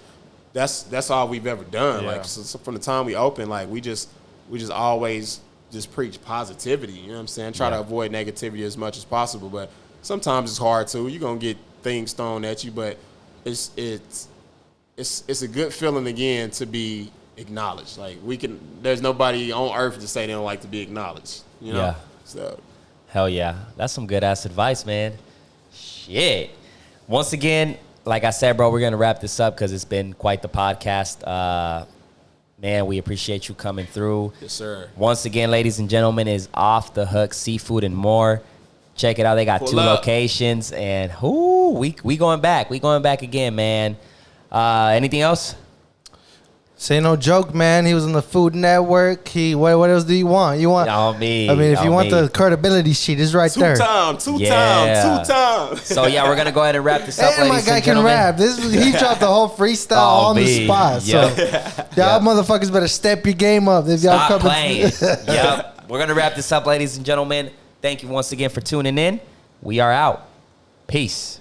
that's all we've ever done. Yeah. Like, so from the time we opened, like, we just always just preach positivity, you know what I'm saying? Try to avoid negativity as much as possible, but sometimes it's hard too. You're gonna get things thrown at you, but it's a good feeling again to be acknowledged. Like, there's nobody on earth to say they don't like to be acknowledged, you know? Yeah. So hell yeah. That's some good ass advice, man. Shit. Once again, like I said, bro, we're gonna wrap this up because it's been quite the podcast. Man, we appreciate you coming through. Yes, sir. Once again, ladies and gentlemen, is Off the Hook Seafood and More. Check it out. They got 2 locations, and we going back. We going back again, man. Anything else? Say no joke, man. He was on the Food Network. What else do you want? You want? On me. I mean, if you want the credibility sheet, it's right there. Two times. So yeah, we're gonna go ahead and wrap this up, and ladies my guy and gentlemen. can rap. He dropped the whole freestyle on the spot. So y'all motherfuckers better step your game up if y'all Stop coming. playing. Yep. We're gonna wrap this up, ladies and gentlemen. Thank you once again for tuning in. We are out. Peace.